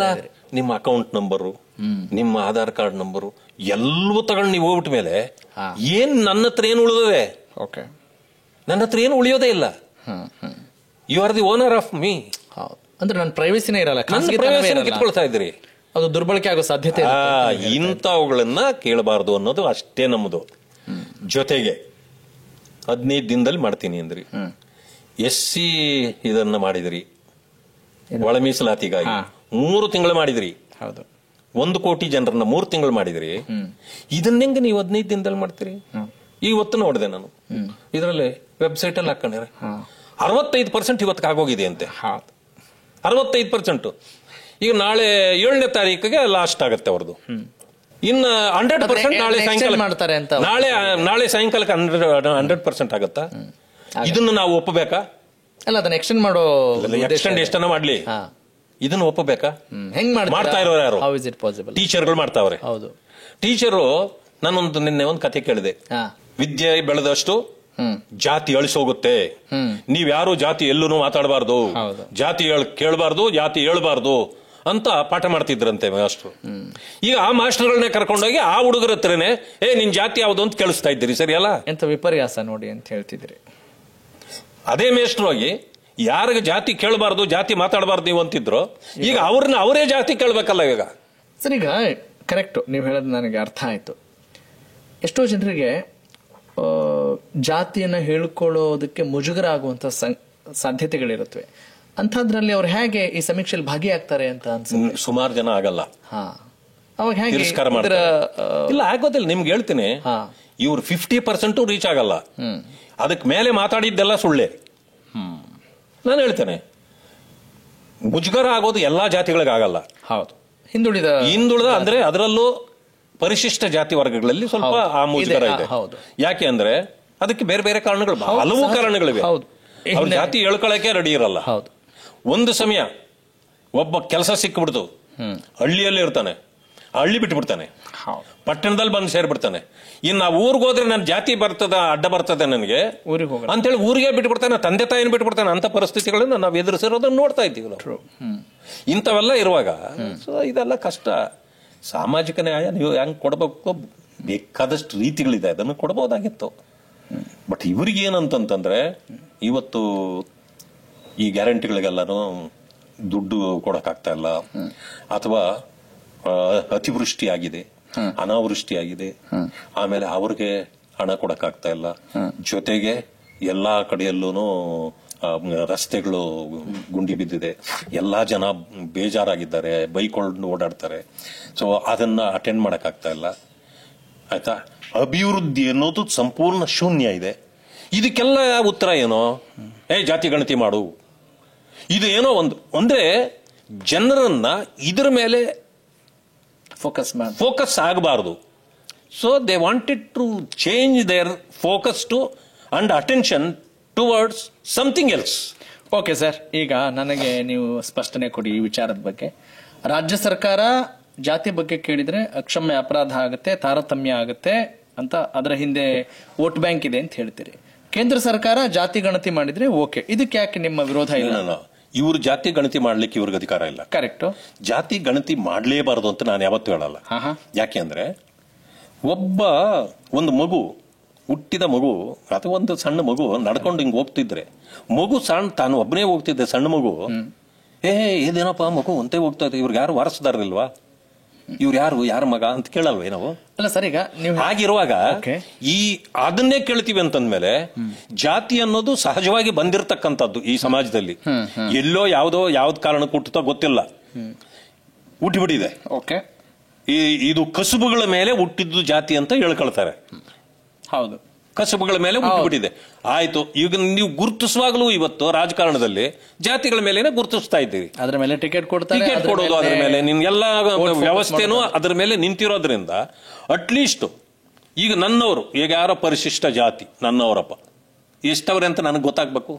ನಿಮ್ಮ ಅಕೌಂಟ್ ನಂಬರು, ನಿಮ್ಮ ಆಧಾರ್ ಕಾರ್ಡ್ ನಂಬರು ಎಲ್ಲವೂ ತಗೊಂಡು ನೀವು ಹೋಗ್ಬಿಟ್ಟ ಮೇಲೆ ಏನ್ ನನ್ನ ಹತ್ರ ಏನು ಉಳಿದಿದೆ? ನನ್ನ ಹತ್ರ ಏನು ಉಳಿಯೋದೇ ಇಲ್ಲ. You are the owner of me. ಅಂದ್ರೆ ನನ್ನ ಪ್ರೈವಸಿನೇ ಇರಲ್ಲ, ಕಿತ್ಕೊಳ್ತಾ ಇದ್ರಿ. ಅದು ದುರ್ಬಳಕೆ ಆಗೋ ಸಾಧ್ಯತೆ. ಇಂಥವುಗಳನ್ನ ಕೇಳಬಾರ್ದು ಅನ್ನೋದು ಅಷ್ಟೇ ನಮ್ಮದು. ಜೊತೆಗೆ 15 ದಿನದಲ್ಲಿ ಮಾಡ್ತೀನಿ ಅಂದ್ರಿ. SC ಇದನ್ನ ಮಾಡಿದ್ರಿ, ಒಳ ಮೀಸಲಾತಿಗಾಗಿ 3 ತಿಂಗಳು ಮಾಡಿದ್ರಿ. 1 ಕೋಟಿ ಜನರನ್ನ 3 ತಿಂಗಳು ಮಾಡಿದ್ರಿ. ಇದನ್ನೆಂಗ ನೀವು 15 ದಿನದಲ್ಲಿ ಮಾಡ್ತೀರಿ? ಇವತ್ತು ನೋಡಿದೆ ನಾನು, ಇದರಲ್ಲಿ ವೆಬ್ಸೈಟ್ ಅಲ್ಲಿ ಹಾಕೊಂಡಿರ 65% ಇವತ್ತಿಗೆ ಆಗೋಗಿದೆ ಅಂತೆ. 65%. ಈಗ ನಾಳೆ 7ನೇ ತಾರೀಕಿಗೆ ಲಾಸ್ಟ್ ಆಗತ್ತೆ ಅವ್ರದ್ದು. ಇನ್ನು 100% ನಾಳೆ ಸಾಯಂಕಾಲ ಮಾಡ್ತಾರೆ ಅಂತ. ನಾಳೆ ಸಾಯಂಕಾಲಕ್ಕೆ 100% ಆಗತ್ತಾ? ಇದನ್ನ ನಾವು ಒಪ್ಪಬೇಕಾ? ಅಲ್ಲ, ಅದನ್ನ ಎಕ್ಸ್ಟೆಂಡ್ ಮಾಡೋ ಎಷ್ಟನ್ನ ಮಾಡ್ಲಿ, ಇದನ್ನ ಒಪ್ಪಬೇಕಾ? ಹೆಂಗ್ ಮಾಡ್ತಾ ಇರೋರು ಯಾರು? How is it possible? ಟೀಚರ್ಗಳು ಮಾಡ್ತಾವ್ರೆ. ಹೌದು, ಟೀಚರು. ನಿನ್ನೆ ಒಂದು ಕತೆ ಕೇಳಿದೆ. ವಿದ್ಯೆ ಬೆಳೆದಷ್ಟು ಜಾತಿ ಅಳಿಸೋಗುತ್ತೆ, ನೀವ್ಯಾರು ಜಾತಿ ಎಲ್ಲೂ ಮಾತಾಡಬಾರ್ದು, ಜಾತಿ ಕೇಳಬಾರ್ದು, ಜಾತಿ ಹೇಳ್ಬಾರ್ದು ಅಂತ ಪಾಠ ಮಾಡ್ತಿದ್ರಂತೆ ಮಾಸ್ಟ್ರು. ಈಗ ಆ ಮಾಸ್ಟರ್ಗಳನ್ನೇ ಕರ್ಕೊಂಡೋಗಿ ಆ ಹುಡುಗರ ಹತ್ರನೇ ನಿನ್ ಜಾತಿ ಯಾವ್ದು ಅಂತ ಕೇಳಿಸ್ತಾ ಇದ್ದೀರಿ. ಸರಿ ಅಲ್ಲ? ಎಂತ ವಿಪರ್ಯಾಸ ನೋಡಿ ಅಂತ ಹೇಳ್ತಿದ್ರಿ. ಅದೇ ಮೇಷ್ಟ್ರು ಹೋಗಿ ಯಾರಿಗೆ ಜಾತಿ ಕೇಳಬಾರ್ದು, ಜಾತಿ ಮಾತಾಡಬಾರ್ದು ನೀವು ಅಂತಿದ್ರು, ಈಗ ಅವ್ರನ್ನ ಅವರೇ ಜಾತಿ ಕೇಳ್ಬೇಕಲ್ಲ ಈಗ. ಸರ್, ಈಗ ಕರೆಕ್ಟ್ ನೀವು ಹೇಳೋದು ನನಗೆ ಅರ್ಥ ಆಯ್ತು. ಎಷ್ಟೋ ಜನರಿಗೆ ಜಾತಿಯನ್ನ ಹೇಳ್ಕೊಳ್ಳೋದಕ್ಕೆ ಮುಜುಗರ ಆಗುವಂತ ಸಾಧ್ಯತೆಗಳಿರುತ್ತವೆ. ಅಂಥದ್ರಲ್ಲಿ ಅವ್ರು ಹೇಗೆ ಈ ಸಮೀಕ್ಷೆಯಲ್ಲಿ ಭಾಗಿಯಾಗ್ತಾರೆ ಅಂತ ಅನ್ಸುತ್ತೆ. ಸುಮಾರು ಜನ ಆಗಲ್ಲ. ಅವಾಗ ಹೇಗೆ ತಿರಸ್ಕಾರ ಮಾಡ್ತಾರೆ? ಇಲ್ಲ, ಆಗೋದಿಲ್ಲ. ನಿಮ್ಗೆ ಹೇಳ್ತೀನಿ, ಇವ್ರು 50% ರೀಚ್ ಆಗಲ್ಲ. ಅದಕ್ಕೆ ಮೇಲೆ ಮಾತಾಡಿದ್ದೆಲ್ಲ ಸುಳ್ಳೆ. ನಾನು ಹೇಳ್ತೇನೆ, ಮುಜುಗರ ಆಗೋದು ಎಲ್ಲಾ ಜಾತಿಗಳಿಗಾಗಲ್ಲ. ಹೌದು, ಹಿಂದುಳಿದ ಅಂದ್ರೆ ಅದರಲ್ಲೂ ಪರಿಶಿಷ್ಟ ಜಾತಿ ವರ್ಗಗಳಲ್ಲಿ ಸ್ವಲ್ಪ ಆ ಮುಜುಗರ ಇದೆ. ಯಾಕೆ ಅಂದ್ರೆ ಅದಕ್ಕೆ ಬೇರೆ ಬೇರೆ ಕಾರಣಗಳು, ಹಲವು ಕಾರಣಗಳಿವೆ. ಅವ್ರ ಜಾತಿ ಹೇಳ್ಕೊಳಕ್ಕೆ ರೆಡಿ ಇರಲ್ಲ. ಒಂದು ಸಮಯ ಒಬ್ಬ ಕೆಲಸ ಸಿಕ್ಬಿಡ್ತು, ಹಳ್ಳಿಯಲ್ಲಿ ಇರ್ತಾನೆ, ಹಳ್ಳಿ ಬಿಟ್ಬಿಡ್ತಾನೆ, ಪಟ್ಟಣದಲ್ಲಿ ಬಂದು ಸೇರ್ಬಿಡ್ತಾನೆ. ಇನ್ನು ಊರಿಗೆ ಹೋದ್ರೆ ನನ್ನ ಜಾತಿ ಬರ್ತದ, ಅಡ್ಡ ಬರ್ತದೆ ನನಗೆ ಅಂತೇಳಿ ಊರಿಗೆ ಬಿಟ್ಬಿಡ್ತಾನೆ, ತಂದೆ ತಾಯಿನ ಬಿಟ್ಬಿಡ್ತಾನೆ. ಅಂತ ಪರಿಸ್ಥಿತಿಗಳನ್ನ ನಾವು ಎದುರಿಸಿರೋದನ್ನ ನೋಡ್ತಾ ಇದ್ದೀವಿ ನಾವು. ಇಂಥವೆಲ್ಲ ಇರುವಾಗ ಇದೆಲ್ಲ ಕಷ್ಟ. ಸಾಮಾಜಿಕ ನ್ಯಾಯ ನೀವು ಹೆಂಗ್ ಕೊಡಬೇಕು, ಬೇಕಾದಷ್ಟು ರೀತಿಗಳಿದೆ, ಅದನ್ನು ಕೊಡಬಹುದಾಗಿತ್ತು. ಬಟ್ ಇವ್ರಿಗೆ ಏನಂತಂದ್ರೆ ಇವತ್ತು ಈ ಗ್ಯಾರಂಟಿಗಳಿಗೆಲ್ಲಾನು ದುಡ್ಡು ಕೊಡಕ್ಕಾಗ್ತಾ ಇಲ್ಲ, ಅಥವಾ ಅತಿವೃಷ್ಟಿ ಆಗಿದೆ, ಅನಾವೃಷ್ಟಿ ಆಗಿದೆ, ಆಮೇಲೆ ಅವ್ರಿಗೆ ಹಣ ಕೊಡಕ್ಕಾಗ್ತಾ ಇಲ್ಲ. ಜೊತೆಗೆ ಎಲ್ಲಾ ಕಡೆಯಲ್ಲೂ ರಸ್ತೆಗಳು ಗುಂಡಿ ಬಿದ್ದಿದೆ, ಎಲ್ಲಾ ಜನ ಬೇಜಾರಾಗಿದ್ದಾರೆ, ಬೈಕೊಂಡು ಓಡಾಡ್ತಾರೆ. ಸೊ ಅದನ್ನ ಅಟೆಂಡ್ ಮಾಡಕ್ಕಾಗ್ತಾ ಇಲ್ಲ. ಆಯ್ತಾ, ಅಭಿವೃದ್ಧಿ ಅನ್ನೋದು ಸಂಪೂರ್ಣ ಶೂನ್ಯ ಇದೆ. ಇದಕ್ಕೆಲ್ಲ ಉತ್ತರ ಏನೋ, ಜಾತಿ ಗಣತಿ ಮಾಡು, ಇದು ಏನೋ ಅಂದ್ರೆ ಜನರನ್ನ ಇದರ ಮೇಲೆ ಫೋಕಸ್ ಆಗಬಾರದು. So they wanted to change their focus to and attention towards something else. Okay sir, ಈಗ ನನಗೆ ನೀವು ಸ್ಪಷ್ಟನೆ ಕೊಡಿ ಈ ವಿಚಾರದ ಬಗ್ಗೆ. ರಾಜ್ಯ ಸರ್ಕಾರ ಜಾತಿ ಬಗ್ಗೆ ಕೇಳಿದ್ರೆ ಅಕ್ಷಮ್ಯ ಅಪರಾಧ ಆಗುತ್ತೆ, ತಾರತಮ್ಯ ಆಗುತ್ತೆ ಅಂತ ಅದರ ಹಿಂದೆ ವೋಟ್ ಬ್ಯಾಂಕ್ ಇದೆ ಅಂತ ಹೇಳ್ತೀರಿ. ಕೇಂದ್ರ ಸರ್ಕಾರ ಜಾತಿ ಗಣತಿ ಮಾಡಿದ್ರೆ ಓಕೆ, ಇದಕ್ಕೆ ಯಾಕೆ ನಿಮ್ಮ ವಿರೋಧ ಇಲ್ಲ? ಇವ್ರು ಜಾತಿ ಗಣತಿ ಮಾಡ್ಲಿಕ್ಕೆ ಇವ್ರಿಗೆ ಅಧಿಕಾರ ಇಲ್ಲ. ಕರೆಕ್ಟ್, ಜಾತಿ ಗಣತಿ ಮಾಡ್ಲೇಬಾರದು ಅಂತ ನಾನು ಯಾವತ್ತೂ ಹೇಳಲ್ಲ. ಯಾಕೆ ಅಂದ್ರೆ ಒಂದು ಮಗು, ಹುಟ್ಟಿದ ಮಗು ಅಥವಾ ಒಂದು ಸಣ್ಣ ಮಗು ನಡ್ಕೊಂಡು ಹಿಂಗ್ ಹೋಗ್ತಿದ್ರೆ, ಮಗು ತಾನು ಒಬ್ಬನೇ ಹೋಗ್ತಿದ್ದೆ, ಸಣ್ಣ ಮಗು, ಇದೇನಪ್ಪ ಮಗು ಒಂದೇ ಹೋಗ್ತಾ ಇದೆ, ಇವ್ರಿಗೆ ಯಾರು ವಾರಸದಾರರಿಲ್ವಾ, ಇವ್ರು ಯಾರ ಮಗ ಅಂತ ಕೇಳಲ್ವೇ ನಾವು? ಅಲ್ಲ ಸರ್, ಈಗ ನೀವು ಹಾಗಿರುವಾಗ ಅದನ್ನೇ ಕೇಳ್ತೀವಿ ಅಂತಂದ್ಮೇಲೆ ಜಾತಿ ಅನ್ನೋದು ಸಹಜವಾಗಿ ಬಂದಿರತಕ್ಕಂಥದ್ದು ಈ ಸಮಾಜದಲ್ಲಿ. ಎಲ್ಲೋ ಯಾವ್ದ್ ಕಾರಣಕ್ಕೆ ಹುಟ್ಟುತ್ತೋ ಗೊತ್ತಿಲ್ಲ, ಹುಟ್ಟಿಬಿಟ್ಟಿದೆ. ಇದು ಕಸುಬುಗಳ ಮೇಲೆ ಹುಟ್ಟಿದ್ದು ಜಾತಿ ಅಂತ ಹೇಳ್ಕೊಳ್ತಾರೆ. ಹೌದು, ಕಸುಬುಗಳ ಮೇಲೆ ಹುಟ್ಟಿಬಿಟ್ಟಿದೆ. ಆಯ್ತು, ಈಗ ನೀವು ಗುರುತಿಸುವಾಗಲೂ ಇವತ್ತು ರಾಜಕಾರಣದಲ್ಲಿ ಜಾತಿಗಳ ಮೇಲೆ ಗುರುತಿಸ್ತಾ ಇದ್ದೀವಿ. ಅದ್ರ ಮೇಲೆ ಟಿಕೆಟ್ ಕೊಡೋದು, ಅದ್ರ ಮೇಲೆ ಎಲ್ಲ ವ್ಯವಸ್ಥೆನೂ ಅದ್ರ ಮೇಲೆ ನಿಂತಿರೋದ್ರಿಂದ ಅಟ್ಲೀಸ್ಟ್ ಈಗ ನನ್ನವರು, ಈಗ ಯಾರೋ ಪರಿಶಿಷ್ಟ ಜಾತಿ ನನ್ನವರಪ್ಪ ಎಷ್ಟವ್ರೆ ಅಂತ ನನಗೆ ಗೊತ್ತಾಗ್ಬೇಕು.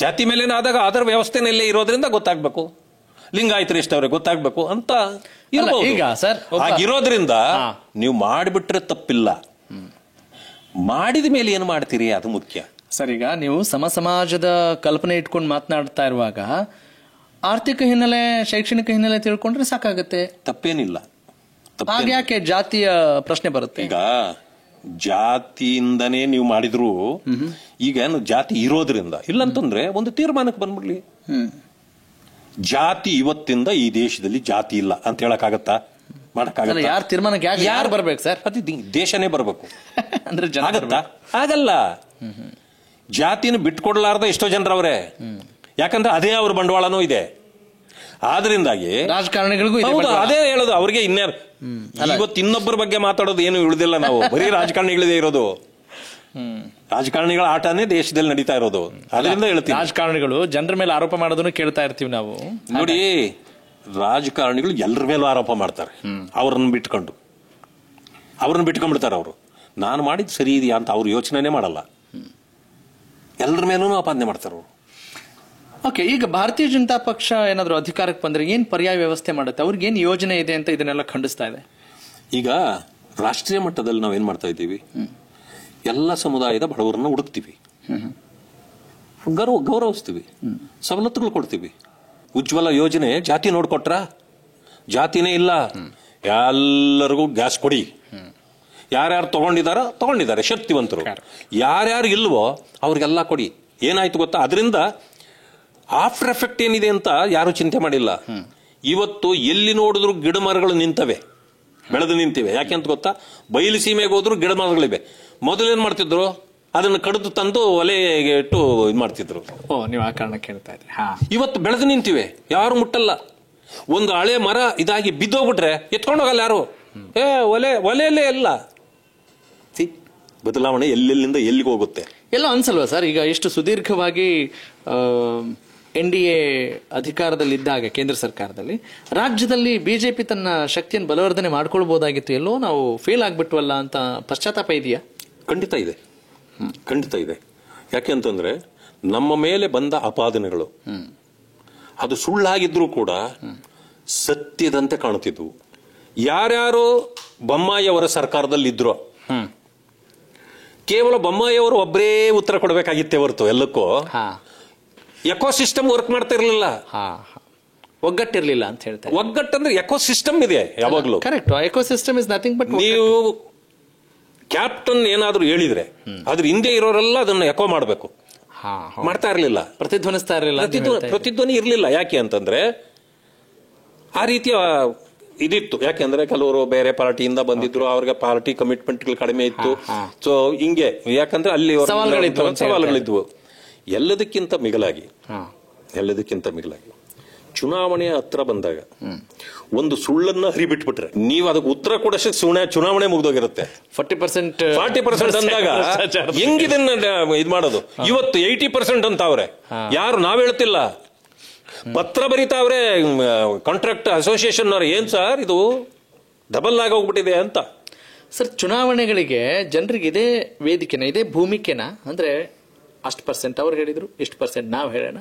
ಜಾತಿ ಮೇಲೆ ಆದಾಗ ಅದರ ವ್ಯವಸ್ಥೆನಲ್ಲೇ ಇರೋದ್ರಿಂದ ಗೊತ್ತಾಗ್ಬೇಕು. ಲಿಂಗಾಯತರು ಎಷ್ಟವ್ರೆ ಗೊತ್ತಾಗ್ಬೇಕು ಅಂತ ಇರ್ಬೋದು. ಈಗ ಸರ್ ಹಾಗಿರೋದ್ರಿಂದ ನೀವು ಮಾಡಿಬಿಟ್ರೆ ತಪ್ಪಿಲ್ಲ, ಮಾಡಿದ ಮೇಲೆ ಏನು ಮಾಡ್ತೀರಿ ಅದು ಮುಖ್ಯ. ಸರ್, ಈಗ ನೀವು ಸಮಾಜದ ಕಲ್ಪನೆ ಇಟ್ಕೊಂಡು ಮಾತನಾಡ್ತಾ ಇರುವಾಗ ಆರ್ಥಿಕ ಹಿನ್ನೆಲೆ, ಶೈಕ್ಷಣಿಕ ಹಿನ್ನೆಲೆ ತಿಳ್ಕೊಂಡ್ರೆ ಸಾಕಾಗತ್ತೆ, ತಪ್ಪೇನಿಲ್ಲ. ಹಾಗೆ ಯಾಕೆ ಜಾತಿಯ ಪ್ರಶ್ನೆ ಬರುತ್ತೆ? ಈಗ ಜಾತಿಯಿಂದನೇ ನೀವು ಮಾಡಿದ್ರು, ಈಗ ಜಾತಿ ಇರೋದ್ರಿಂದ ಇಲ್ಲಂತಂದ್ರೆ ಒಂದು ತೀರ್ಮಾನಕ್ಕೆ ಬಂದ್ಬಿಡ್ಲಿ, ಜಾತಿ ಇವತ್ತಿಂದ ಈ ದೇಶದಲ್ಲಿ ಜಾತಿ ಇಲ್ಲ ಅಂತ ಹೇಳಕ್ಕಾಗತ್ತಾ? ಮಾಡಕ್ಕಾಗಲ್ಲ. ಯಾರು ತೀರ್ಮಾನಕ್ಕೆ ಯಾರು ಬರ್ಬೇಕು ಸರ್? ಅದು ದೇಶನೇ ಬರ್ಬೇಕು ಅಂದ್ರೆ ಆಗತ್ತಾ? ಆಗಲ್ಲ. ಜಾತಿನ ಬಿಟ್ಕೊಡ್ಲಾರ್ದ ಎಷ್ಟೋ ಜನರವ್ರೆ, ಯಾಕಂದ್ರೆ ಅದೇ ಅವ್ರ ಬಂಡವಾಳನೂ ಇದೆ. ಆದ್ರಿಂದಾಗಿ ರಾಜಕಾರಣಿಗಳಿಗೂ ಅದೇ ಹೇಳೋದು, ಅವ್ರಿಗೆ ಇವತ್ತು ಇನ್ನೊಬ್ಬರ ಬಗ್ಗೆ ಮಾತಾಡೋದು ಏನು ಉಳಿದಿಲ್ಲ. ನಾವು ಬರೀ ರಾಜಕಾರಣಿಗಳಿದೆ ಇರೋದು, ರಾಜಕಾರಣಿಗಳ ಆಟನೇ ದೇಶದಲ್ಲಿ ನಡೀತಾ ಇರೋದು. ಅದರಿಂದ ಹೇಳ್ತೀವಿ, ರಾಜಕಾರಣಿಗಳು ಜನರ ಮೇಲೆ ಆರೋಪ ಮಾಡೋದನ್ನು ಕೇಳ್ತಾ ಇರ್ತೀವಿ ನಾವು. ನೋಡಿ, ರಾಜಕಾರಣಿಗಳು ಎಲ್ಲರ ಮೇಲೂ ಆರೋಪ ಮಾಡ್ತಾರೆ, ಅವ್ರನ್ನ ಬಿಟ್ಕೊಂಡ್ಬಿಡ್ತಾರೆ. ಅವರು ನಾನು ಮಾಡಿದ್ ಸರಿ ಇದೆಯಾ ಅಂತ ಅವ್ರು ಯೋಚನೆ ಮಾಡಲ್ಲ, ಎಲ್ಲರ ಮೇಲೂ ಆಪಾದನೆ ಮಾಡ್ತಾರೆ ಅವರು. ಓಕೆ, ಈಗ ಭಾರತೀಯ ಜನತಾ ಪಕ್ಷ ಏನಾದ್ರು ಅಧಿಕಾರಕ್ಕೆ ಬಂದ್ರೆ ಏನ್ ಪರ್ಯಾಯ ವ್ಯವಸ್ಥೆ ಮಾಡುತ್ತೆ, ಅವ್ರಿಗೆ ಏನ್ ಯೋಜನೆ ಇದೆ ಅಂತ ಇದನ್ನೆಲ್ಲ ಖಂಡಿಸ್ತಾ ಇದೆ. ಈಗ ರಾಷ್ಟ್ರೀಯ ಮಟ್ಟದಲ್ಲಿ ನಾವೇನ್ ಮಾಡ್ತಾ ಇದ್ದೀವಿ, ಎಲ್ಲ ಸಮುದಾಯದ ಬಡವರನ್ನ ಹುಡುಕ್ತಿವಿ, ಗೌರವಿಸ್ತೀವಿ, ಸವಲತ್ತುಗಳು ಕೊಡ್ತೀವಿ. ಉಜ್ವಲ ಯೋಜನೆ ಜಾತಿ ನೋಡ್ಕೊಟ್ರ? ಜಾತಿನೇ ಇಲ್ಲ. ಎಲ್ಲರಿಗೂ ಗ್ಯಾಸ್ ಕೊಡಿ, ಯಾರ್ಯಾರು ತಗೊಂಡಿದ್ದಾರೆ ಶಕ್ತಿವಂತರು, ಯಾರ್ಯಾರು ಇಲ್ವೋ ಅವ್ರಿಗೆಲ್ಲ ಕೊಡಿ. ಏನಾಯ್ತು ಗೊತ್ತಾ, ಅದರಿಂದ ಆಫ್ಟರ್ ಎಫೆಕ್ಟ್ ಏನಿದೆ ಅಂತ ಯಾರು ಚಿಂತೆ ಮಾಡಿಲ್ಲ. ಇವತ್ತು ಎಲ್ಲಿ ನೋಡಿದ್ರು ಗಿಡ ಮರಗಳು ಬೆಳೆದು ನಿಂತಿವೆ. ಯಾಕೆಂತ ಗೊತ್ತಾ, ಬಯಲು ಸೀಮೆಗೆ ಹೋದ್ರು ಗಿಡ ಮರಗಳಿವೆ. ಮೊದಲೇನ್ ಮಾಡ್ತಿದ್ರು, ಅದನ್ನ ಕಡಿದು ತಂದು ಒಲೆಗೆ ಇಟ್ಟು ಇದು ಮಾಡ್ತಿದ್ರು. ನೀವು ಆ ಕಾರಣ ಕೇಳ್ತಾ ಇದ್ರಿ. ಇವತ್ತು ಬೆಳೆದು ನಿಂತಿವೆ, ಯಾರು ಮುಟ್ಟಲ್ಲ. ಒಂದು ಹಳೆ ಮರ ಇದಾಗಿ ಬಿದ್ದೋಗ್ಬಿಟ್ರೆ ಎತ್ಕೊಂಡೋಗಲ್ಲ ಯಾರು. ಒಲೆಯಲ್ಲೇ ಎಲ್ಲ ಬದಲಾವಣೆ ಎಲ್ಲೆಲ್ಲಿಂದ ಎಲ್ಲಿಗೆ ಹೋಗುತ್ತೆ ಎಲ್ಲ ಅನ್ಸಲ್ವಾ ಸರ್? ಈಗ ಎಷ್ಟು ಸುದೀರ್ಘವಾಗಿ NDA ಅಧಿಕಾರದಲ್ಲಿದ್ದಾಗ ಕೇಂದ್ರ ಸರ್ಕಾರದಲ್ಲಿ ರಾಜ್ಯದಲ್ಲಿ ಬಿಜೆಪಿ ತನ್ನ ಶಕ್ತಿಯನ್ನು ಬಲವರ್ಧನೆ ಮಾಡ್ಕೊಳ್ಬಹುದಾಗಿತ್ತು, ಎಲ್ಲೋ ನಾವು ಫೇಲ್ ಆಗ್ಬಿಟ್ವಲ್ಲ ಅಂತ ಪಶ್ಚಾತ್ತಾಪ ಇದೆಯಾ? ಖಂಡಿತ ಇದೆ, ಖಂಡಿತ ಇದೆ. ಯಾಕೆ ಅಂತಂದ್ರೆ ನಮ್ಮ ಮೇಲೆ ಬಂದ ಆಪಾದನೆಗಳು ಅದು ಸುಳ್ಳಾಗಿದ್ರೂ ಕೂಡ ಸತ್ಯದಂತೆ ಕಾಣುತ್ತಿದ್ವು. ಯಾರ್ಯಾರು ಬೊಮ್ಮಾಯಿಯವರ ಸರ್ಕಾರದಲ್ಲಿ ಇದ್ರು ಕೇವಲ ಬೊಮ್ಮಾಯಿಯವರು ಒಬ್ಬರೇ ಉತ್ತರ ಕೊಡಬೇಕಾಗಿತ್ತೇ ಹೊರತು ಎಲ್ಲಕ್ಕೂ ಎಕೋಸಿಸ್ಟಮ್ ವರ್ಕ್ ಮಾಡ್ತಾ ಇರಲಿಲ್ಲ, ಒಗ್ಗಟ್ಟಿರ್ಲಿಲ್ಲ ಅಂತ ಹೇಳ್ತಾರೆ. ಒಗ್ಗಟ್ಟಂದ್ರೆ ಎಕೋಸಿಸ್ಟಮ್ ಇದೆ ಯಾವಾಗ್ಲೂ. Correct, ecosystem is nothing but ನೀವು ಕ್ಯಾಪ್ಟನ್ ಏನಾದ್ರೂ ಹೇಳಿದ್ರೆ ಅದ್ರ ಹಿಂದೆ ಇರೋರೆಲ್ಲ ಅದನ್ನ ಎಕೋ ಮಾಡಬೇಕು, ಮಾಡ್ತಾ ಇರಲಿಲ್ಲ, ಪ್ರತಿಧ್ವನಿಸ್ತಾ ಇರಲಿಲ್ಲ, ಪ್ರತಿಧ್ವನಿ ಇರಲಿಲ್ಲ. ಯಾಕೆ ಅಂತಂದ್ರೆ ಆ ರೀತಿಯ ಇದಿತ್ತು. ಯಾಕೆಂದ್ರೆ ಕೆಲವರು ಬೇರೆ ಪಾರ್ಟಿಯಿಂದ ಬಂದಿದ್ರು, ಅವ್ರಿಗೆ ಪಾರ್ಟಿ ಕಮಿಟ್ಮೆಂಟ್ಗಳು ಕಡಿಮೆ ಇತ್ತು. ಸೊ ಹಿಂಗೆ ಯಾಕಂದ್ರೆ ಅಲ್ಲಿ ಸವಾಲುಗಳಿದ್ವು. ಎಲ್ಲದಕ್ಕಿಂತ ಮಿಗಿಲಾಗಿ ಚುನಾವಣೆ ಹತ್ರ ಬಂದಾಗ ಒಂದು ಸುಳ್ಳನ್ನ ಹರಿಬಿಟ್ಬಿಟ್ರೆ ನೀವು ಅದಕ್ಕೆ ಉತ್ತರ ಕೊಡೋಷ್ಟು ಚುನಾವಣೆ ಮುಗ್ದೋಗಿರುತ್ತೆ. 40% ಅಂದಾಗ ಹೆಂಗಿದನ್ನ ಇದ್ ಮಾಡೋದು? ಇವತ್ತು 80% ಅಂತ ಅವ್ರೆ, ಯಾರು ನಾವ್ ಹೇಳ್ತಿಲ್ಲ, ಪತ್ರ ಬರೀತಾವ್ರೆ ಕಾಂಟ್ರಾಕ್ಟ್ ಅಸೋಸಿಯೇಷನ್ ಅವ್ರು. ಏನ್ ಸರ್ ಇದು ಡಬಲ್ ಆಗಿ ಹೋಗ್ಬಿಟ್ಟಿದೆ ಅಂತ. ಸರ್, ಚುನಾವಣೆಗಳಿಗೆ ಜನರಿಗೆ ಇದೇ ವೇದಿಕೆನ, ಇದೇ ಭೂಮಿಕೆನ, ಅಂದ್ರೆ ಅಷ್ಟು ಪರ್ಸೆಂಟ್ ಅವ್ರು ಹೇಳಿದ್ರು, ಇಷ್ಟು ಪರ್ಸೆಂಟ್ ನಾವು ಹೇಳೋಣ,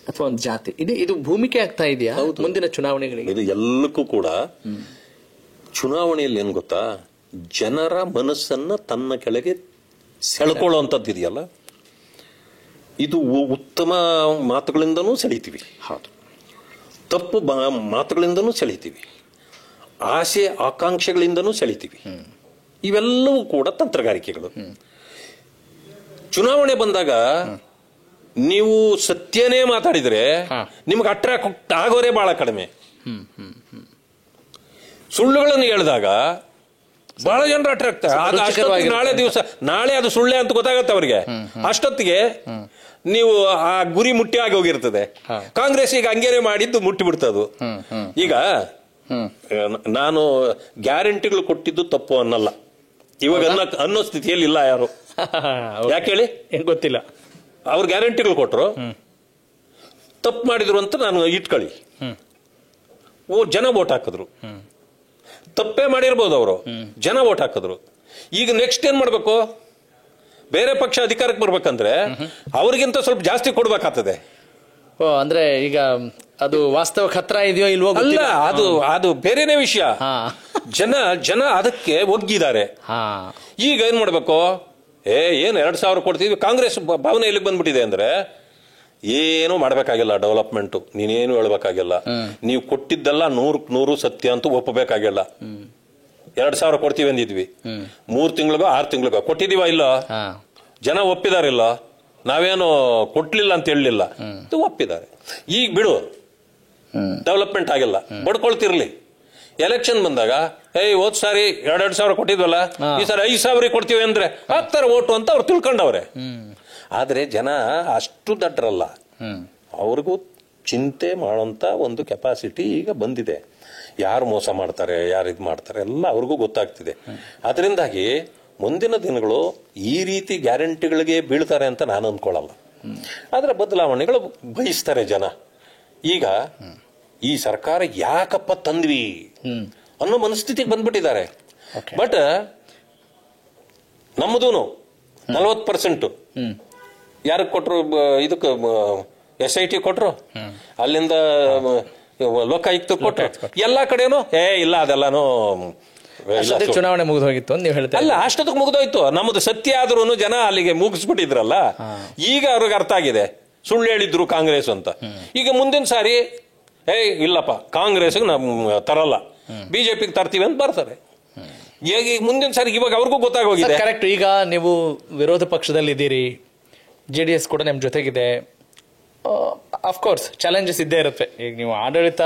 ಅಥವಾ ಒಂದು ಜಾತಿ ಇದು ಭೂಮಿಕೆ ಆಗ್ತಾ ಇದೆಯಾ ಮುಂದಿನ ಚುನಾವಣೆಗಳಿಗೆ? ಇದು ಎಲ್ಲಕ್ಕೂ ಕೂಡ ಚುನಾವಣೆಯಲ್ಲಿ ಏನ್ ಗೊತ್ತಾ, ಜನರ ಮನಸ್ಸನ್ನ ತನ್ನ ಕೆಳಗೆ ಸೆಳ್ಕೊಳ್ಳುವಂಥದ್ದು ಇದೆಯಲ್ಲ, ಇದು ಉತ್ತಮ ಮಾತುಗಳಿಂದನೂ ಸೆಳೀತೀವಿ, ತಪ್ಪು ಮಾತುಗಳಿಂದನೂ ಸೆಳೀತೀವಿ, ಆಸೆ ಆಕಾಂಕ್ಷೆಗಳಿಂದನೂ ಸೆಳೀತೀವಿ. ಇವೆಲ್ಲವೂ ಕೂಡ ತಂತ್ರಗಾರಿಕೆಗಳು. ಚುನಾವಣೆ ಬಂದಾಗ ನೀವು ಸತ್ಯನೇ ಮಾತಾಡಿದ್ರೆ ನಿಮ್ಗೆ ಅಟ್ರಾಕ್ಟ್ ಆಗೋರೇ ಬಹಳ ಕಡಿಮೆ. ಸುಳ್ಳುಗಳನ್ನು ಹೇಳಿದಾಗ ಬಹಳ ಜನರು ಅಟ್ರಾಕ್ಟ್ ನಾಳೆ ಅದು ಸುಳ್ಳೆ ಅಂತ ಗೊತ್ತಾಗತ್ತೆ ಅವ್ರಿಗೆ. ಅಷ್ಟೊತ್ತಿಗೆ ನೀವು ಆ ಗುರಿ ಮುಟ್ಟಿ ಆಗಿ ಹೋಗಿರ್ತದೆ. ಕಾಂಗ್ರೆಸ್ ಈಗ ಹಂಗೇನೆ ಮಾಡಿದ್ದು ಮುಟ್ಟಿ ಬಿಡ್ತದು. ಈಗ ನಾನು ಗ್ಯಾರಂಟಿಗಳು ಕೊಟ್ಟಿದ್ದು ತಪ್ಪು ಅನ್ನಲ್ಲ, ಇವಾಗ ಅನ್ನೋ ಸ್ಥಿತಿಯಲ್ಲಿ ಇಲ್ಲ ಯಾರು. ಯಾಕೆ ಹೇಳಿ? ಗೊತ್ತಿಲ್ಲ. ಅವ್ರು ಗ್ಯಾರಂಟಿಗಳು ಕೊಟ್ರು, ತಪ್ಪು ಮಾಡಿದ್ರು ಅಂತ ನಾನು ಇಟ್ಕೊಳ್ಳಿ, ಜನ ವೋಟ್ ಹಾಕಿದ್ರು. ತಪ್ಪೇ ಮಾಡಿರ್ಬೋದು ಅವರು, ಜನ ವೋಟ್ ಹಾಕಿದ್ರು. ಈಗ ನೆಕ್ಸ್ಟ್ ಏನ್ ಮಾಡ್ಬೇಕು? ಬೇರೆ ಪಕ್ಷ ಅಧಿಕಾರಕ್ಕೆ ಬರ್ಬೇಕಂದ್ರೆ ಅವ್ರಿಗಿಂತ ಸ್ವಲ್ಪ ಜಾಸ್ತಿ ಕೊಡ್ಬೇಕಾಗ್ತದೆ. ಅಂದ್ರೆ ಈಗ ಅದು ವಾಸ್ತವಕ್ಕೆ ಹತ್ರ ಇದೆಯೋ ಇಲ್ವೋ ಅಲ್ಲ, ಅದು ಬೇರೆನೇ ವಿಷಯ. ಜನ ಅದಕ್ಕೆ ಒಗ್ಗಿದ್ದಾರೆ. ಈಗ ಏನ್ ಮಾಡ್ಬೇಕು? ಏನ್ 2,000 ಕೊಡ್ತಿದ್ವಿ, ಕಾಂಗ್ರೆಸ್ ಭಾವನೆ ಎಲ್ಲಿಗೆ ಬಂದ್ಬಿಟ್ಟಿದೆ ಅಂದ್ರೆ ಏನು ಮಾಡ್ಬೇಕಾಗಿಲ್ಲ, ಡೆವಲಪ್ಮೆಂಟ್ ನೀನೇನು ಹೇಳ್ಬೇಕಾಗಿಲ್ಲ, ನೀವು ಕೊಟ್ಟಿದ್ದೆಲ್ಲ 100% ಸತ್ಯ ಅಂತೂ ಒಪ್ಪಬೇಕಾಗಿಲ್ಲ. 2,000 ಕೊಡ್ತೀವಿ ಅಂದಿದ್ವಿ, 3 ತಿಂಗಳಿಗೋ 6 ತಿಂಗಳಿಗೋ ಕೊಟ್ಟಿದೀವ ಇಲ್ಲ, ಜನ ಒಪ್ಪಿದಾರಿಲ್ಲ, ನಾವೇನು ಕೊಟ್ಲಿಲ್ಲ ಅಂತ ಹೇಳಲಿಲ್ಲ, ಒಪ್ಪಿದ್ದಾರೆ. ಈಗ ಬಿಡು, ಡೆವಲಪ್ಮೆಂಟ್ ಆಗಿಲ್ಲ, ಬಡ್ಕೊಳ್ತಿರ್ಲಿ. ಎಲೆಕ್ಷನ್ ಬಂದಾಗ ಹೋದ್ ಸಾರಿ 2,000 ಕೊಟ್ಟಿದ್ವಲ್ಲ, ಈ ಸಾರಿ 5,000 ಕೊಡ್ತೀವಿ ಅಂದ್ರೆ ಹಾಕ್ತಾರೆ ಓಟು ಅಂತ ಅವ್ರು ತಿಳ್ಕೊಂಡವ್ರೆ. ಆದ್ರೆ ಜನ ಅಷ್ಟು ದಡ್ಡರಲ್ಲ, ಅವ್ರಿಗೂ ಚಿಂತೆ ಮಾಡೋಂತ ಒಂದು ಕೆಪಾಸಿಟಿ ಈಗ ಬಂದಿದೆ. ಯಾರು ಮೋಸ ಮಾಡ್ತಾರೆ, ಯಾರು ಇದು ಮಾಡ್ತಾರೆ ಎಲ್ಲ ಅವ್ರಿಗೂ ಗೊತ್ತಾಗ್ತಿದೆ. ಅದರಿಂದಾಗಿ ಮುಂದಿನ ದಿನಗಳು ಈ ರೀತಿ ಗ್ಯಾರಂಟಿಗಳಿಗೆ ಬೀಳ್ತಾರೆ ಅಂತ ನಾನು ಅಂದ್ಕೊಳ್ಳಲ್ಲ. ಆದ್ರೆ ಬದಲಾವಣೆಗಳು ಬಯಸ್ತಾರೆ ಜನ. ಈಗ ಈ ಸರ್ಕಾರ ಯಾಕಪ್ಪ ತಂದ್ವಿ ಅನ್ನೋ ಮನಸ್ಥಿತಿಗೆ ಬಂದ್ಬಿಟ್ಟಿದ್ದಾರೆ. ಬಟ್ ನಮ್ಮದೂನು 40% ಯಾರಿಗೆ ಕೊಟ್ರು? ಇದಕ್ಕೆ SIT ಕೊಟ್ರು, ಅಲ್ಲಿಂದ ಲೋಕಾಯುಕ್ತ ಕೊಟ್ರು, ಎಲ್ಲಾ ಕಡೆನೂ ಇಲ್ಲ ಅದೆಲ್ಲಾನು ಚುನಾವಣೆ ಮುಗಿದು ಹೋಗಿತ್ತು ಅಂತ ನೀವು ಹೇಳ್ತಾ ಅಲ್ಲ, ಅಷ್ಟೊತ್ತಿಗೆ ಮುಗಿದೋಯ್ತು. ನಮ್ಮದು ಸತ್ಯ ಆದ್ರೂ ಜನ ಅಲ್ಲಿಗೆ ಮುಗಿಸ್ಬಿಟ್ಟಿದ್ರಲ್ಲ. ಈಗ ಅವ್ರಿಗೆ ಅರ್ಥ ಆಗಿದೆ ಸುಳ್ಳು ಹೇಳಿದ್ರು ಕಾಂಗ್ರೆಸ್ ಅಂತ. ಈಗ ಮುಂದಿನ ಸಾರಿ ಇಲ್ಲಪ್ಪ ಕಾಂಗ್ರೆಸ್ಗೆ ನಾವು ತರಲ್ಲ, ಬಿಜೆಪಿಗೆ ತರ್ತೀವಿ ಅಂತ ಬರ್ತಾರೆ. ಈಗ ಮುಂದಿನ ಸಾರಿ ಇವಾಗ ಅವ್ರಿಗೂ ಗೊತ್ತಾಗೋಗಿದೆ. ಕರೆಕ್ಟ್. ಈಗ ನೀವು ವಿರೋಧ ಪಕ್ಷದಲ್ಲಿದ್ದೀರಿ, JDS ಕೂಡ ನಿಮ್ ಜೊತೆಗಿದೆ. ಅಫ್ಕೋರ್ಸ್ ಚಾಲೆಂಜಸ್ ಇದ್ದೇ ಇರುತ್ತೆ. ಈಗ ನೀವು ಆಡಳಿತ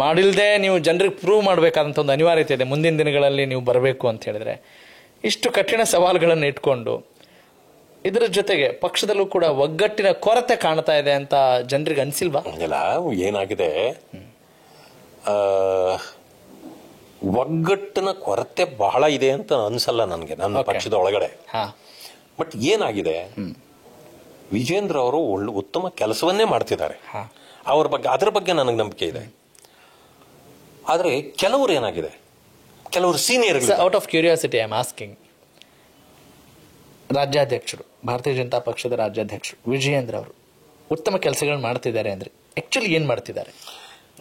ಮಾಡಿಲ್ದೆ ನೀವು ಜನರಿಗೆ ಪ್ರೂವ್ ಮಾಡಬೇಕಾದಂತ ಒಂದು ಅನಿವಾರ್ಯತೆ ಇದೆ. ಮುಂದಿನ ದಿನಗಳಲ್ಲಿ ನೀವು ಬರಬೇಕು ಅಂತ ಹೇಳಿದ್ರೆ ಇಷ್ಟು ಕಠಿಣ ಸವಾಲುಗಳನ್ನು ಇಟ್ಕೊಂಡು ಇದರ ಜೊತೆಗೆ ಪಕ್ಷದಲ್ಲೂ ಕೂಡ ಒಗ್ಗಟ್ಟಿನ ಕೊರತೆ ಕಾಣ್ತಾ ಇದೆ ಅಂತ ಜನರಿಗೆ ಅನ್ಸಿಲ್ವಾ? ಏನಾಗಿದೆ, ಒಗ್ಗಟ್ಟಿನ ಕೊರತೆ ಬಹಳ ಇದೆ ಅಂತ ಅನ್ಸಲ್ಲ ನನಗೆ, ನನ್ನ ಪಕ್ಷದ ಒಳಗಡೆ. ಬಟ್ ಏನಾಗಿದೆ, ವಿಜೇಂದ್ರ ಅವರು ಉತ್ತಮ ಕೆಲಸವನ್ನೇ ಮಾಡ್ತಿದ್ದಾರೆ. ಅದ್ರ ಬಗ್ಗೆ ನನಗೆ ನಂಬಿಕೆ ಇದೆ. ಆದ್ರೆ ಕೆಲವರು ಏನಾಗಿದೆ, ಕೆಲವರು senior. Out of curiosity I am asking, ರಾಜ್ಯಾಧ್ಯಕ್ಷರು, ಭಾರತೀಯ ಜನತಾ ಪಕ್ಷದ ರಾಜ್ಯಾಧ್ಯಕ್ಷರು ವಿಜಯೇಂದ್ರ ಅವರು ಉತ್ತಮ ಕೆಲಸಗಳನ್ನು ಮಾಡ್ತಿದ್ದಾರೆ ಅಂದ್ರೆ ಆಕ್ಚುಲಿ ಏನ್ ಮಾಡ್ತಿದ್ದಾರೆ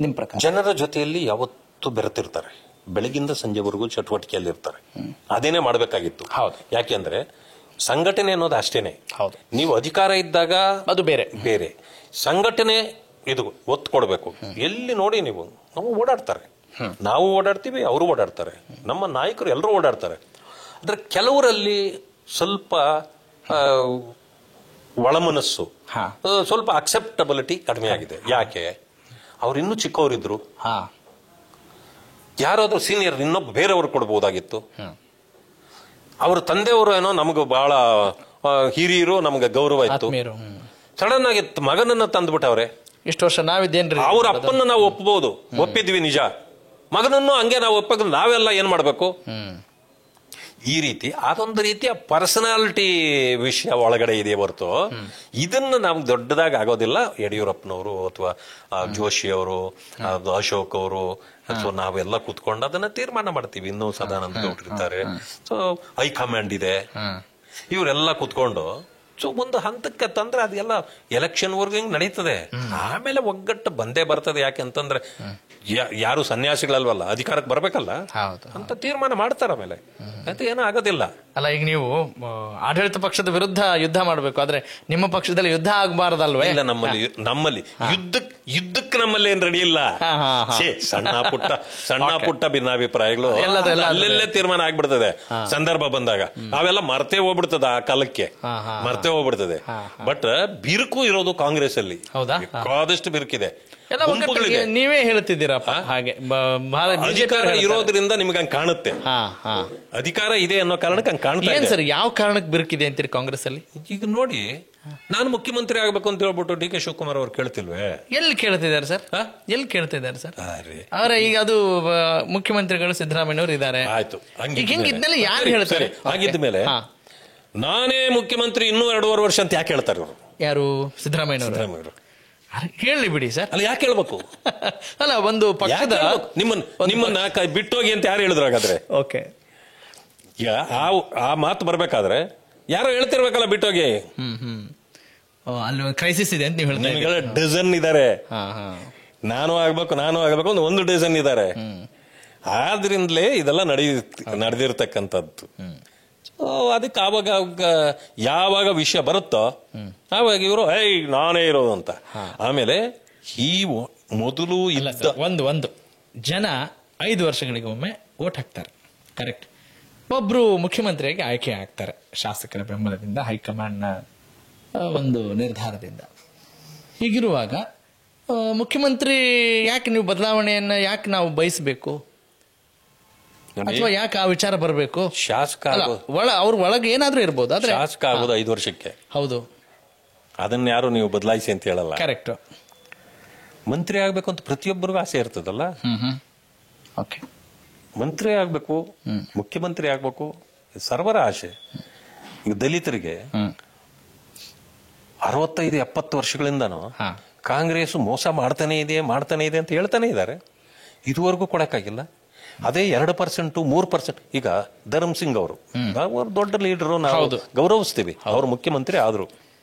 ನಿಮ್ ಪ್ರಕಾರ? ಜನರ ಜೊತೆಯಲ್ಲಿ ಯಾವತ್ತೂ ಬೆರೆತಿರ್ತಾರೆ, ಬೆಳಗಿಂದ ಸಂಜೆವರೆಗೂ ಚಟುವಟಿಕೆಯಲ್ಲಿ ಇರ್ತಾರೆ. ಅದೇನೇ ಮಾಡಬೇಕಾಗಿತ್ತು. ಯಾಕೆಂದ್ರೆ ಸಂಘಟನೆ ಅನ್ನೋದು ಅಷ್ಟೇನೆ. ನೀವು ಅಧಿಕಾರ ಇದ್ದಾಗ ಅದು ಬೇರೆ ಬೇರೆ, ಸಂಘಟನೆ ಇದು ಒತ್ತು ಕೊಡಬೇಕು. ಎಲ್ಲಿ ನೋಡಿ ನೀವು, ನಾವು ಓಡಾಡ್ತಾರೆ, ನಾವು ಓಡಾಡ್ತೀವಿ, ಅವರು ಓಡಾಡ್ತಾರೆ, ನಮ್ಮ ನಾಯಕರು ಎಲ್ಲರೂ ಓಡಾಡ್ತಾರೆ. ಆದ್ರೆ ಕೆಲವರಲ್ಲಿ ಸ್ವಲ್ಪ ಒಳಮನಸ್ಸು, ಸ್ವಲ್ಪ ಅಕ್ಸೆಪ್ಟಬಿಲಿಟಿ ಕಡಿಮೆ ಆಗಿದೆ. ಯಾಕೆ? ಅವ್ರು ಇನ್ನೂ ಚಿಕ್ಕವರಿದ್ರು, ಯಾರಾದ್ರೂ ಸೀನಿಯರ್ ಇನ್ನೊಬ್ಬ ಬೇರೆಯವರು ಕೊಡ್ಬೋದಾಗಿತ್ತು. ಅವ್ರ ತಂದೆಯವರು ಏನೋ ನಮ್ಗೆ ಬಹಳ ಹಿರಿಯರು, ನಮ್ಗೆ ಗೌರವ ಇತ್ತು. ಸಡನ್ ಆಗಿ ಮಗನನ್ನ ತಂದ್ಬಿಟ್ಟವ್ರೆ. ಇಷ್ಟು ವರ್ಷ ನಾವಿದ್ದೇನ್ರಿ, ಅವ್ರ ಅಪ್ಪನ್ನ ನಾವು ಒಪ್ಪಬಹುದು, ಒಪ್ಪಿದ್ವಿ ನಿಜ. ಮಗನನ್ನು ಹಂಗೆ ನಾವು ಒಪ್ಪ, ನಾವೆಲ್ಲ ಏನ್ ಮಾಡ್ಬೇಕು? ಈ ರೀತಿ ಅದೊಂದು ರೀತಿಯ ಪರ್ಸನಾಲಿಟಿ ವಿಷಯ ಒಳಗಡೆ ಇದೆ ಹೊರತು ಇದನ್ನ ನಮ್ಗೆ ದೊಡ್ಡದಾಗಿ ಆಗೋದಿಲ್ಲ. ಯಡಿಯೂರಪ್ಪನವರು ಅಥವಾ ಜೋಶಿ ಅವರು, ಅಶೋಕ್ ಅವರು, ಸೊ ನಾವೆಲ್ಲ ಕೂತ್ಕೊಂಡು ಅದನ್ನ ತೀರ್ಮಾನ ಮಾಡ್ತೀವಿ. ಇನ್ನೂ ಸದಾನಂದ ಗೌಡ್ರು ಇರ್ತಾರೆ, ಸೊ ಹೈಕಮಾಂಡ್ ಇದೆ, ಇವರೆಲ್ಲ ಕೂತ್ಕೊಂಡು ಸೊ ಒಂದು ಹಂತಕ್ಕೆ ತಂದ್ರೆ ಅದೆಲ್ಲ ಎಲೆಕ್ಷನ್ ವರ್ಗು ಹಿಂಗ್ ನಡೀತದೆ. ಆಮೇಲೆ ಒಗ್ಗಟ್ಟು ಬಂದೇ ಬರ್ತದೆ. ಯಾಕೆ ಅಂತಂದ್ರೆ ಯಾರು ಸನ್ಯಾಸಿಗಳಲ್ವಲ್ಲ, ಅಧಿಕಾರಕ್ಕೆ ಬರ್ಬೇಕಲ್ಲ ಅಂತ ತೀರ್ಮಾನ ಮಾಡ್ತಾರ. ಆಮೇಲೆ ಅದು ಏನೂ ಆಗೋದಿಲ್ಲ ಅಲ್ಲ. ಈಗ ನೀವು ಆಡಳಿತ ಪಕ್ಷದ ವಿರುದ್ಧ ಯುದ್ಧ ಮಾಡ್ಬೇಕು, ಆದ್ರೆ ನಿಮ್ಮ ಪಕ್ಷದಲ್ಲಿ ಯುದ್ಧ ಆಗ್ಬಾರ್ದಲ್ವೇ? ಇಲ್ಲ, ನಮ್ಮಲ್ಲಿ ಯುದ್ಧಕ್ಕೆ ನಮ್ಮಲ್ಲಿ ಏನ್ ರೆಡಿ ಇಲ್ಲ. ಸಣ್ಣ ಪುಟ್ಟ ಭಿನ್ನಾಭಿಪ್ರಾಯಗಳು ಅಲ್ಲೆಲ್ಲೇ ತೀರ್ಮಾನ ಆಗ್ಬಿಡ್ತದೆ. ಸಂದರ್ಭ ಬಂದಾಗ ಅವೆಲ್ಲ ಮರ್ತೇ ಹೋಗ್ಬಿಡ್ತದೆ, ಆ ಕಾಲಕ್ಕೆ ಮರ್ತೇ ಹೋಗ್ಬಿಡ್ತದೆ. ಬಟ್ ಬಿರುಕು ಇರೋದು ಕಾಂಗ್ರೆಸ್ ಅಲ್ಲಿ, ಆದಷ್ಟು ಬಿರುಕಿದೆ. ನೀವೇ ಹೇಳ್ತಿದ್ದೀರಪ್ಪ ಹಾಗೆ. ಅಧಿಕಾರ ಇರೋದ್ರಿಂದ ನಿಮ್ಗೆ ಹಂಗೆ ಕಾಣುತ್ತೆ, ಅಧಿಕಾರ ಇದೆ ಅನ್ನೋ ಕಾರಣಕ್ಕೆ ಹಂಗೆ ಕಾಣ್ತಾ ಇದೆ. ಸರ್, ಯಾವ ಕಾರಣಕ್ಕೆ ಬಿರುಕಿದೆ ಅಂತೀರಿ ಕಾಂಗ್ರೆಸ್ ಅಲ್ಲಿ? ಈಗ ನೋಡಿ, ನಾನು ಮುಖ್ಯಮಂತ್ರಿ ಆಗ್ಬೇಕು ಅಂತ ಹೇಳ್ಬಿಟ್ಟು ಡಿ ಕೆ ಶಿವಕುಮಾರ್ ಅವ್ರು ಕೇಳ್ತಿಲ್ವೇ? ಎಲ್ಲಿ ಕೇಳ್ತಿದ್ದಾರೆ ಸರ್? ಎಲ್ಲಿ ಕೇಳ್ತಿದ್ದಾರೆ ಸರ್? ಆದ್ರೆ ಈಗ ಅದು ಮುಖ್ಯಮಂತ್ರಿಗಳು ಸಿದ್ದರಾಮಯ್ಯನವರು ಇದ್ದಾರೆ. ಆಯ್ತು, ಹಿಂಗಿದ್ಮೇಲೆ ಯಾರು ಹೇಳ್ತಾರೆ? ಆಗಿದ್ಮೇಲೆ ನಾನೇ ಮುಖ್ಯಮಂತ್ರಿ ಇನ್ನೂ 2.5 ವರ್ಷ ಅಂತ ಯಾಕೆ ಹೇಳ್ತಾರೆ ಅವರು? ಯಾರು? ಸಿದ್ದರಾಮಯ್ಯನವರು ಹೇಳಿ ಬಿಡಿ ಸರ್. ಅಲ್ಲ, ಯಾಕೆ ಹೇಳ್ಬೇಕು? ಅಲ್ಲ, ಒಂದು ಪಕ್ಷದ ನಿಮ್ಮನ್ನ ಬಿಟ್ಟೋಗಿ ಅಂತ ಯಾರು ಹೇಳಿದ್ರು? ಹಾಗಾದ್ರೆ ಓಕೆ, ಆ ಮಾತು ಬರ್ಬೇಕಾದ್ರೆ ಯಾರೋ ಹೇಳ್ತಿರ್ಬೇಕಲ್ಲ ಬಿಟ್ಟೋಗಿ. ಅಲ್ಲಿ ಕ್ರೈಸಿಸ್ ಇದೆ ಅಂತ ನೀವು ಹೇಳ್ತಾ ಡಜನ್ ಇದ್ದಾರೆ. ನಾನು ಆಗ್ಬೇಕು ಒಂದು ಡಜನ್ ಇದ್ದಾರೆ. ಆದ್ರಿಂದಲೇ ಇದೆಲ್ಲ ನಡೆದಿರ್ತಕ್ಕಂಥದ್ದು. ಅದಕ್ಕೆ ಆವಾಗ ಯಾವಾಗ ವಿಷಯ ಬರುತ್ತೋ ಆವಾಗ ಇವರು ನಾನೇ ಇರೋದು ಅಂತ. ಆಮೇಲೆ ಈ ಮೊದಲು ಇಲ್ಲ ಒಂದು ಜನ 5 ವರ್ಷಗಳಿಗೆ ಒಮ್ಮೆ ವೋಟ್ ಹಾಕ್ತಾರೆ, ಕರೆಕ್ಟ್. ಒಬ್ರು ಮುಖ್ಯಮಂತ್ರಿಯಾಗಿ ಆಯ್ಕೆ ಆಗ್ತಾರೆ ಶಾಸಕರ ಬೆಂಬಲದಿಂದ, ಹೈಕಮಾಂಡ್ ನ ಒಂದು ನಿರ್ಧಾರದಿಂದ. ಹೀಗಿರುವಾಗ ಮುಖ್ಯಮಂತ್ರಿ ಯಾಕೆ ನೀವು ಬದಲಾವಣೆಯನ್ನ ಯಾಕೆ ನಾವು ಬಯಸಬೇಕು, ಅಥವಾ ಯಾಕೆ ಆ ವಿಚಾರ ಬರಬೇಕು? ಶಾಸಕ ಅವ್ರ ಒಳಗೆ ಏನಾದ್ರೂ ಇರ್ಬೋದು, ಆದ್ರೆ ಶಾಸಕ ಆಗೋದು 5 ವರ್ಷಕ್ಕೆ. ಹೌದು, ಅದನ್ನ ಯಾರು ನೀವು ಬದಲಾಯಿಸಿ ಅಂತ ಹೇಳಲ್ಲ. ಕರೆಕ್ಟ್. ಮಂತ್ರಿ ಆಗ್ಬೇಕು ಅಂತ ಪ್ರತಿಯೊಬ್ಬರಿಗೂ ಆಸೆ ಇರ್ತದಲ್ಲ. ಓಕೆ, ಮಂತ್ರಿ ಆಗ್ಬೇಕು, ಮುಖ್ಯಮಂತ್ರಿ ಆಗ್ಬೇಕು, ಸರ್ವರ ಆಸೆ. ಈಗ ದಲಿತರಿಗೆ 65-70 ವರ್ಷಗಳಿಂದನೂ ಕಾಂಗ್ರೆಸ್ ಮೋಸ ಮಾಡ್ತಾನೆ ಇದೆ ಅಂತ ಹೇಳ್ತಾನೆ ಇದ್ದಾರೆ. ಇದುವರೆಗೂ ಕೊಡಕ್ಕಾಗಿಲ್ಲ. ಅದೇ 2%, 3%. ಈಗ ಧರ್ಮ್ ಸಿಂಗ್ ಅವರು ದೊಡ್ಡ ಲೀಡರು, ನಾವು ಗೌರವಿಸ್ತೀವಿ. ಅವರು ಮುಖ್ಯಮಂತ್ರಿ ಆದ್ರು,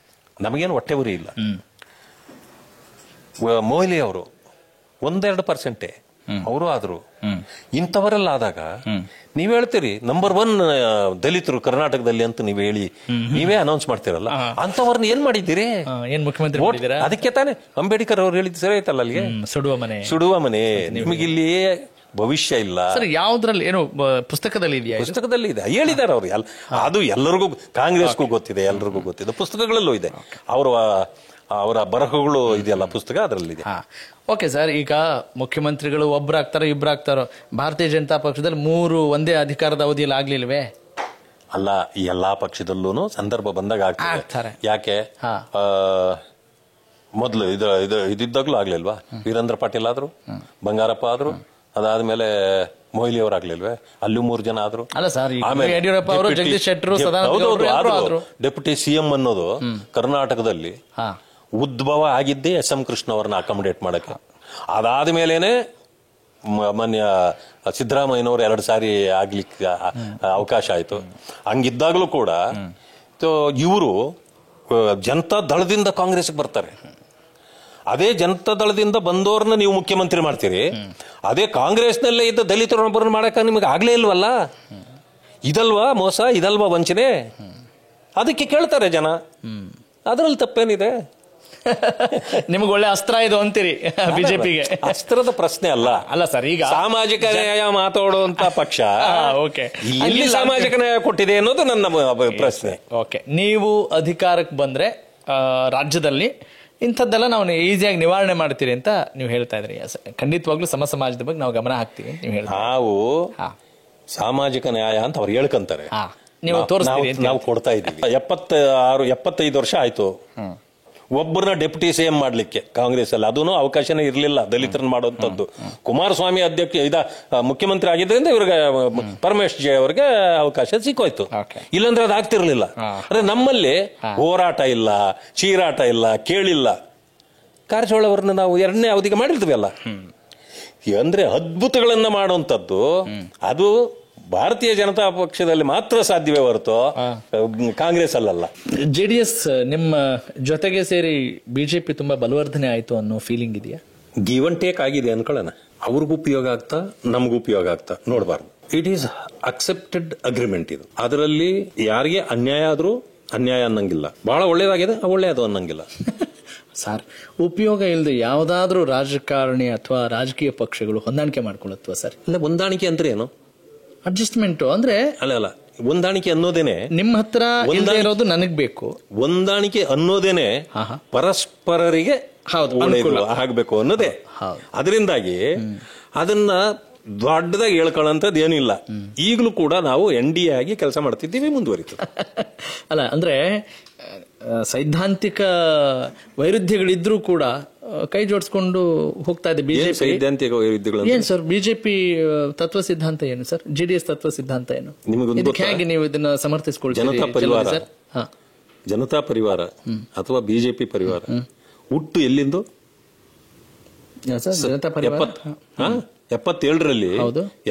ನಮಗೇನು ಹೊಟ್ಟೆ ಉರಿ ಇಲ್ಲ. ಮೊಯ್ಲಿ ಅವರು 1-2% ಅವರು ಆದ್ರು. ಇಂಥವರೆಲ್ಲ ಆದಾಗ ನೀವ್ ಹೇಳ್ತೀರಿ ನಂಬರ್ 1 ದಲಿತರು ಕರ್ನಾಟಕದಲ್ಲಿ ಅಂತ ನೀವೇ ಅನೌನ್ಸ್ ಮಾಡ್ತೀರಲ್ಲ, ಅಂತವ್ರನ್ನ ಏನ್ ಮಾಡಿದ್ದೀರಿ? ಏನ್ ಮುಖ್ಯಮಂತ್ರಿ? ಅದಕ್ಕೆ ತಾನೇ ಅಂಬೇಡ್ಕರ್ ಅವ್ರು ಹೇಳಿದ್ ಸರಿ ಆಯ್ತಲ್ಲ, ಅಲ್ಲಿಗೆ ಸುಡುವ ಮನೆ. ನಿಮಗಿಲ್ಲಿ ಭವಿಷ್ಯ ಇಲ್ಲ. ಸರ್, ಯಾವ್ದ್ರಲ್ಲಿ ಏನು ಪುಸ್ತಕದಲ್ಲಿ ಇದೆಯಾ? ಪುಸ್ತಕದಲ್ಲಿ ಇದೆ, ಹೇಳಿದ್ದಾರೆ ಅವ್ರು. ಅದು ಎಲ್ಲರಿಗೂ, ಕಾಂಗ್ರೆಸ್ಗೂ ಗೊತ್ತಿದೆ, ಎಲ್ರಿಗೂ ಗೊತ್ತಿದೆ, ಪುಸ್ತಕಗಳಲ್ಲೂ ಇದೆ. ಅವರ ಬರಹಗಳು ಇದೆಯಲ್ಲ ಪುಸ್ತಕ, ಅದರಲ್ಲಿದೆ. ಓಕೆ ಸರ್, ಈಗ ಮುಖ್ಯಮಂತ್ರಿಗಳು ಒಬ್ರಾಗ್ತಾರೋ ಇಬ್ರಾಗ್ತಾರೋ, ಭಾರತೀಯ ಜನತಾ ಪಕ್ಷದಲ್ಲಿ 3 ಒಂದೇ ಅಧಿಕಾರದ ಅವಧಿಯಲ್ಲಿ ಆಗ್ಲಿಲ್ವೇ? ಅಲ್ಲ, ಎಲ್ಲಾ ಪಕ್ಷದಲ್ಲೂ ಸಂದರ್ಭ ಬಂದಾಗ ಆಗ್ತಾರೆ. ಯಾಕೆ ಮೊದಲು ಇದಿದ್ದಾಗ್ಲೂ ಆಗ್ಲಿಲ್ವಾ? ವೀರೇಂದ್ರ ಪಾಟೀಲ್ ಆದ್ರು, ಬಂಗಾರಪ್ಪ ಆದ್ರು, ಅದಾದ್ಮೇಲೆ ಮೊಯ್ಲಿ ಅವರಾಗ್ಲಿಲ್ವೇ? ಅಲ್ಲೂ 3 ಜನ ಆದ್ರು. ಅಲ್ಲ ಸರ್, ಯಡಿಯೂರಪ್ಪ ಅವರು, ಜಗದೀಶ್ ಶೆಟ್ಟರು, ಡೆಪ್ಯೂಟಿ ಸಿಎಂ ಅನ್ನೋದು ಕರ್ನಾಟಕದಲ್ಲಿ ಉದ್ಭವ ಆಗಿದ್ದೇ ಎಸ್ ಎಂ ಕೃಷ್ಣ ಅವರನ್ನ ಅಕಾಮಡೇಟ್ ಮಾಡಕ್ಕೆ. ಅದಾದ ಮೇಲೇನೆ ಮಾನ್ಯ ಸಿದ್ದರಾಮಯ್ಯನವರು 2 ಸಾರಿ ಆಗ್ಲಿಕ್ಕೆ ಅವಕಾಶ ಆಯ್ತು. ಹಂಗಿದ್ದಾಗಲೂ ಕೂಡ ಇವರು ಜನತಾ ದಳದಿಂದ ಕಾಂಗ್ರೆಸ್ಗೆ ಬರ್ತಾರೆ. ಅದೇ ಜನತಾ ದಳದಿಂದ ಬಂದವ್ರನ್ನ ನೀವು ಮುಖ್ಯಮಂತ್ರಿ ಮಾಡ್ತೀರಿ. ಅದೇ ಕಾಂಗ್ರೆಸ್ನಲ್ಲೇ ಇದ್ದ ದಲಿತರೊಬ್ಬರನ್ನ ಮಾಡಕ ನಿಮಗೆ ಆಗ್ಲೇ ಇಲ್ವಲ್ಲ? ಇದಲ್ವಾ ಮೋಸ, ಇದಲ್ವಾ ವಂಚನೆ? ಅದಕ್ಕೆ ಕೇಳ್ತಾರೆ ಜನ. ಅದರಲ್ಲಿ ತಪ್ಪೇನಿದೆ? ನಿಮ್ಗೆ ಒಳ್ಳೆ ಅಸ್ತ್ರ ಇದು ಅಂತೀರಿ ಬಿಜೆಪಿಗೆ? ಅಸ್ತ್ರದ ಪ್ರಶ್ನೆ ಅಲ್ಲ. ಅಲ್ಲ ಸರ್, ಈಗ ಸಾಮಾಜಿಕ ನ್ಯಾಯ ಮಾತಾಡುವಂತ ಪಕ್ಷ ಇಲ್ಲಿ ಸಾಮಾಜಿಕ ನ್ಯಾಯ ಕೊಟ್ಟಿದೆ ಅನ್ನೋದು ನನ್ನ ಪ್ರಶ್ನೆ. ಓಕೆ, ನೀವು ಅಧಿಕಾರಕ್ಕೆ ಬಂದ್ರೆ ರಾಜ್ಯದಲ್ಲಿ ಇಂಥದ್ದೆಲ್ಲ ನಾವು ಈಸಿಯಾಗಿ ನಿವಾರಣೆ ಮಾಡ್ತೀರಿ ಅಂತ ನೀವು ಹೇಳ್ತಾ ಇದ್ರಿ. ಖಂಡಿತವಾಗ್ಲೂ ಸಮಾಜದ ಬಗ್ಗೆ ನಾವು ಗಮನ ಹಾಕ್ತೀವಿ ಅಂತ ನೀವು ಹೇಳ್ತೀವಿ. ನಾವು ಸಾಮಾಜಿಕ ನ್ಯಾಯ ಅಂತ ಅವ್ರು ಹೇಳ್ಕೊಂತಾರೆ, ನೀವು ತೋರಿಸ್ತೀರಿ, ನಾವು ಕೊಡ್ತಾ ಇದ್ದೀವಿ. 75 ವರ್ಷ ಆಯ್ತು ಒಬ್ಬರನ್ನ ಡೆಪ್ಯೂಟಿ ಸಿಎಂ ಮಾಡ್ಲಿಕ್ಕೆ ಕಾಂಗ್ರೆಸ್ ಅಲ್ಲಿ. ಅದೂ ಅವಕಾಶನೇ ಇರಲಿಲ್ಲ ದಲಿತರನ್ನ ಮಾಡುವಂತದ್ದು. ಕುಮಾರಸ್ವಾಮಿ ಮುಖ್ಯಮಂತ್ರಿ ಆಗಿದ್ರಿಂದ ಇವ್ರಿಗೆ ಪರಮೇಶ್ ಜಿ ಅವರಿಗೆ ಅವಕಾಶ ಸಿಕ್ಕೋಯ್ತು. ಇಲ್ಲಾಂದ್ರೆ ಅದು ಆಗ್ತಿರ್ಲಿಲ್ಲ. ಅಂದ್ರೆ ನಮ್ಮಲ್ಲಿ ಹೋರಾಟ ಇಲ್ಲ, ಚೀರಾಟ ಇಲ್ಲ, ಕೇಳಿಲ್ಲ. ಕಾರಜೋಳ ಅವ್ರನ್ನ ನಾವು 2ನೇ ಅವಧಿಗೆ ಮಾಡಿರ್ತೀವಿ ಅಲ್ಲ. ಅಂದ್ರೆ ಅದ್ಭುತಗಳನ್ನ ಮಾಡುವಂತದ್ದು ಅದು ಭಾರತೀಯ ಜನತಾ ಪಕ್ಷದಲ್ಲಿ ಮಾತ್ರ ಸಾಧ್ಯವೇ ಹೊರತು ಕಾಂಗ್ರೆಸ್ ಅಲ್ಲಲ್ಲ. ಜೆಡಿಎಸ್ ನಿಮ್ಮ ಜೊತೆಗೆ ಸೇರಿ ಬಿಜೆಪಿ ತುಂಬಾ ಬಲವರ್ಧನೆ ಆಯ್ತು ಅನ್ನೋ ಫೀಲಿಂಗ್ ಇದೆಯಾ? ಗಿವ್ ಅಂಡ್ ಟೇಕ್ ಆಗಿದೆ ಅನ್ಕೊಳ್ಳೋಣ. ಅವ್ರಿಗೂ ಉಪಯೋಗ ಆಗ್ತಾ ನಮಗೂ ಉಪಯೋಗ ಆಗ್ತಾ ನೋಡಬಾರ್ದು. ಇಟ್ ಈಸ್ ಅಕ್ಸೆಪ್ಟೆಡ್ ಅಗ್ರಿಮೆಂಟ್ ಇದು. ಅದರಲ್ಲಿ ಯಾರಿಗೆ ಅನ್ಯಾಯ ಆದ್ರೂ ಅನ್ಯಾಯ ಅನ್ನಂಗಿಲ್ಲ, ಬಹಳ ಒಳ್ಳೇದಾಗಿದೆ ಒಳ್ಳೇದು ಅನ್ನಂಗಿಲ್ಲ. ಸರ್, ಉಪಯೋಗ ಇಲ್ಲದೆ ಯಾವ್ದಾದ್ರೂ ರಾಜಕಾರಣಿ ಅಥವಾ ರಾಜಕೀಯ ಪಕ್ಷಗಳು ಹೊಂದಾಣಿಕೆ ಮಾಡ್ಕೊಳ್ಳುತ್ತವಾ ಸರ್? ಇಲ್ಲ, ಹೊಂದಾಣಿಕೆ ಅಂದ್ರೆ ಏನು? ಅಡ್ಜಸ್ಟ್ಮೆಂಟ್ ಅಂದ್ರೆ ಅಲ್ಲ, ಹೊಂದಾಣಿಕೆ ಅನ್ನೋದೇನೆ ನಿಮ್ಮ ಹತ್ರ ಇರೋದು ನನಗ್ ಬೇಕು. ಹೊಂದಾಣಿಕೆ ಅನ್ನೋದೇನೆ ಪರಸ್ಪರರಿಗೆ ಆಗ್ಬೇಕು ಅನ್ನೋದೇ. ಅದರಿಂದಾಗಿ ಅದನ್ನ ದೊಡ್ಡದಾಗಿ ಹೇಳ್ಕೊಳ್ಳೋಂಥದ್ದು ಏನಿಲ್ಲ. ಈಗಲೂ ಕೂಡ ನಾವು NDA ಆಗಿ ಕೆಲಸ ಮಾಡ್ತಿದ್ದೀವಿ, ಮುಂದುವರಿತು. ಅಲ್ಲ ಅಂದ್ರೆ ಸೈದ್ಧಾಂತಿಕ ವೈರುಧ್ಯಗಳಿದ್ರೂ ಕೂಡ ಕೈ ಜೋಡಿಸ್ಕೊಂಡು ಹೋಗ್ತಾ ಇದೆ ಬಿಜೆಪಿ. ಸೈದ್ಧಾಂತಿಕ ವೈರುಧ್ಯಗಳು ಏನ್ ಸರ್? ಬಿಜೆಪಿ ತತ್ವ ಸಿದ್ಧಾಂತ ಏನು ಸರ್? ಜೆಡಿಎಸ್ ತತ್ವ ಸಿದ್ಧಾಂತ ಏನು? ಹೇಗೆ ನೀವು ಇದನ್ನ ಸಮರ್ಥಿಸಿಕೊಳ್ಳಿ? ಜನತಾ ಪರಿವಾರ ಅಥವಾ ಬಿಜೆಪಿ ಪರಿವಾರ ಹುಟ್ಟು ಎಲ್ಲಿಂದು? ಜನತಾ ಪರಿವಾರ 77ರಲ್ಲಿ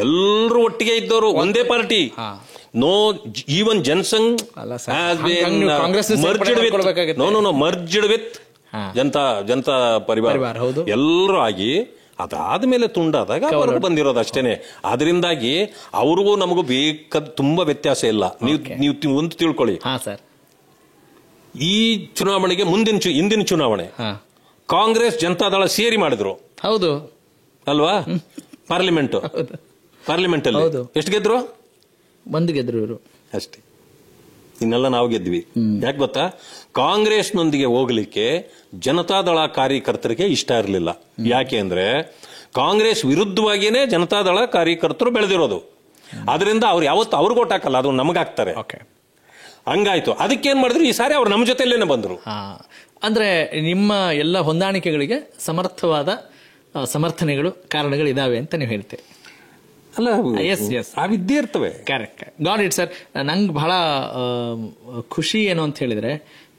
ಎಲ್ಲರೂ ಒಟ್ಟಿಗೆ ಇದ್ದವರು, ಒಂದೇ party. No even Jana Sangh merged with Janata Parivar ಎಲ್ಲರೂ ಆಗಿ ಅದಾದ್ಮೇಲೆ ತುಂಡಾದಾಗ ಹೊರಗೆ ಬಂದಿರೋದು ಅಷ್ಟೇನೆ. ಅದರಿಂದಾಗಿ ಅವ್ರಿಗೂ ನಮಗೂ ಬೇಕಾದ ತುಂಬಾ ವ್ಯತ್ಯಾಸ ಇಲ್ಲ. ನೀವು ಒಂದು ತಿಳ್ಕೊಳ್ಳಿ, ಈ ಚುನಾವಣೆಗೆ ಹಿಂದಿನ ಚುನಾವಣೆ ಕಾಂಗ್ರೆಸ್ ಜನತಾದಳ ಸೇರಿ ಮಾಡಿದ್ರು, ಹೌದು ಅಲ್ವಾ? ಪಾರ್ಲಿಮೆಂಟ್ ಅಲ್ಲಿ ಎಷ್ಟು ಗೆದ್ರು? 1 ಗೆದ್ರು ಇವರು ಅಷ್ಟೇ. ಇನ್ನೆಲ್ಲ ನಾವು ಗೆದ್ವಿ. ಯಾಕೆ ಗೊತ್ತಾ? ಕಾಂಗ್ರೆಸ್ನೊಂದಿಗೆ ಹೋಗ್ಲಿಕ್ಕೆ ಜನತಾದಳ ಕಾರ್ಯಕರ್ತರಿಗೆ ಇಷ್ಟ ಇರಲಿಲ್ಲ. ಯಾಕೆ ಅಂದ್ರೆ ಕಾಂಗ್ರೆಸ್ ವಿರುದ್ಧವಾಗಿಯೇ ಜನತಾದಳ ಕಾರ್ಯಕರ್ತರು ಬೆಳೆದಿರೋದು. ಅದರಿಂದ ಅವ್ರು ಯಾವತ್ತು ಅವ್ರಿಗೆ ಓಟ್ ಹಾಕಲ್ಲ, ಅದು ನಮಗಾಗ್ತಾರೆ. ಹಂಗಾಯ್ತು. ಅದಕ್ಕೇನ್ ಮಾಡಿದ್ರು, ಈ ಸಾರಿ ಅವ್ರು ನಮ್ಮ ಜೊತೆಯಲ್ಲೇನೆ ಬಂದ್ರು. ಅಂದ್ರೆ ನಿಮ್ಮ ಎಲ್ಲ ಹೊಂದಾಣಿಕೆಗಳಿಗೆ ಸಮರ್ಥವಾದ ಸಮರ್ಥನೆಗಳು, ಕಾರಣಗಳು ಇದಾವೆ ಅಂತ ನೀವು ಹೇಳ್ತೀರಿ ಅಲ್ಲ? ವಿದ್ಯೆ ಇರ್ತವೆ. Correct, got it sir. ನಂಗೆ ಬಹಳ ಖುಷಿ ಏನು ಅಂತ ಹೇಳಿದ್ರೆ,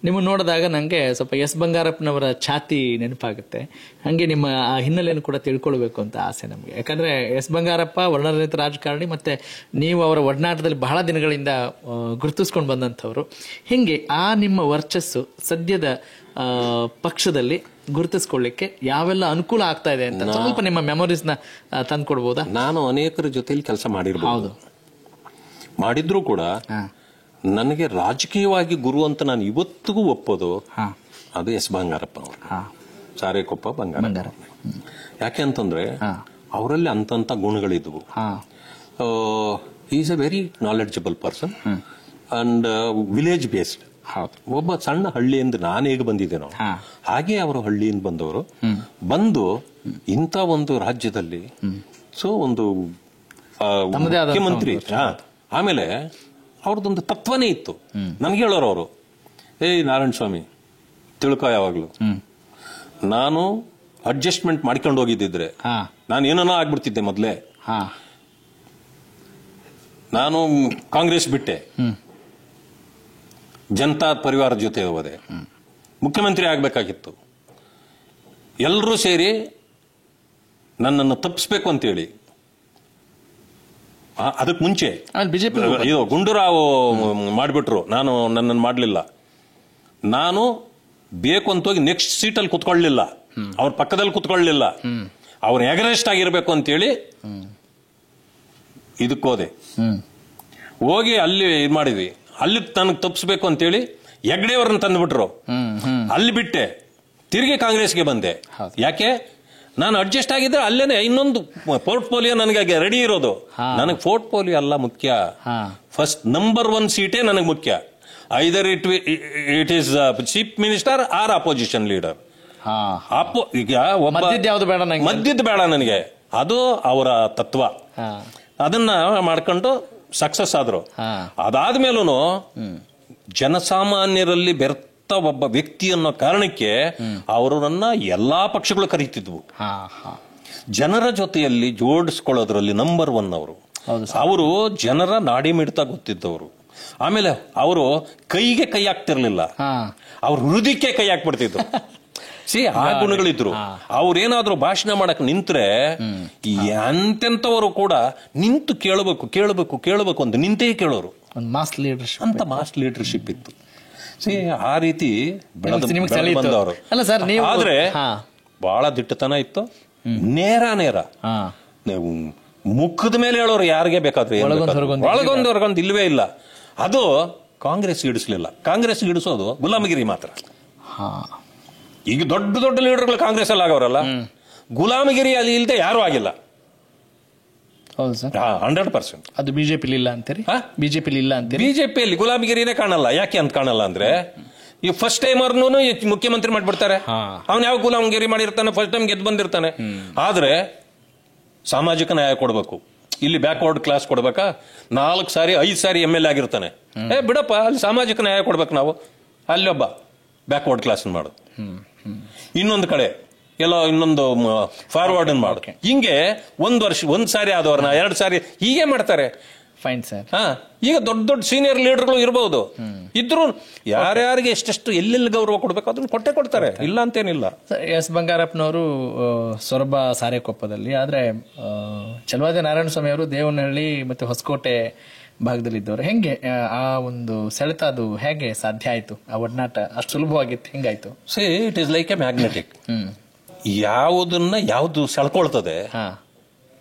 ನಿಮ್ಮನ್ನು ನೋಡಿದಾಗ ನಂಗೆ ಸ್ವಲ್ಪ ಎಸ್ ಬಂಗಾರಪ್ಪನವರ ಛಾತಿ ನೆನಪಾಗುತ್ತೆ. ಹಂಗೆ ನಿಮ್ಮ ಆ ಹಿನ್ನೆಲೆಯನ್ನು ಕೂಡ ತಿಳ್ಕೊಳ್ಬೇಕು ಅಂತ ಆಸೆ ನಮಗೆ. ಯಾಕಂದ್ರೆ ಎಸ್ ಬಂಗಾರಪ್ಪ ವರ್ಣರಹಿತ ರಾಜಕಾರಣಿ, ಮತ್ತೆ ನೀವು ಅವರ ಒಡನಾಟದಲ್ಲಿ ಬಹಳ ದಿನಗಳಿಂದ ಗುರುತಿಸ್ಕೊಂಡು ಬಂದಂಥವ್ರು. ಹಿಂಗೆ ಆ ನಿಮ್ಮ ವರ್ಚಸ್ಸು ಸದ್ಯದ ಪಕ್ಷದಲ್ಲಿ ಗುರುತಿಸ್ಕೊಳ್ಳಿಕ್ಕೆ ಯಾವೆಲ್ಲ ಅನುಕೂಲ ಆಗ್ತಾ ಇದೆ ಅಂತ ಸ್ವಲ್ಪ ನಿಮ್ಮ ಮೆಮೊರೀಸ್ ನ ತಂದ್ಕೊಡ್ಬೋದಾ? ನಾನು ಅನೇಕರ ಜೊತೆಲಿ ಕೆಲಸ ಮಾಡಿರ್ಬೋದು, ಮಾಡಿದ್ರು ಕೂಡ ನನಗೆ ರಾಜಕೀಯವಾಗಿ ಗುರು ಅಂತ ನಾನು ಇವತ್ತಿಗೂ ಒಪ್ಪೋದು ಅದು ಎಸ್ ಬಂಗಾರಪ್ಪ ಅವರು, ಸಾರೇಕೊಪ್ಪ ಬಂಗಾರಪ್ಪ. ಯಾಕೆ ಅಂತಂದ್ರೆ ಅವರಲ್ಲಿ ಅಂತಂತ ಗುಣಗಳಿದ್ವು. Is a very knowledgeable person and village based. ಒಬ್ಬ ಸಣ್ಣ ಹಳ್ಳಿಯಿಂದ ನಾನು ಹೇಗೆ ಬಂದಿದ್ದೇನೋ ಹಾಗೆ ಅವರು ಹಳ್ಳಿಯಿಂದ ಬಂದವರು ಬಂದು ಇಂಥ ಒಂದು ರಾಜ್ಯದಲ್ಲಿ ಒಂದು ಮುಖ್ಯಮಂತ್ರಿ. ಆಮೇಲೆ ಅವ್ರದ್ದೊಂದು ತತ್ವನೇ ಇತ್ತು. ನನ್ಗೆ ಹೇಳೋರು ಅವರು, ನಾರಾಯಣ ಸ್ವಾಮಿ ತಿಳ್ಕೊ, ಯಾವಾಗ್ಲು ನಾನು ಅಡ್ಜಸ್ಟ್ಮೆಂಟ್ ಮಾಡ್ಕೊಂಡು ಹೋಗಿದ್ದಿದ್ರೆ ನಾನು ಏನೋ ಆಗ್ಬಿಡ್ತಿದ್ದೆ ಮೊದ್ಲೇ. ನಾನು ಕಾಂಗ್ರೆಸ್ ಬಿಟ್ಟೆ, ಜನತಾ ಪರಿವಾರದ ಜೊತೆ ಹೋದೆ. ಮುಖ್ಯಮಂತ್ರಿ ಆಗಬೇಕಾಗಿತ್ತು. ಎಲ್ಲರೂ ಸೇರಿ ನನ್ನನ್ನು ತಪ್ಪಿಸ್ಬೇಕು ಅಂತೇಳಿ, ಅದಕ್ಕೆ ಮುಂಚೆ ಬಿಜೆಪಿ ಇದು ಗುಂಡೂರಾವ್ ಮಾಡಿಬಿಟ್ರು. ನನ್ನನ್ನು ಮಾಡಲಿಲ್ಲ. ನಾನು ಬೇಕು ಅಂತ ಹೋಗಿ ನೆಕ್ಸ್ಟ್ ಸೀಟಲ್ಲಿ ಕುತ್ಕೊಳ್ಳಲಿಲ್ಲ, ಅವ್ರ ಪಕ್ಕದಲ್ಲಿ ಕುತ್ಕೊಳ್ಳಲಿಲ್ಲ. ಅವ್ರ ಎಗರೆಸ್ಟ್ ಆಗಿರ್ಬೇಕು ಅಂತೇಳಿ ಇದಕ್ಕೆ ಹೋದೆ. ಹೋಗಿ ಅಲ್ಲಿ ಇದು ಮಾಡಿದ್ವಿ. ಅಲ್ಲಿ ನನಗೆ ತಪ್ಪಿಸ್ಬೇಕು ಅಂತೇಳಿ ಹೆಗ್ಡೆಯವ್ರನ್ನ ತಂದುಬಿಟ್ರು. ಅಲ್ಲಿ ಬಿಟ್ಟೆ, ತಿರುಗಿ ಕಾಂಗ್ರೆಸ್ಗೆ ಬಂದೆ. ಯಾಕೆ? ನಾನು ಅಡ್ಜಸ್ಟ್ ಆಗಿದ್ರೆ ಅಲ್ಲೇನೆ ಇನ್ನೊಂದು ಪೋರ್ಟ್ಫೋಲಿಯೋ ನನಗೆ ರೆಡಿ ಇರೋದು. ನನಗೆ ಪೋರ್ಟ್ಫೋಲಿಯೋ ಅಲ್ಲ ಮುಖ್ಯ, ಫಸ್ಟ್ ನಂಬರ್ 1 ಸೀಟೇ ನನಗೆ ಮುಖ್ಯ. Either it is chief minister or opposition leader. ಈಗ ಮಧ್ಯದ ಬೇಡ ನನಗೆ. ಅದು ಅವರ ತತ್ವ. ಅದನ್ನ ಮಾಡ್ಕೊಂಡು ಸಕ್ಸಸ್ ಆದ್ರು. ಅದಾದ್ಮೇಲೂ ಜನಸಾಮಾನ್ಯರಲ್ಲಿ ಬೆರ್ತ ಒಬ್ಬ ವ್ಯಕ್ತಿ ಅನ್ನೋ ಕಾರಣಕ್ಕೆ ಅವರನ್ನ ಎಲ್ಲಾ ಪಕ್ಷಗಳು ಕರೀತಿದ್ವು. ಜನರ ಜೊತೆಯಲ್ಲಿ ಜೋಡಿಸ್ಕೊಳ್ಳೋದ್ರಲ್ಲಿ ನಂಬರ್ 1 ಅವರು. ಅವರು ಜನರ ನಾಡಿ ಮಿಡ್ತಾ ಗೊತ್ತಿದ್ದವರು. ಆಮೇಲೆ ಅವರು ಕೈಗೆ ಕೈ ಹಾಕ್ತಿರ್ಲಿಲ್ಲ, ಅವ್ರ ಹೃದಯಕ್ಕೆ ಕೈ ಹಾಕ್ಬಿಡ್ತಿದ್ರು. ಆ ಗುಣಗಳಿದ್ರು. ಅವ್ರೇನಾದ್ರೂ ಭಾಷಣ ಮಾಡಕ್ ನಿಂತ್ರೆ ಎಂತೆಂತವರು ಕೂಡ ನಿಂತು ಕೇಳಬೇಕು ಅಂತ ನಿಂತೇ ಕೇಳೋರು. ಅಂತ ಮಾಸ್ ಲೀಡರ್ಶಿಪ್ ಇತ್ತು. ಆ ರೀತಿ ಬಂದವರು. ಆದ್ರೆ ಬಹಳ ದಿಟ್ಟತನ ಇತ್ತು. ನೇರ ಮುಖದ ಮೇಲೆ ಹೇಳೋರು ಯಾರಿಗೆ ಬೇಕಾದ್ರೆ, ಒಳಗೊಂದು ಇಲ್ವೇ ಇಲ್ಲ. ಅದು ಕಾಂಗ್ರೆಸ್ ಇಡಿಸ್ಲಿಲ್ಲ. ಕಾಂಗ್ರೆಸ್ ಇಡಿಸೋದು ಗುಲಾಮಗಿರಿ ಮಾತ್ರ. ಈಗ ದೊಡ್ಡ ಲೀಡರ್ಗಳು ಕಾಂಗ್ರೆಸ್ ಅಲ್ಲಿ ಆಗವ್ರಲ್ಲ, ಗುಲಾಮಗಿರಿ ಅಲ್ಲಿ ಇಲ್ಲದೆ ಯಾರು ಆಗಿಲ್ಲ. 100%. ಅದು ಬಿಜೆಪಿ ಇಲ್ಲ ಅಂತೀರಿ? ಬಿಜೆಪಿಯಲ್ಲಿ ಗುಲಾಮಗಿರಿನೇ ಕಾಣಲ್ಲ. ಯಾಕೆ ಅಂತ ಕಾಣಲ್ಲ ಅಂದ್ರೆ, ಈ ಫಸ್ಟ್ ಟೈಮ್ ಅವ್ರನ್ನೂ ಮುಖ್ಯಮಂತ್ರಿ ಮಾಡ್ಬಿಡ್ತಾರೆ. ಅವ್ನು ಯಾವ ಗುಲಾಮಗಿರಿ ಮಾಡಿರ್ತಾನೆ, ಫಸ್ಟ್ ಟೈಮ್ ಗೆದ್ದು ಬಂದಿರ್ತಾನೆ. ಆದ್ರೆ ಸಾಮಾಜಿಕ ನ್ಯಾಯ ಕೊಡ್ಬೇಕು. ಇಲ್ಲಿ ಬ್ಯಾಕ್ವರ್ಡ್ ಕ್ಲಾಸ್ ಕೊಡ್ಬೇಕಾ? 4 ಸಾರಿ 5 ಸಾರಿ MLA ಆಗಿರ್ತಾನೆ. ಬಿಡಪ್ಪ, ಅಲ್ಲಿ ಸಾಮಾಜಿಕ ನ್ಯಾಯ ಕೊಡ್ಬೇಕು ನಾವು. ಅಲ್ಲೊಬ್ಬ ಬ್ಯಾಕ್ವರ್ಡ್ ಕ್ಲಾಸ್ ಮಾಡೋದು, ಇನ್ನೊಂದು ಕಡೆ ಎಲ್ಲೋ ಇನ್ನೊಂದು ಫಾರ್ವರ್ಡ್ ಮಾಡು. ಹಿಂಗೆ 1 ವರ್ಷ 1 ಸಾರಿ ಆದವ್ರನ್ನ 2 ಸಾರಿ ಹೀಗೆ ಮಾಡ್ತಾರೆ. Fine sir. ಈಗ ದೊಡ್ಡ ಸೀನಿಯರ್ ಲೀಡರ್ಗಳು ಇರಬಹುದು, ಇದ್ರು ಯಾರ್ಯಾರಿಗೆ ಎಷ್ಟೆಷ್ಟು ಎಲ್ಲೆಲ್ಲಿ ಗೌರವ ಕೊಡ್ಬೇಕು ಅದನ್ನ ಕೊಡ್ತಾರೆ, ಇಲ್ಲ ಅಂತೇನಿಲ್ಲ. ಎಸ್ ಬಂಗಾರಪ್ಪನವರು ಸೊರಬ ಸಾರೆಕೊಪ್ಪದಲ್ಲಿ, ಆದ್ರೆ ಚಲವಾದಿ ನಾರಾಯಣ ಸ್ವಾಮಿ ಅವರು ದೇವನಹಳ್ಳಿ ಮತ್ತೆ ಹೊಸಕೋಟೆ ಭಾಗದಲ್ಲಿದ್ದವರು. ಹೆಂಗೆ ಆ ಒಂದು ಸೆಳೆತ, ಅದು ಹೇಗೆ ಸಾಧ್ಯ ಆಯ್ತು? ಆ ಒಡನಾಟ ಅಷ್ಟು ಸುಲಭವಾಗಿತ್ತು, ಹೆಂಗಾಯ್ತು? It is like a magnetic. ಯಾವುದು ಸೆಳ್ಕೊಳ್ತದೆ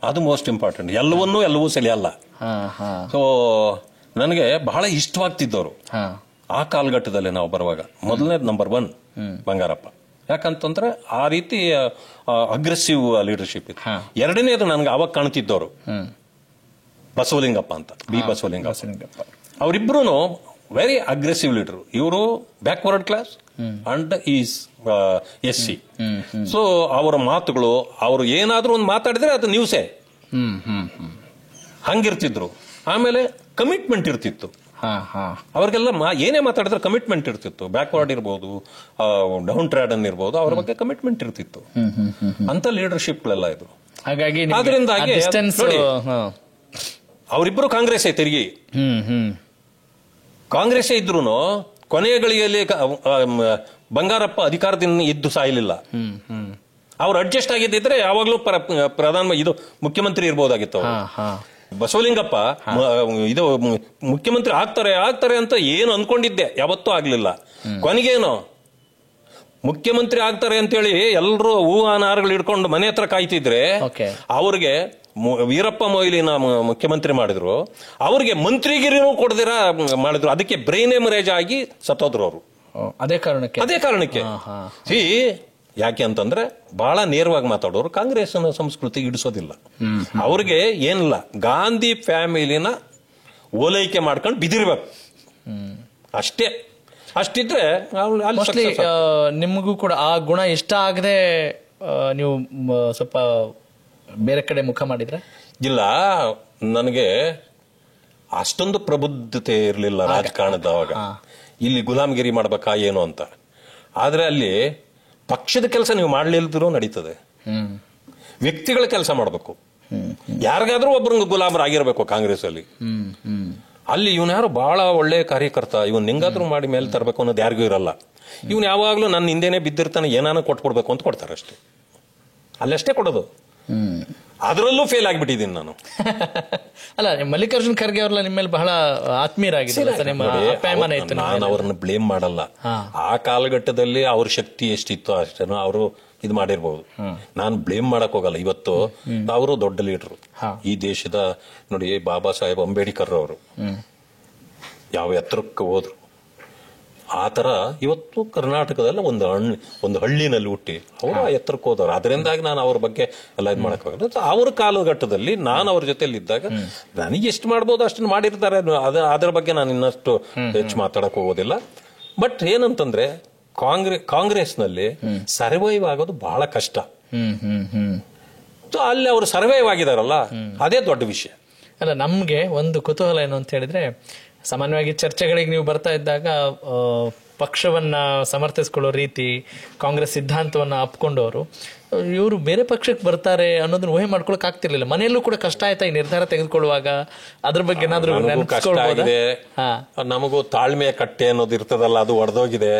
ಅದು ಮೋಸ್ಟ್ ಇಂಪಾರ್ಟೆಂಟ್. ಎಲ್ಲವೂ ಸೆಳೆಯಲ್ಲ. ಸೊ ನನಗೆ ಬಹಳ ಇಷ್ಟವಾಗ್ತಿದ್ದವರು ಆ ಕಾಲಘಟ್ಟದಲ್ಲಿ ನಾವು ಬರುವಾಗ. ಮೊದಲನೇ ನಂಬರ್ 1 ಬಂಗಾರಪ್ಪ. ಯಾಕಂತಂದ್ರೆ ಆ ರೀತಿ ಅಗ್ರೆಸಿವ್ ಲೀಡರ್ಶಿಪ್ ಇತ್ತು. ಎರಡನೇದು ನನಗೆ ಅವಾಗ ಕಾಣ್ತಿದ್ದವರು ಬಸವಲಿಂಗಪ್ಪ ಅಂತ, ಬಿ ಬಸವಲಿಂಗಪ್ಪ. ಅವರಿಬ್ರು ವೆರಿ ಅಗ್ರೆಸಿವ್ ಲೀಡರ್. ಇವರು backward class and is SC. So ಅವರ ಮಾತುಗಳು, ಅವರು ಏನಾದ್ರೂ ಒಂದು ಮಾತಾಡಿದ್ರೆ ಅದು ನ್ಯೂಸೇ, ಹಂಗಿರ್ತಿದ್ರು. ಆಮೇಲೆ ಕಮಿಟ್ಮೆಂಟ್ ಇರ್ತಿತ್ತು ಅವ್ರಿಗೆಲ್ಲ. ಏನೇ ಮಾತಾಡಿದ್ರೆ ಕಮಿಟ್ಮೆಂಟ್ ಇರ್ತಿತ್ತು. ಬ್ಯಾಕ್ವರ್ಡ್ ಇರ್ಬೋದು, ಡೌನ್ ಟ್ರಾಡನ್ ಇರ್ಬೋದು, ಅವ್ರ ಬಗ್ಗೆ ಕಮಿಟ್ಮೆಂಟ್ ಇರ್ತಿತ್ತು. ಅಂತ ಲೀಡರ್ಶಿಪ್ಗಳೆಲ್ಲ ಇದ್ರು. ಹಾಗಾಗಿ ಅದರಿಂದಾಗಿ ಅವರಿಬ್ರು ಕಾಂಗ್ರೆಸ್ ತಿರುಗಿ ಕಾಂಗ್ರೆಸ್ ಇದ್ರು ಕೊನೆಯ ಗಳಿಗೆಯಲ್ಲಿ ಬಂಗಾರಪ್ಪ ಅಧಿಕಾರದಿಂದ ಇದ್ದು ಸಾಯಲಿಲ್ಲ. ಅವ್ರು ಅಡ್ಜಸ್ಟ್ ಆಗಿದ್ದಿದ್ರೆ ಯಾವಾಗ್ಲೂ ಮುಖ್ಯಮಂತ್ರಿ ಇರ್ಬೋದಾಗಿತ್ತು. ಬಸವಲಿಂಗಪ್ಪ ಇದು ಮುಖ್ಯಮಂತ್ರಿ ಆಗ್ತಾರೆ ಅಂತ ಏನು ಅನ್ಕೊಂಡಿದ್ದೆ, ಯಾವತ್ತೂ ಆಗ್ಲಿಲ್ಲ. ಕೊನೆಗೇನು ಮುಖ್ಯಮಂತ್ರಿ ಆಗ್ತಾರೆ ಅಂತೇಳಿ ಎಲ್ಲರೂ ಹೂವಾನಾರಗಳು ಹಿಡ್ಕೊಂಡು ಮನೆ ಹತ್ರ ಕಾಯ್ತಿದ್ರೆ ಅವ್ರಿಗೆ ವೀರಪ್ಪ ಮೊಯ್ಲಿನ ಮುಖ್ಯಮಂತ್ರಿ ಮಾಡಿದ್ರು. ಅವ್ರಿಗೆ ಮಂತ್ರಿಗಿರಿನೂ ಕೊಡದಿರ ಮಾಡಿದ್ರು. ಅದಕ್ಕೆ ಬ್ರೈನ್ ಹೆಮರೇಜ್ ಆಗಿ ಸತ್ತೋದ್ರು ಅವರು. ಅದೇ ಕಾರಣಕ್ಕೆ ಯಾಕೆ ಅಂತಂದ್ರೆ ಬಹಳ ನೇರವಾಗಿ ಮಾತಾಡೋರು. ಕಾಂಗ್ರೆಸ್ನ ಸಂಸ್ಕೃತಿ ಇಡಿಸೋದಿಲ್ಲ. ಅವ್ರಿಗೆ ಏನಿಲ್ಲ, ಗಾಂಧಿ ಫ್ಯಾಮಿಲಿನ ಓಲೈಕೆ ಮಾಡ್ಕೊಂಡು ಬಿದಿರ್ಬೇಕು ಅಷ್ಟೇ. ಅಷ್ಟಿದ್ರೆ ನಿಮಗೂ ಕೂಡ ಆ ಗುಣ ಇಷ್ಟ ಆಗದೆ ನೀವು ಸ್ವಲ್ಪ ಬೇರೆ ಕಡೆ ಮುಖ ಮಾಡಿದ್ರೆ? ಇಲ್ಲ, ನನಗೆ ಅಷ್ಟೊಂದು ಪ್ರಬುದ್ಧತೆ ಇರಲಿಲ್ಲ ರಾಜಕಾರಣದ ಅವಾಗ. ಇಲ್ಲಿ ಗುಲಾಮಗಿರಿ ಮಾಡ್ಬೇಕಾ ಏನು ಅಂತ. ಆದ್ರೆ ಅಲ್ಲಿ ಪಕ್ಷದ ಕೆಲಸ ನೀವು ಮಾಡ್ಲಿಲ್ದಿರೋ ನಡೀತದೆ. ವ್ಯಕ್ತಿಗಳ ಕೆಲಸ ಮಾಡಬೇಕು. ಯಾರಿಗಾದ್ರೂ ಒಬ್ರಂಗ ಗುಲಾಮರಾಗಿರ್ಬೇಕು ಕಾಂಗ್ರೆಸ್ ಅಲ್ಲಿ. ಅಲ್ಲಿ ಇವನ್ ಯಾರು ಬಹಳ ಒಳ್ಳೆ ಕಾರ್ಯಕರ್ತ, ಇವನ್ ಹೆಂಗಾದ್ರೂ ಮಾಡಿ ಮೇಲೆ ತರಬೇಕು ಅನ್ನೋದು ಯಾರಿಗೂ ಇರಲ್ಲ. ಇವನ್ ಯಾವಾಗ್ಲೂ ನನ್ನ ಹಿಂದೆನೆ ಬಿದ್ದಿರ್ತಾನೆ, ಏನಾನ ಕೊಟ್ಬಿಡ್ಬೇಕು ಅಂತ ಕೊಡ್ತಾರೆ ಅಷ್ಟೇ, ಅಲ್ಲಷ್ಟೇ ಕೊಡೋದು. ಅದರಲ್ಲೂ ಫೇಲ್ ಆಗ್ಬಿಟ್ಟಿದ್ದೀನಿ ನಾನು. ಅಲ್ಲ, ಮಲ್ಲಿಕಾರ್ಜುನ್ ಖರ್ಗೆ ಅವ್ರಲ್ಲ ನಿಮ್ಮ ಮೇಲೆ ಬಹಳ ಆತ್ಮೀಯರಾಗಿದ್ದಾರೆ, ನಾನು ಅವ್ರನ್ನ ಬ್ಲೇಮ್ ಮಾಡಲ್ಲ. ಆ ಕಾಲಘಟ್ಟದಲ್ಲಿ ಅವ್ರ ಶಕ್ತಿ ಎಷ್ಟಿತ್ತು ಅಷ್ಟೇನೋ ಅವರು ಇದು ಮಾಡಿರ್ಬಹುದು, ನಾನು ಬ್ಲೇಮ್ ಮಾಡಕ್ ಹೋಗಲ್ಲ. ಇವತ್ತು ಅವರು ದೊಡ್ಡ ಲೀಡರ್ ಈ ದೇಶದ. ನೋಡಿ, ಬಾಬಾ ಸಾಹೇಬ್ ಅಂಬೇಡ್ಕರ್ ಅವರು ಯಾವ ಎತ್ತರಕ್ಕೆ ಹೋದ್ರು, ಆತರ ಇವತ್ತು ಕರ್ನಾಟಕದಲ್ಲಿ ಒಂದು ಹಳ್ಳಿನಲ್ಲಿ ಹುಟ್ಟಿ ಅವರು ಆ ಎತ್ತರಕ್ಕೆ ಹೋದವ್ರು. ಅದರಿಂದಾಗಿ ನಾನು ಅವ್ರ ಬಗ್ಗೆ ಎಲ್ಲ ಇದು ಮಾಡಕ್ ಹೋಗಲ್ಲ. ಅವ್ರ ಕಾಲಘಟ್ಟದಲ್ಲಿ ನಾನು ಅವ್ರ ಜೊತೆಲಿ ಇದ್ದಾಗ ನನಗೆ ಎಷ್ಟು ಮಾಡ್ಬೋದು ಅಷ್ಟನ್ನು ಮಾಡಿರ್ತಾರೆ. ಅದರ ಬಗ್ಗೆ ನಾನು ಇನ್ನಷ್ಟು ಹೆಚ್ಚು ಮಾತಾಡಕ್ ಹೋಗೋದಿಲ್ಲ. ಬಟ್ ಏನಂತಂದ್ರೆ ಕಾಂಗ್ರೆಸ್ನಲ್ಲಿ ಸರ್ವೈವ್ ಆಗೋದು ಬಹಳ ಕಷ್ಟ. ಅಲ್ಲಿ ಅವರು ಸರ್ವೈವ್ ಆಗಿದಾರಲ್ಲ, ಅದೇ ದೊಡ್ಡ ವಿಷಯ. ಅಲ್ಲ, ನಮ್ಗೆ ಒಂದು ಕುತೂಹಲ ಏನು ಅಂತ ಹೇಳಿದ್ರೆ, ಸಾಮಾನ್ಯವಾಗಿ ಚರ್ಚೆಗಳಿಗೆ ನೀವು ಬರ್ತಾ ಇದ್ದಾಗ ಪಕ್ಷವನ್ನ ಸಮರ್ಥಿಸ್ಕೊಳ್ಳೋ ರೀತಿ, ಕಾಂಗ್ರೆಸ್ ಸಿದ್ಧಾಂತವನ್ನ ಅಪ್ಕೊಂಡವರು, ಇವರು ಬೇರೆ ಪಕ್ಷಕ್ಕೆ ಬರ್ತಾರೆ ಅನ್ನೋದನ್ನ ಊಹೆ ಮಾಡ್ಕೊಳಕ್ ಆಗ್ತಿರ್ಲಿಲ್ಲ. ಮನೆಯಲ್ಲೂ ಕೂಡ ಕಷ್ಟ ಆಯ್ತಾ ಈ ನಿರ್ಧಾರ ತೆಗೆದುಕೊಳ್ಳುವಾಗ? ಅದ್ರ ಬಗ್ಗೆ ಏನಾದ್ರು ನಮಗೂ ತಾಳ್ಮೆಯ ಕಟ್ಟೆ ಅನ್ನೋದು ಇರ್ತದಲ್ಲ, ಅದು ಒಡೆದೋಗಿದೆ.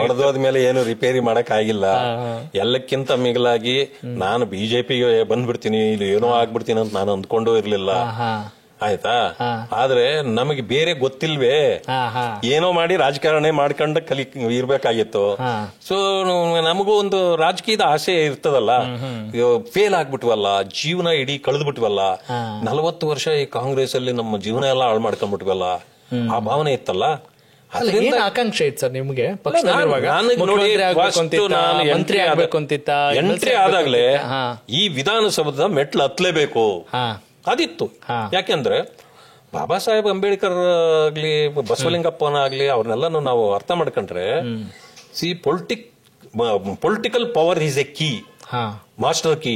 ಒಡೆದೋದ್ಮೇಲೆ ಏನು ರಿಪೇರಿ ಮಾಡಕ್ ಆಗಿಲ್ಲ. ಎಲ್ಲಕ್ಕಿಂತ ಮಿಗಿಲಾಗಿ ನಾನು ಬಿಜೆಪಿಗೆ ಬಂದ್ಬಿಡ್ತೀನಿ, ಇದು ಏನೋ ಆಗ್ಬಿಡ್ತೀನಿ ಅಂತ ನಾನು ಅಂದ್ಕೊಂಡೂ ಇರ್ಲಿಲ್ಲ. ಆಯ್ತಾ? ಆದ್ರೆ ನಮಗೆ ಬೇರೆ ಗೊತ್ತಿಲ್ವೇ, ಏನೋ ಮಾಡಿ ರಾಜಕಾರಣ ಮಾಡ್ಕೊಂಡ ಇರ್ಬೇಕಾಗಿತ್ತು. ಸೊ ನಮಗೂ ಒಂದು ರಾಜಕೀಯದ ಆಸೆ ಇರ್ತದಲ್ಲ. ಫೇಲ್ ಆಗ್ಬಿಟ್ವಲ್ಲ, ಜೀವನ ಇಡೀ ಕಳೆದ್ಬಿಟ್ವಲ್ಲ, 40 ವರ್ಷ ಈ ಕಾಂಗ್ರೆಸ್ ಅಲ್ಲಿ ನಮ್ಮ ಜೀವನ ಎಲ್ಲ ಹಾಳು ಮಾಡ್ಕೊಂಡ್ಬಿಟ್ವಲ್ಲ, ಆ ಭಾವನೆ ಇತ್ತಲ್ಲ. ಆಕಾಂಕ್ಷೆ ಇತ್ತು ಸರ್ ನಿಮ್ಗೆ? ಎಂಟ್ರಿ ಆದಾಗ್ಲೇ ಈ ವಿಧಾನಸೌಧದ ಮೆಟ್ಲು ಹತ್ಲೇಬೇಕು ಅದಿತ್ತು. ಯಾಕೆಂದ್ರೆ ಬಾಬಾ ಸಾಹೇಬ್ ಅಂಬೇಡ್ಕರ್ ಆಗ್ಲಿ, ಬಸವಲಿಂಗಪ್ಪನ ಆಗ್ಲಿ, ಅವ್ರನ್ನೆಲ್ಲ ನಾವು ಅರ್ಥ ಮಾಡ್ಕೊಂಡ್ರೆ, political power is a key, master key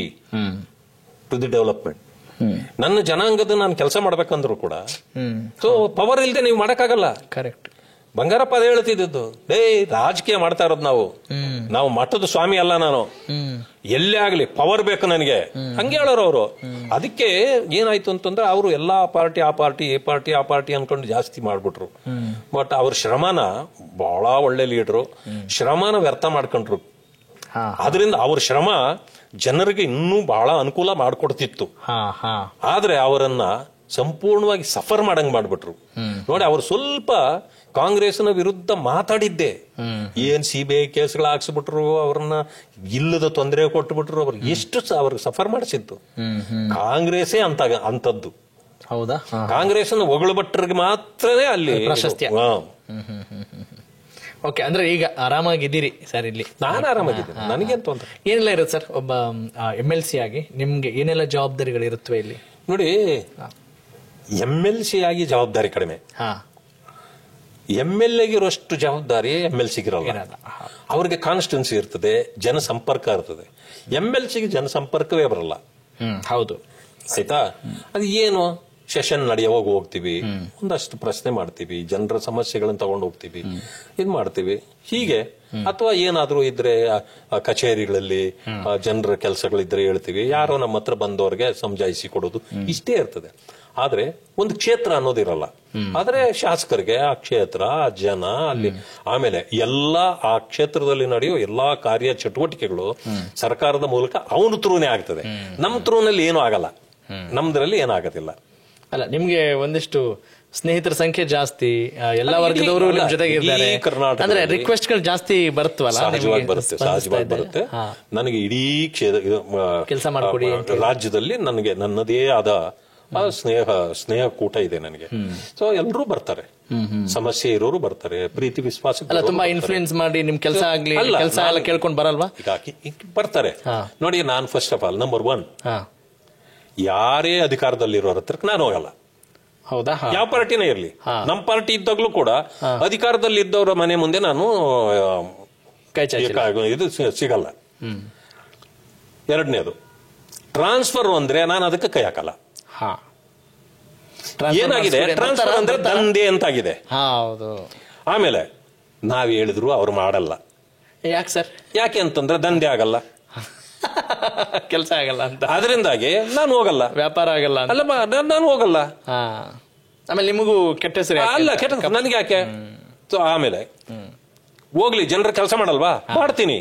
to the development. ನನ್ನ ಜನಾಂಗದ ನಾನು ಕೆಲಸ ಮಾಡ್ಬೇಕಂದ್ರು ಕೂಡ ಸೊ ಪವರ್ ಇಲ್ದೆ ನೀವು ಮಾಡಕ್ಕಾಗಲ್ಲ. ಕರೆಕ್ಟ್. ಬಂಗಾರಪ್ಪ ಅದೇ ಹೇಳ್ತಿದ್ದು, ರಾಜಕೀಯ ಮಾಡ್ತಾ ಇರೋದು ನಾವು ಮಠದ ಸ್ವಾಮಿ ಅಲ್ಲ, ನಾನು ಎಲ್ಲೇ ಆಗ್ಲಿ ಪವರ್ ಬೇಕು ನನಗೆ, ಹಂಗೆ ಹೇಳೋರು ಅವರು. ಅದಕ್ಕೆ ಏನಾಯ್ತು ಅಂತಂದ್ರೆ ಅವರು ಎಲ್ಲಾ ಪಾರ್ಟಿ ಆ ಪಾರ್ಟಿ ಅನ್ಕೊಂಡು ಜಾಸ್ತಿ ಮಾಡ್ಬಿಟ್ರು. ಬಟ್ ಅವ್ರ ಶ್ರಮನ, ಬಹಳ ಒಳ್ಳೆ ಲೀಡರು, ಶ್ರಮನ ವ್ಯರ್ಥ ಮಾಡ್ಕೊಂಡ್ರು. ಅದರಿಂದ ಅವ್ರ ಶ್ರಮ ಜನರಿಗೆ ಇನ್ನೂ ಬಹಳ ಅನುಕೂಲ ಮಾಡ್ಕೊಡ್ತಿತ್ತು. ಆದ್ರೆ ಅವರನ್ನ ಸಂಪೂರ್ಣವಾಗಿ ಸಫರ್ ಮಾಡಂಗ್ ಮಾಡ್ಬಿಟ್ರು. ನೋಡಿ, ಅವ್ರು ಸ್ವಲ್ಪ ಕಾಂಗ್ರೆಸ್ನ ವಿರುದ್ಧ ಮಾತಾಡಿದ್ದೆ, ಏನ್ CBI ಕೇಸ್ಗಳು ಹಾಕ್ಸ್ಬಿಟ್ರು, ಅವ್ರನ್ನ ಇಲ್ಲದ ತೊಂದರೆ ಕೊಟ್ಬಿಟ್ರು, ಅವ್ರಿಗೆ ಎಷ್ಟು ಅವ್ರಿಗೆ ಸಫರ್ ಮಾಡಿಸಿತ್ತು. ಕಾಂಗ್ರೆಸ್ಸೇ ಅಂತದ್ದು. ಹೌದಾ? ಕಾಂಗ್ರೆಸ್ ಹೊಗಳಭಟ್ರಿಗೆ ಮಾತ್ರನೇ ಅಲ್ಲಿ ಪ್ರಾಶಸ್ತ್ಯ. ಓಕೆ, ಅಂದ್ರೆ ಈಗ ಆರಾಮಾಗಿದ್ದೀರಿ ಸರ್? ಇಲ್ಲಿ ನಾನು ಆರಾಮಾಗಿದ್ದೀನಿ, ನನಗೇನು ತೊಂದರೆ ಏನೆಲ್ಲ ಇರುತ್ತೆ ಸರ್? ಒಬ್ಬ MLC ಆಗಿ ನಿಮ್ಗೆ ಏನೆಲ್ಲ ಜವಾಬ್ದಾರಿಗಳು ಇರುತ್ತವೆ ಇಲ್ಲಿ? ನೋಡಿ, MLC ಆಗಿ ಜವಾಬ್ದಾರಿ ಕಡಿಮೆ. MLAಗಿರೋಷ್ಟು ಜವಾಬ್ದಾರಿ MLCಗಿರಲ್ಲ. ಅವ್ರಿಗೆ ಕಾನ್ಸ್ಟಿಟ್ಯೂನ್ಸಿ ಇರ್ತದೆ, ಜನಸಂಪರ್ಕ ಇರ್ತದೆ. MLCಗೆ ಜನಸಂಪರ್ಕವೇ ಬರಲ್ಲ. ಹೌದು, ಆಯ್ತಾ? ಅದು ಏನು ಸೆಷನ್ ನಡೆಯುವಾಗ ಹೋಗ್ತೀವಿ, ಒಂದಷ್ಟು ಪ್ರಶ್ನೆ ಮಾಡ್ತೀವಿ, ಜನರ ಸಮಸ್ಯೆಗಳನ್ನ ತಗೊಂಡು ಹೋಗ್ತೀವಿ, ಇದ್ ಮಾಡ್ತೀವಿ ಹೀಗೆ. ಅಥವಾ ಏನಾದ್ರೂ ಇದ್ರೆ ಕಚೇರಿಗಳಲ್ಲಿ ಜನರ ಕೆಲಸಗಳಿದ್ರೆ ಹೇಳ್ತೀವಿ, ಯಾರೋ ನಮ್ಮ ಹತ್ರ ಬಂದವ್ರಿಗೆ ಸಮಜಾಯಿಸಿ ಕೊಡೋದು, ಇಷ್ಟೇ ಇರ್ತದೆ. ಆದ್ರೆ ಒಂದು ಕ್ಷೇತ್ರ ಅನ್ನೋದಿರಲ್ಲ. ಆದ್ರೆ ಶಾಸಕರಿಗೆ ಆ ಕ್ಷೇತ್ರ, ಆ ಜನ ಅಲ್ಲಿ, ಆಮೇಲೆ ಎಲ್ಲಾ ಆ ಕ್ಷೇತ್ರದಲ್ಲಿ ನಡೆಯೋ ಎಲ್ಲಾ ಕಾರ್ಯ ಚಟುವಟಿಕೆಗಳು ಸರ್ಕಾರದ ಮೂಲಕ ಅವನ ಥ್ರೂನೇ ಆಗ್ತದೆ. ನಮ್ ಥ್ರೂನಲ್ಲಿ ಏನೂ ಆಗಲ್ಲ, ನಮ್ದ್ರಲ್ಲಿ ಏನಾಗೋದಿಲ್ಲ. ಅಲ್ಲ, ನಿಮ್ಗೆ ಒಂದಿಷ್ಟು ಸ್ನೇಹಿತರ ಸಂಖ್ಯೆ ಜಾಸ್ತಿ, ಎಲ್ಲಾ ವರ್ಗದವರು ನಿಮ್ ಜೊತೆಗೆ ಇರ್ತಾರೆ, ಅಂದ್ರೆ ರಿಕ್ವೆಸ್ಟ್ ಗಳು ಜಾಸ್ತಿ ಬರ್ತವಲ್ಲ? ಸಹಜವಾಗಿ ಬರುತ್ತೆ. ನನಗೆ ಇಡೀ ಕೆಲಸ ಮಾಡ್ಕೊಡಿ ರಾಜ್ಯದಲ್ಲಿ ನನಗೆ ನನ್ನದೇ ಆದ ಸ್ನೇಹ ಕೂಟ ಇದೆ ನನಗೆ. ಸೊ ಎಲ್ಲರೂ ಬರ್ತಾರೆ, ಸಮಸ್ಯೆ ಇರೋರು ಬರ್ತಾರೆ, ಪ್ರೀತಿ ವಿಶ್ವಾಸ ತುಂಬಾ ಇನ್ಫ್ಲೂಯೆನ್ಸ್ ಮಾಡಿ ನಿಮ್ ಕೆಲಸ ಆಗ್ಲಿ, ಕೆಲಸ ಎಲ್ಲ ಕೇಳ್ಕೊಂಡ್ ಬರಲ್ವಾ? ಬರ್ತಾರೆ. ನೋಡಿ, ನಾನು ಫಸ್ಟ್ ಆಫ್ ಆಲ್ ನಂಬರ್ 1, ಯಾರೇ ಅಧಿಕಾರದಲ್ಲಿರೋರ ಹತ್ರಕ್ಕೆ ನಾನು ಹೋಗಲ್ಲ. ಹೌದಾ? ಯಾವ ಪಾರ್ಟಿನೇ ಇರ್ಲಿ. ನಮ್ಮ ಪಾರ್ಟಿ ಇದ್ದಾಗ್ಲೂ ಕೂಡ ಅಧಿಕಾರದಲ್ಲಿ ಇದ್ದವರ ಮನೆ ಮುಂದೆ ನಾನು ಇದು ಸಿಗಲ್ಲ. ಎರಡನೇದು, ಟ್ರಾನ್ಸ್ಫರ್ ಅಂದ್ರೆ ನಾನು ಅದಕ್ಕೆ ಕೈ ಹಾಕಲ್ಲ. ಏನಾಗಿದೆ, ಟ್ರಾನ್ಸ್ಫರ್ ಅಂದ್ರೆ ದಂಧೆ ಅಂತಾಗಿದೆ. ಆಮೇಲೆ ನಾವ್ ಹೇಳಿದ್ರು ಅವ್ರು ಮಾಡಲ್ಲ. ಯಾಕೆ ಸರ್? ಯಾಕೆ ಅಂತಂದ್ರೆ ದಂಧೆ ಆಗಲ್ಲ. ಕೆಲಸ ಆಗಲ್ಲ ಅಂತ, ಅದರಿಂದಾಗಿ ನಾನು ಹೋಗಲ್ಲ, ವ್ಯಾಪಾರ ಆಗಲ್ಲ ಅಂತ. ಅಲ್ಲಮ್ಮ ನಾನು ಹೋಗಲ್ಲ. ಆಮೇಲೆ ನಿಮಗೂ ಕೆಟ್ಟ ಹೆಸರು ಅಲ್ಲ, ಕೆಟ್ಟ ನನಗೆ ಯಾಕೆ. ಆಮೇಲೆ ಹೋಗ್ಲಿ, ಜನರ ಕೆಲಸ ಮಾಡಲ್ವಾ, ಮಾಡ್ತೀನಿ.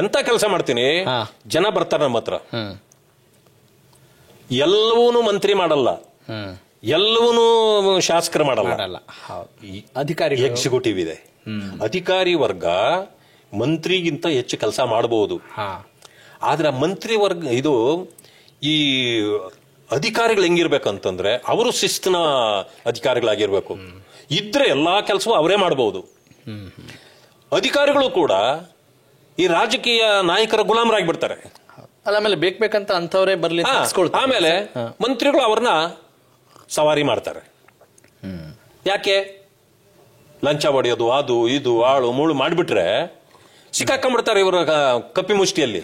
ಎಂತ ಕೆಲಸ ಮಾಡ್ತೀನಿ, ಜನ ಬರ್ತಾರೆ ನಮ್ಮ ಹತ್ರ. ಎಲ್ಲವೂ ಮಂತ್ರಿ ಮಾಡಲ್ಲ, ಎಲ್ಲವೂ ಶಾಸಕರು ಮಾಡಲ್ಲ. ಅಧಿಕಾರಿ ಎಕ್ಸಿಕ್ಯೂಟಿವ್ ಇದೆ. ಅಧಿಕಾರಿ ವರ್ಗ ಮಂತ್ರಿಗಿಂತ ಹೆಚ್ಚು ಕೆಲಸ ಮಾಡಬಹುದು. ಆದ್ರೆ ಮಂತ್ರಿ ವರ್ಗ ಇದು ಈ ಅಧಿಕಾರಿಗಳು ಹೆಂಗಿರ್ಬೇಕಂತಂದ್ರೆ ಅವರು ಶಿಸ್ತಿನ ಅಧಿಕಾರಿಗಳಾಗಿರ್ಬೇಕು. ಇದ್ರೆ ಎಲ್ಲಾ ಕೆಲಸವೂ ಅವರೇ ಮಾಡಬಹುದು. ಅಧಿಕಾರಿಗಳು ಕೂಡ ಈ ರಾಜಕೀಯ ನಾಯಕರ ಗುಲಾಮರಾಗಿಬಿಡ್ತಾರೆ. ಆಮೇಲೆ ಬೇಕಂತ ಅಂತವರೇ ಬರ್ಲಿ. ಆಮೇಲೆ ಮಂತ್ರಿಗಳು ಅವ್ರನ್ನ ಸವಾರಿ ಮಾಡ್ತಾರೆ. ಯಾಕೆ? ಲಂಚ ಹೊಡೆಯೋದು, ಅದು ಇದು ಆಳು ಮೂಳು ಮಾಡಿಬಿಟ್ರೆ ಸಿಕ್ಕಾಕೊಂಡ್ಬಿಡ್ತಾರೆ ಇವರ ಕಪ್ಪಿ ಮುಷ್ಟಿಯಲ್ಲಿ.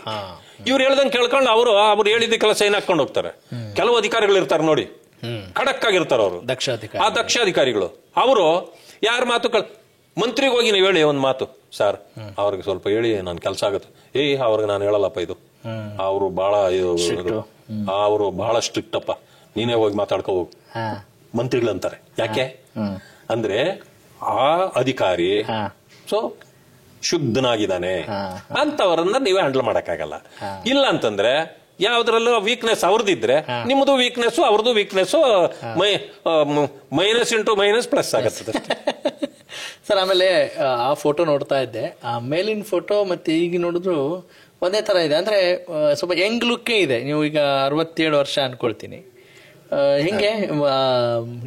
ಇವ್ರು ಹೇಳ್ದಂಗೆ ಕೇಳ್ಕೊಂಡು ಅವ್ರು ಹೇಳಿದ ಕೆಲಸ ಏನ್ ಹಾಕೊಂಡು ಹೋಗ್ತಾರೆ. ಕೆಲವು ಅಧಿಕಾರಿಗಳು ಇರ್ತಾರೆ ನೋಡಿ, ಖಡಕ್ ಆಗಿರ್ತಾರೆ ಅವರು, ದಕ್ಷ ಅಧಿಕಾರಿಗಳು. ಅವರು ಯಾರ ಮಾತು ಮಂತ್ರಿಗೆ ಹೋಗಿ ನೀವು ಹೇಳಿ ಒಂದು ಮಾತು, ಸರ್ ಅವ್ರಿಗೆ ಸ್ವಲ್ಪ ಹೇಳಿ ನನ್ ಕೆಲಸ ಆಗುತ್ತೆ. ಅವ್ರಿಗೆ ನಾನು ಹೇಳಲ್ಲಪ್ಪ, ಇದು ಅವರು ಬಹಳ ಅವರು ಬಹಳ ಸ್ಟ್ರಿಕ್ಟ್ ಅಪ್ಪ, ನೀನೇ ಹೋಗಿ ಮಾತಾಡ್ಕೋ ಹೋಗು ಮಂತ್ರಿಗಳಂತಾರೆ. ಯಾಕೆ ಅಂದ್ರೆ ಆ ಅಧಿಕಾರಿ ಶುದ್ಧನಾಗಿದ್ದಾನೆ ಅಂತವರನ್ನ ನೀವೇ ಹ್ಯಾಂಡಲ್ ಮಾಡಕ್ಕಾಗಲ್ಲ. ಇಲ್ಲ ಅಂತಂದ್ರೆ ಯಾವ್ದ್ರಲ್ಲೂ ವೀಕ್ನೆಸ್ ಅವ್ರದಿದ್ರೆ ನಿಮ್ಮದು ವೀಕ್ನೆಸ್ ಅವ್ರದ್ದು weakness minus into minus plus ಆಗತ್ತೆ. ಸರ್, ಆಮೇಲೆ ಆ ಫೋಟೋ ನೋಡ್ತಾ ಇದ್ದೆ, ಆ ಮೇಲಿನ ಫೋಟೋ ಮತ್ತೆ ಈಗ ನೋಡಿದ್ರು ಒಂದೇ ತರ ಇದೆ. ಅಂದ್ರೆ ಸ್ವಲ್ಪ ಯಂಗ್ ಲುಕ್ಕೇ ಇದೆ. ನೀವು ಈಗ 67 ವರ್ಷ ಅನ್ಕೊಳ್ತೀನಿ. ಹಿಂಗೆ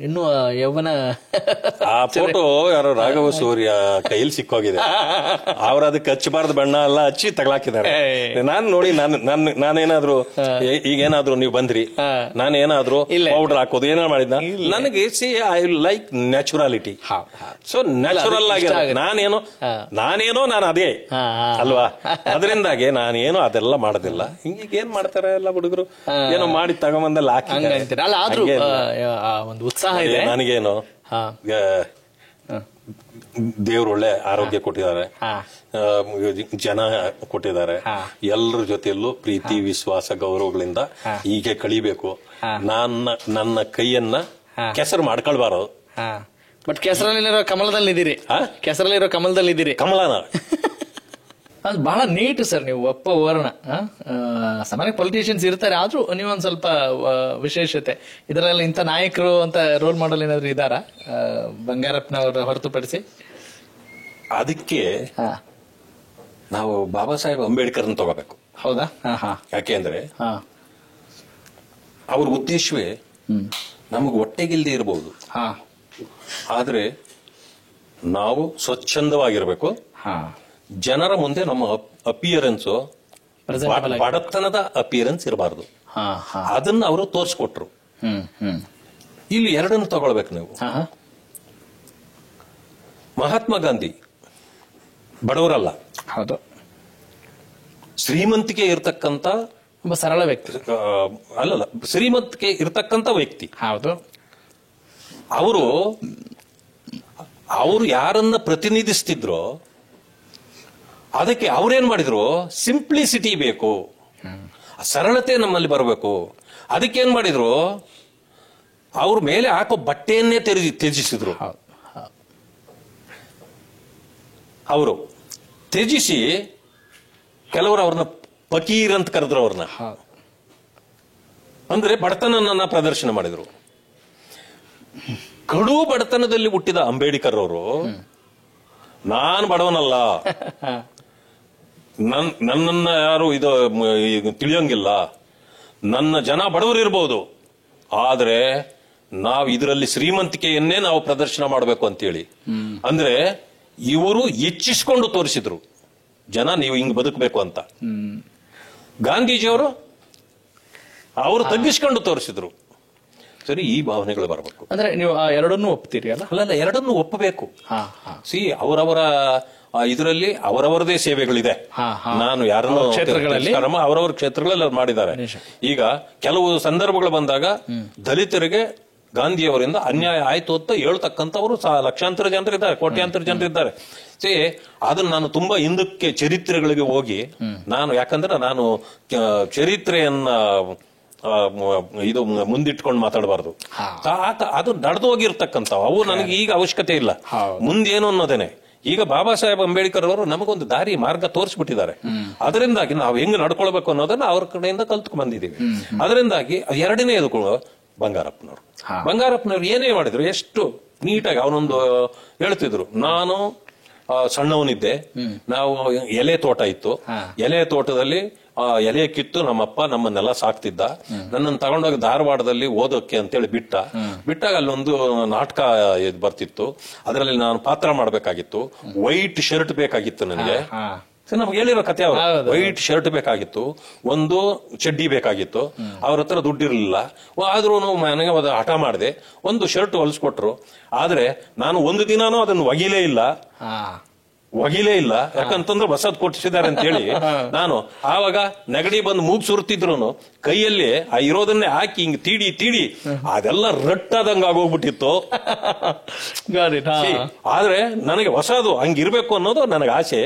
ಇನ್ನು ಯೌವನ. ಆ ಫೋಟೋ ಯಾರೋ ರಾಘವ ಸೂರ್ಯ ಕೈಯಲ್ಲಿ ಸಿಕ್ಕೋಗಿದೆ. ಅವ್ರ ಅದಕ್ಕೆ ಹಚ್ಚಬಾರ್ದು ಬಣ್ಣ ಎಲ್ಲ ಹಚ್ಚಿ ತಗೊಳಕಿದ್ದಾರೆ. ನಾನ್ ನೋಡಿ ನಾನೇನಾದ್ರು ಈಗೇನಾದ್ರು ನೀವು ಬಂದ್ರಿ, ನಾನೇನಾದ್ರು ಪೌಡರ್ ಹಾಕೋದು ಏನಾದ್ರು ಮಾಡಿದ್ನ, ನನಗೆ I like naturality. So natural ಆಗಿ ನಾನೇನೋ ನಾನು ಅದೇ ಅಲ್ವಾ. ಅದರಿಂದಾಗಿ ನಾನೇನೋ ಅದೆಲ್ಲ ಮಾಡೋದಿಲ್ಲ. ಹಿಂಗೇನ್ ಮಾಡ್ತಾರೆ ಎಲ್ಲ ಹುಡುಗರು, ಏನೋ ಮಾಡಿ ತಗೊಂಬಂದಲ್ಲ ಹಾಕಿ. ಆದ್ರೂ ಒಂದು ಉತ್ಸಾಹ ಇದೆ ನನಗೇನು. ದೇವ್ರು ಒಳ್ಳೆ ಆರೋಗ್ಯ ಕೊಟ್ಟಿದ್ದಾರೆ, ಜನ ಕೊಟ್ಟಿದ್ದಾರೆ. ಎಲ್ಲರ ಜೊತೆಯಲ್ಲೂ ಪ್ರೀತಿ ವಿಶ್ವಾಸ ಗೌರವಗಳಿಂದ ಹೀಗೆ ಕಳಿಬೇಕು. ನನ್ನ ಕೈಯನ್ನ ಕೆಸರು ಮಾಡ್ಕೊಳ್ಬಾರದು. ಬಟ್ ಕೆಸರಲ್ಲಿರೋ ಕಮಲದಲ್ಲಿದ್ದೀರಿ, ಕಮಲನ ಅದು ಬಹಳ ನೀಟ್ ಸರ್. ನೀವು ಒಪ್ಪ ವರ್ಣ. ಸಾಮಾನ್ಯ ಪೊಲಿಟಿಷಿಯನ್ಸ್ ಇರ್ತಾರೆ, ಆದ್ರೂ ನೀವೊಂದ್ ಸ್ವಲ್ಪ ವಿಶೇಷತೆ ಇದರಲ್ಲಿ. ಇಂಥ ನಾಯಕರು ಅಂತ ರೋಲ್ ಮಾಡಲ್ ಏನಾದ್ರು ಇದ್ದಾರಾ ಬಂಗಾರಪ್ಪನವ್ರ ಹೊರತುಪಡಿಸಿ? ಅದಕ್ಕೆ ನಾವು ಬಾಬಾ ಸಾಹೇಬ್ ಅಂಬೇಡ್ಕರ್ ತಗೋಬೇಕು. ಹೌದಾ? ಯಾಕೆ ಅಂದ್ರೆ ಅವ್ರ ಉದ್ದೇಶವೇ ನಮಗೆ ಹೊಟ್ಟೆಗಿಲ್ದೇ ಇರಬಹುದು, ಆದ್ರೆ ನಾವು ಸ್ವಚ್ಛಂದವಾಗಿರ್ಬೇಕು. ಜನರ ಮುಂದೆ ನಮ್ಮ ಅಪಿಯರೆನ್ಸ್ ಬಡತನದ ಅಪಿಯರೆನ್ಸ್ ಇರಬಾರ್ದು. ಅದನ್ನ ಅವರು ತೋರಿಸ್ಕೊಟ್ರು. ಇಲ್ಲಿ ಎರಡನ್ನು ತಗೊಳ್ಬೇಕು ನೀವು. ಮಹಾತ್ಮ ಗಾಂಧಿ ಬಡವರಲ್ಲ, ಹೌದು, ಶ್ರೀಮಂತಿಕೆ ಇರ್ತಕ್ಕಂತ ಒಬ್ಬ ಸರಳ ವ್ಯಕ್ತಿ. ಅಲ್ಲಲ್ಲ, ಶ್ರೀಮಂತಿಕೆ ಇರ್ತಕ್ಕಂತ ವ್ಯಕ್ತಿ. ಹೌದು. ಅವರು ಯಾರನ್ನ ಪ್ರತಿನಿಧಿಸ್ತಿದ್ರೋ ಅದಕ್ಕೆ ಅವ್ರೇನ್ ಮಾಡಿದ್ರು, ಸಿಂಪ್ಲಿಸಿಟಿ ಬೇಕು, ಸರಳತೆ ನಮ್ಮಲ್ಲಿ ಬರಬೇಕು. ಅದಕ್ಕೇನ್ ಮಾಡಿದ್ರು, ಅವ್ರ ಮೇಲೆ ಹಾಕೋ ಬಟ್ಟೆಯನ್ನೇ ತ್ಯಜಿಸಿದ್ರು. ಅವರು ತ್ಯಜಿಸಿ ಕೆಲವರು ಅವ್ರನ್ನ ಫಕೀರ್ ಅಂತ ಕರೆದ್ರು. ಅವ್ರನ್ನ ಅಂದ್ರೆ ಬಡತನನ್ನ ಪ್ರದರ್ಶನ ಮಾಡಿದ್ರು. ಕಡು ಬಡತನದಲ್ಲಿ ಹುಟ್ಟಿದ ಅಂಬೇಡ್ಕರ್ ಅವರು ನಾನು ಬಡವನಲ್ಲ, ನನ್ನನ್ನ ಯಾರು ಇದು ತಿಳಿಯಂಗಿಲ್ಲ, ನನ್ನ ಜನ ಬಡವರು ಇರ್ಬೋದು, ಆದ್ರೆ ನಾವು ಇದರಲ್ಲಿ ಶ್ರೀಮಂತಿಕೆಯನ್ನೇ ನಾವು ಪ್ರದರ್ಶನ ಮಾಡಬೇಕು ಅಂತೇಳಿ. ಅಂದ್ರೆ ಇವರು ಹೆಚ್ಚಿಸ್ಕೊಂಡು ತೋರಿಸಿದ್ರು ಜನ ನೀವು ಹಿಂಗ್ ಬದುಕಬೇಕು ಅಂತ. ಗಾಂಧೀಜಿಯವರು ಅವರು ತಗ್ಗಿಸ್ಕೊಂಡು ತೋರಿಸಿದ್ರು. ಸರಿ, ಈ ಭಾವನೆಗಳು ಬರಬೇಕು. ಅಂದ್ರೆ ನೀವು ಎರಡನ್ನೂ ಒಪ್ತೀರಿ ಅಲ್ಲ? ಅಲ್ಲ, ಎರಡನ್ನೂ ಒಪ್ಪಬೇಕು. ಅವರವರ ಇದರಲ್ಲಿ ಅವರವರದೇ ಸೇವೆಗಳಿದೆ. ನಾನು ಯಾರನ್ನು ಅವರವರ ಕ್ಷೇತ್ರಗಳಲ್ಲಿ ಅವ್ರು ಮಾಡಿದ್ದಾರೆ. ಈಗ ಕೆಲವು ಸಂದರ್ಭಗಳು ಬಂದಾಗ ದಲಿತರಿಗೆ ಗಾಂಧಿಯವರಿಂದ ಅನ್ಯಾಯ ಆಯ್ತು ಅಂತ ಹೇಳ್ತಕ್ಕಂಥವ್ರು ಲಕ್ಷಾಂತರ ಜನರಿದ್ದಾರೆ, ಕೋಟ್ಯಾಂತರ ಜನರಿದ್ದಾರೆ. ಅದನ್ನ ನಾನು ತುಂಬಾ ಹಿಂದಕ್ಕೆ ಚರಿತ್ರೆಗಳಿಗೆ ಹೋಗಿ ನಾನು, ಯಾಕಂದ್ರೆ ನಾನು ಚರಿತ್ರೆಯನ್ನ ಇದು ಮುಂದಿಟ್ಕೊಂಡು ಮಾತಾಡಬಾರ್ದು. ಅದು ನಡೆದು ಹೋಗಿರ್ತಕ್ಕಂಥವು, ಅವು ನನಗೆ ಈಗ ಅವಶ್ಯಕತೆ ಇಲ್ಲ. ಮುಂದೇನು ಅನ್ನೋದೇನೆ. ಈಗ ಬಾಬಾ ಸಾಹೇಬ್ ಅಂಬೇಡ್ಕರ್ ಅವರು ನಮಗೊಂದು ದಾರಿ ಮಾರ್ಗ ತೋರಿಸ್ಬಿಟ್ಟಿದ್ದಾರೆ. ಅದರಿಂದಾಗಿ ನಾವು ಹೆಂಗ್ ನಡ್ಕೊಳ್ಬೇಕು ಅನ್ನೋದನ್ನ ಅವ್ರ ಕಡೆಯಿಂದ ಕಲ್ತ್ಕೊಂಡ್ ಬಂದಿದ್ದೀವಿ. ಅದರಿಂದಾಗಿ ಎರಡನೇ ಬಂಗಾರಪ್ಪನವ್ರು ಏನೇ ಮಾಡಿದ್ರು ಎಷ್ಟು ನೀಟಾಗಿ ಅವನೊಂದು ಹೇಳ್ತಿದ್ರು. ನಾನು ಸಣ್ಣವನಿದ್ದೆ, ನಾವು ಎಲೆ ತೋಟ ಇತ್ತು, ಎಲೆ ತೋಟದಲ್ಲಿ ಎಲೆ ಕಿತ್ತು ನಮ್ಮಪ್ಪ ನಮ್ಮನ್ನೆಲ್ಲ ಸಾಕ್ತಿದ್ದ. ನನ್ನನ್ನು ತಗೊಂಡೋಗಿ ಧಾರವಾಡದಲ್ಲಿ ಓದೋಕೆ ಅಂತೇಳಿ ಬಿಟ್ಟಾಗ ಅಲ್ಲೊಂದು ನಾಟಕ ಬರ್ತಿತ್ತು, ಅದರಲ್ಲಿ ನಾನು ಪಾತ್ರ ಮಾಡ್ಬೇಕಾಗಿತ್ತು. ವೈಟ್ ಶರ್ಟ್ ಬೇಕಾಗಿತ್ತು ನನಗೆ, ನಮ್ಗೆ ಹೇಳಿರೋ ಕತೆ ಅವರು. ವೈಟ್ ಶರ್ಟ್ ಬೇಕಾಗಿತ್ತು, ಒಂದು ಚಡ್ಡಿ ಬೇಕಾಗಿತ್ತು. ಅವ್ರ ಹತ್ರ ದುಡ್ಡಿರ್ಲಿಲ್ಲ, ಆದ್ರೂ ನನಗೆ ಹಠ ಮಾಡಿದೆ, ಒಂದು ಶರ್ಟ್ ಹೊಲಿಸ್ಕೊಟ್ರು. ಆದ್ರೆ ನಾನು ಒಂದು ದಿನಾನೂ ಅದನ್ನು ಒಗಿಲೇ ಇಲ್ಲ. ಯಾಕಂತಂದ್ರೆ ಹೊಸದ್ ಕೊಟ್ಟಿಸಿದ್ದಾರೆ ಅಂತ ಹೇಳಿ ನಾನು ಆವಾಗ ನೆಗಡಿ ಬಂದು ಮೂಗ್ ಸುರ್ತಿದ್ರು ಕೈಯಲ್ಲಿ ಆ ಇರೋದನ್ನೇ ಹಾಕಿ ಹಿಂಗ್ ತೀಡಿ ಅದೆಲ್ಲ ರಟ್ಟಾದಂಗ ಆಗೋಗ್ಬಿಟ್ಟಿತ್ತು. ಆದ್ರೆ ನನಗೆ ಹೊಸದು ಹಂಗಿರ್ಬೇಕು ಅನ್ನೋದು ನನಗೆ ಆಸೆ.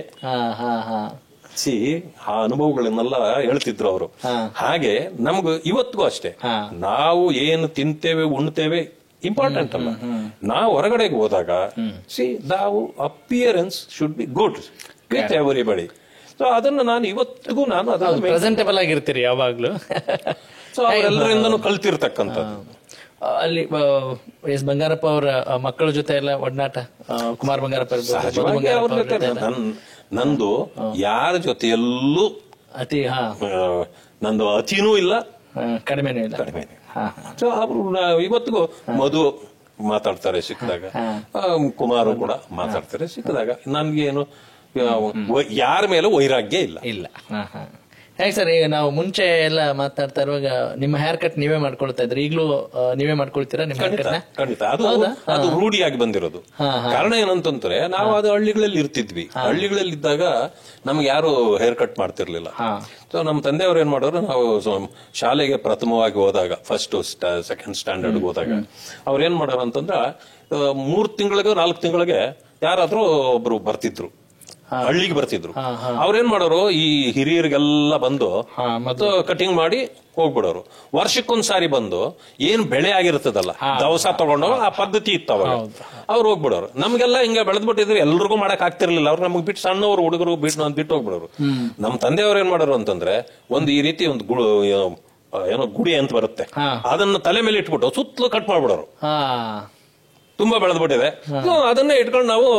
ಆ ಅನುಭವಗಳನ್ನೆಲ್ಲ ಹೇಳ್ತಿದ್ರು ಅವರು. ಹಾಗೆ ನಮ್ಗೆ ಇವತ್ತಿಗೂ ಅಷ್ಟೇ, ನಾವು ಏನು ತಿಂತೇವೆ ಉಣ್ತೇವೆ ಇಂಪಾರ್ಟೆಂಟ್ ಅಲ್ಲ. ನಾವು ಹೊರಗಡೆಗೆ ಹೋದಾಗ ನಾವು appearance should be good with everybody. So ಅದನ್ನ ನಾನು ಇವತ್ತಿಗೂ ಪ್ರೆಸೆಂಟೇಬಲ್ ಆಗಿರ್ತೀರಿ ಯಾವಾಗ್ಲೂ. ಸೊ ಅವರೆಲ್ಲರಿಂದನೂ ಕಲ್ತಿರ್ತಕ್ಕಂಥದ್ದು. ಅಲ್ಲಿ ಎಸ್ ಬಂಗಾರಪ್ಪ ಅವರ ಮಕ್ಕಳ ಜೊತೆ ಎಲ್ಲ ಒಡನಾಟ, ಕುಮಾರ್ ಬಂಗಾರಪ್ಪ ನಂದು ಯಾರ ಜೊತೆಯಲ್ಲೂ ನಂದು ಅತಿನೂ ಇಲ್ಲ, ಕಡಿಮೆನೂ ಇಲ್ಲ. ಸೊ ಅವರು ಇವತ್ತಿಗೂ ಮಧು ಮಾತಾಡ್ತಾರೆ ಸಿಕ್ಕಿದಾಗ, ಕುಮಾರು ಕೂಡ ಮಾತಾಡ್ತಾರೆ ಸಿಕ್ಕಿದಾಗ. ನನ್ಗೇನು ಯಾರ ಮೇಲೂ ವೈರಾಗ್ಯ ಇಲ್ಲ. ಹೇಗೆ ಸರ್, ಈಗ ನಾವು ಮುಂಚೆ ಎಲ್ಲ ಮಾತಾಡ್ತಾ ಇರುವಾಗ ನಿಮ್ಮ ಹೇರ್ ಕಟ್ ನೀವೇ ಮಾಡ್ಕೊಳ್ತಾ ಇದ್ರಿ, ಈಗಲೂ ನೀವೇ ಮಾಡ್ಕೊಳ್ತೀರಾ ನಿಮ್ಮ ಹೇರ್ ಕಟ್? ಖಂಡಿತ. ಅದು ರೂಢಿಯಾಗಿ ಬಂದಿರೋದು. ಕಾರಣ ಏನಂತಂದ್ರೆ ನಾವು ಅದು ಹಳ್ಳಿಗಳಲ್ಲಿ ಇರ್ತಿದ್ವಿ. ಹಳ್ಳಿಗಳಲ್ಲಿ ಇದ್ದಾಗ ನಮ್ಗೆ ಯಾರು ಹೇರ್ ಕಟ್ ಮಾಡ್ತಿರ್ಲಿಲ್ಲ. ಸೊ ನಮ್ಮ ತಂದೆಯವ್ರು ಏನ್ ಮಾಡೋರು, ನಾವು ಶಾಲೆಗೆ ಪ್ರಥಮವಾಗಿ ಹೋದಾಗ, ಫಸ್ಟ್ ಸೆಕೆಂಡ್ ಸ್ಟ್ಯಾಂಡರ್ಡ್ ಹೋದಾಗ ಅವ್ರು ಏನ್ ಮಾಡೋರು ಅಂತಂದ್ರೆ 3 ತಿಂಗಳಿಗೆ 4 ತಿಂಗಳಿಗೆ ಯಾರಾದ್ರೂ ಒಬ್ರು ಬರ್ತಿದ್ರು, ಹಳ್ಳಿಗೆ ಬರ್ತಿದ್ರು. ಅವ್ರೇನ್ ಮಾಡೋರು, ಈ ಹಿರಿಯರಿಗೆಲ್ಲ ಬಂದು ಮತ್ತು ಕಟಿಂಗ್ ಮಾಡಿ ಹೋಗ್ಬಿಡೋರು. ವರ್ಷಕ್ಕೊಂದ್ಸಾರಿ ಬಂದು ಏನ್ ಬೆಳೆ ಆಗಿರ್ತದಲ್ಲ ದವಸ ತಗೊಂಡು, ಆ ಪದ್ಧತಿ ಇತ್ತು ಅವಾಗ, ಅವ್ರು ಹೋಗ್ಬಿಡೋರು. ನಮ್ಗೆಲ್ಲ ಹಿಂಗ ಬೆಳೆದ್ಬಿಟ್ಟಿದ್ರು, ಎಲ್ರಿಗೂ ಮಾಡಕ್ ಆಗ್ತಿರ್ಲಿಲ್ಲ. ಅವ್ರು ನಮ್ಗೆ ಬಿಟ್ಟು ಸಣ್ಣವ್ರು ಹುಡುಗರು ಬಿಟ್ಟು ಹೋಗ್ಬಿಡೋರು. ನಮ್ ತಂದೆಯವ್ರು ಏನ್ ಮಾಡೋರು ಅಂತಂದ್ರೆ, ಒಂದು ಈ ರೀತಿ ಒಂದು ಏನೋ ಗುಡಿ ಅಂತ ಬರುತ್ತೆ, ಅದನ್ನ ತಲೆ ಮೇಲೆ ಇಟ್ಬಿಟ್ಟು ಸುತ್ತಲೂ ಕಟ್ ಮಾಡ್ಬಿಡೋರು. ತುಂಬಾ ಬೆಳೆದ್ಬಿಟ್ಟಿದೆ, ಅದನ್ನೇ ಇಟ್ಕೊಂಡು ನಾವು